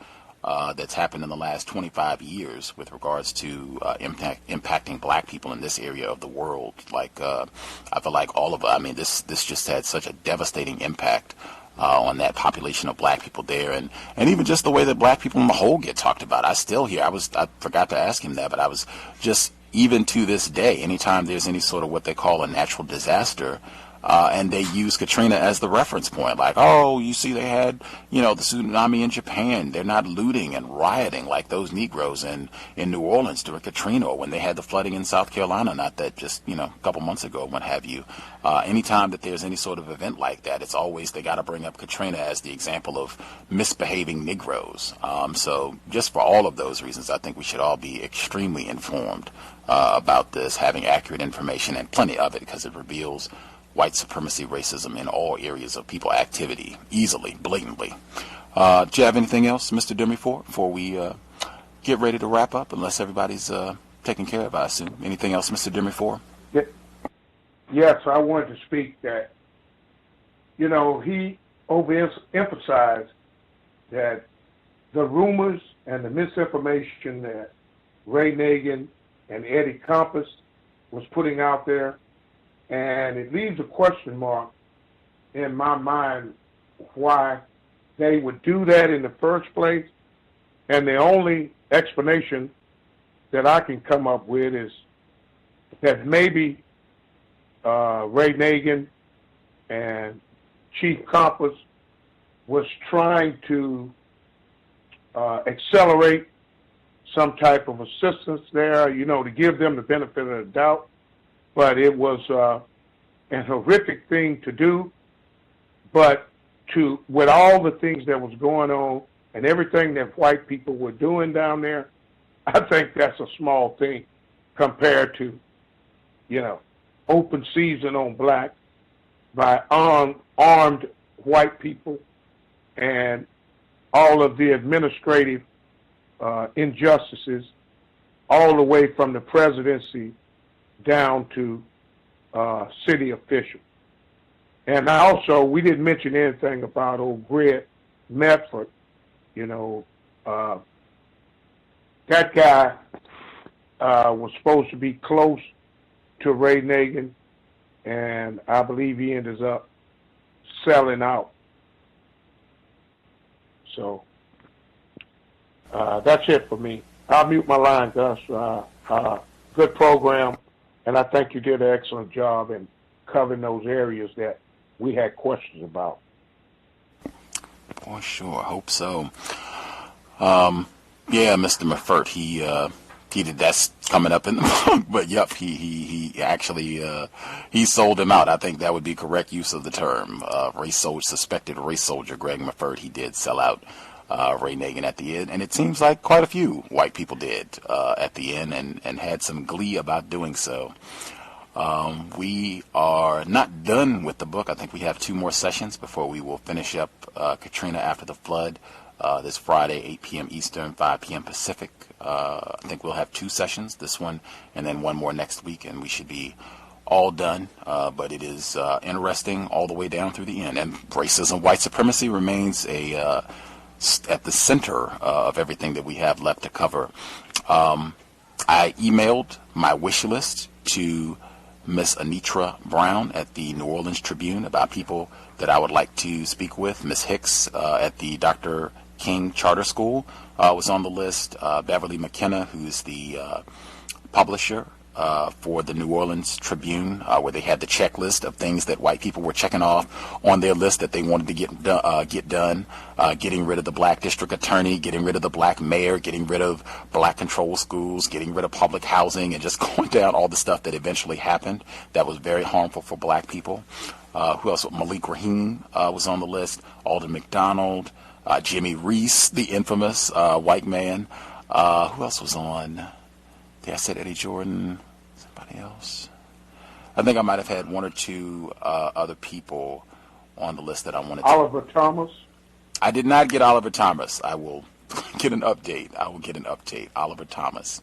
[SPEAKER 6] that's happened in the last 25 years with regards to impacting black people in this area of the world. I feel like this just had such a devastating impact on that population of black people there, and even just the way that black people in the whole get talked about. I still hear, I forgot to ask him that, but I was just, even to this day, anytime there's any sort of what they call a natural disaster, and they use Katrina as the reference point, like, oh, you see, they had, the tsunami in Japan. They're not looting and rioting like those Negroes in New Orleans during Katrina, or when they had the flooding in South Carolina, not that just, a couple months ago, what have you. Anytime that there's any sort of event like that, it's always, they got to bring up Katrina as the example of misbehaving Negroes. So just for all of those reasons, I think we should all be extremely informed about this, having accurate information, and plenty of it, because it reveals white supremacy, racism in all areas of people activity, easily, blatantly. Do you have anything else, Mr. Demifort, before we get ready to wrap up, unless everybody's taken care of, I assume? Anything else, Mr. Demifort?
[SPEAKER 8] Yes, I wanted to speak that, he overemphasized that the rumors and the misinformation that Ray Nagin and Eddie Compass was putting out there, and it leaves a question mark in my mind why they would do that in the first place. And the only explanation that I can come up with is that maybe Ray Nagin and Chief Compass was trying to accelerate some type of assistance there, to give them the benefit of the doubt. But it was an horrific thing to do. But with all the things that was going on and everything that white people were doing down there, I think that's a small thing compared to, open season on black by armed white people, and all of the administrative injustices, all the way from the presidency down to city officials. And also, we didn't mention anything about old Greg Medford. That guy was supposed to be close to Ray Nagin, and I believe he ended up selling out. So that's it for me. I'll mute my line, Gus. Good program, and I think you did an excellent job in covering those areas that we had questions about.
[SPEAKER 6] For sure, I hope so. Yeah, Mr. Muffert, he did, that's coming up in the book, but yep, he actually he sold him out. I think that would be correct use of the term. Suspected race soldier Greg Muffert, he did sell out Ray Nagin at the end, and it seems like quite a few white people did at the end, and had some glee about doing so. We are not done with the book. I think we have 2 more sessions before we will finish up Katrina After the Flood this Friday, 8 p.m. Eastern, 5 p.m. Pacific. I think we'll have 2 sessions, this one and then 1 more next week, and we should be all done. But it is interesting all the way down through the end. And racism, white supremacy remains at the center of everything that we have left to cover. I emailed my wish list to Miss Anitra Brown at the New Orleans Tribune about people that I would like to speak with. Miss Hicks at the Dr. King Charter School was on the list. Beverly McKenna, who's the publisher for the New Orleans Tribune, where they had the checklist of things that white people were checking off on their list that they wanted to get done. Getting rid of the black district attorney, getting rid of the black mayor, getting rid of black control schools, getting rid of public housing, and just going down all the stuff that eventually happened that was very harmful for black people. Who else? Malik Rahim was on the list. Alden McDonald, Jimmy Reiss, the infamous white man. Who else was on? I said Eddie Jordan. Somebody else. I think I might have had 1 or 2 other people on the list that I wanted to.
[SPEAKER 8] Oliver Thomas?
[SPEAKER 6] I did not get Oliver Thomas. I will get an update. Oliver Thomas.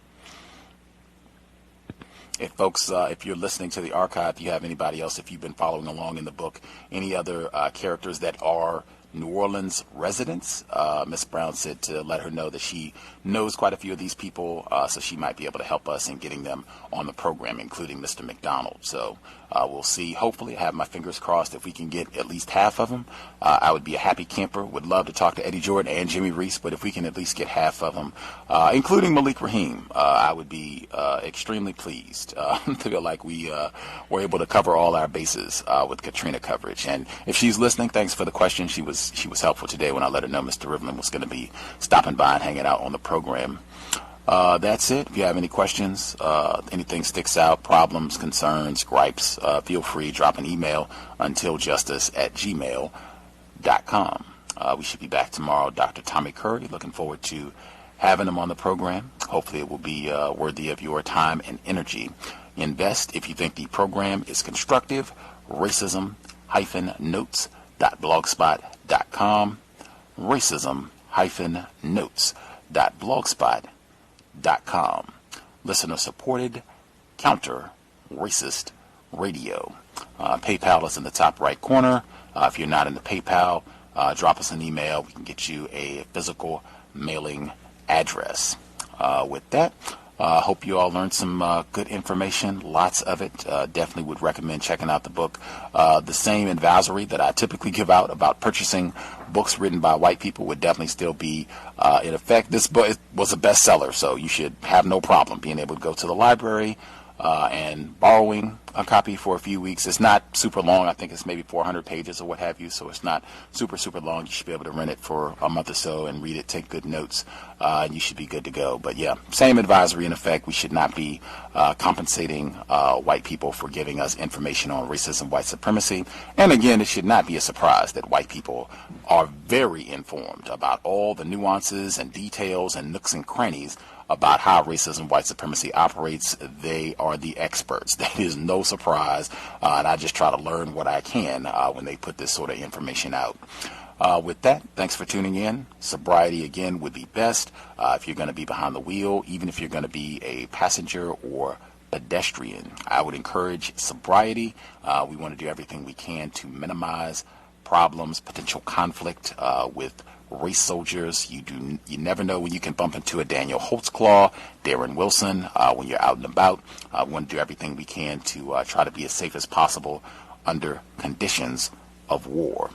[SPEAKER 6] If folks, if you're listening to the archive, if you have anybody else, if you've been following along in the book, any other characters that are New Orleans residents, Miss Brown said to let her know that she knows quite a few of these people, so she might be able to help us in getting them on the program, including Mr. McDonald. So We'll see. Hopefully, I have my fingers crossed if we can get at least half of them. I would be a happy camper. Would love to talk to Eddie Jordan and Jimmy Reiss, but if we can at least get half of them, including Malik Rahim, I would be extremely pleased to feel like we were able to cover all our bases with Katrina coverage. And if she's listening, thanks for the question. She was helpful today when I let her know Mr. Rivlin was going to be stopping by and hanging out on the program. That's it. If you have any questions, anything sticks out, problems, concerns, gripes, feel free, drop an email untiljustice@gmail.com. We should be back tomorrow. Dr. Tommy Curry, looking forward to having him on the program. Hopefully it will be worthy of your time and energy. Invest if you think the program is constructive. Racism-notes.blogspot.com. Racism-notes.blogspot.com. Listener supported, counter racist radio. PayPal is in the top right corner. If you're not in the PayPal, drop us an email. We can get you a physical mailing address. With that, hope you all learned some good information, lots of it. Definitely would recommend checking out the book. The same advisory that I typically give out about purchasing books written by white people would definitely still be in effect. This book was a bestseller, so you should have no problem being able to go to the library and borrowing a copy for a few weeks. It's not super long. I think it's maybe 400 pages or what have you, so it's not super long. You should be able to rent it for a month or so and read it, take good notes, and you should be good to go. But yeah, same advisory in effect. We should not be compensating white people for giving us information on racism, white supremacy. And again, it should not be a surprise that white people are very informed about all the nuances and details and nooks and crannies about how racism, white supremacy operates. They are the experts. That is no surprise, and I just try to learn what I can when they put this sort of information out. With that, thanks for tuning in. Sobriety, again, would be best if you're going to be behind the wheel, even if you're going to be a passenger or pedestrian. I would encourage sobriety. We want to do everything we can to minimize problems, potential conflict with race soldiers. You never know when you can bump into a Daniel Holtzclaw, Darren Wilson, when you're out and about. We want to do everything we can to try to be as safe as possible under conditions of war.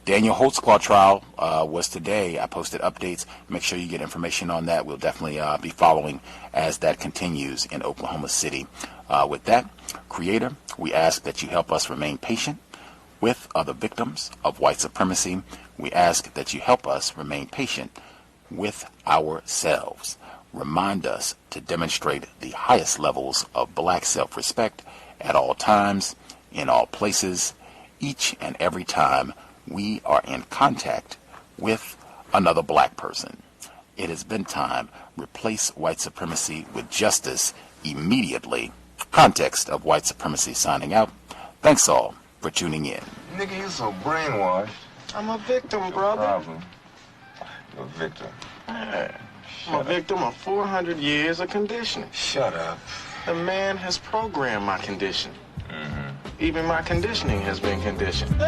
[SPEAKER 6] Daniel Holtzclaw trial was today. I posted updates. Make sure you get information on that. We'll definitely be following as that continues in Oklahoma City. With that, Creator, we ask that you help us remain patient with other victims of white supremacy. We ask that you help us remain patient with ourselves. Remind us to demonstrate the highest levels of black self-respect at all times, in all places, each and every time we are in contact with another black person. It has been time. Replace white supremacy with justice immediately. Context of White Supremacy signing out. Thanks all for tuning in.
[SPEAKER 14] Nigga, you so brainwashed. I'm a victim, brother.
[SPEAKER 15] Problem. You're a victim.
[SPEAKER 14] I'm a victim of 400 years of conditioning.
[SPEAKER 15] Shut up.
[SPEAKER 14] The man has programmed my condition. Even my conditioning has been conditioned.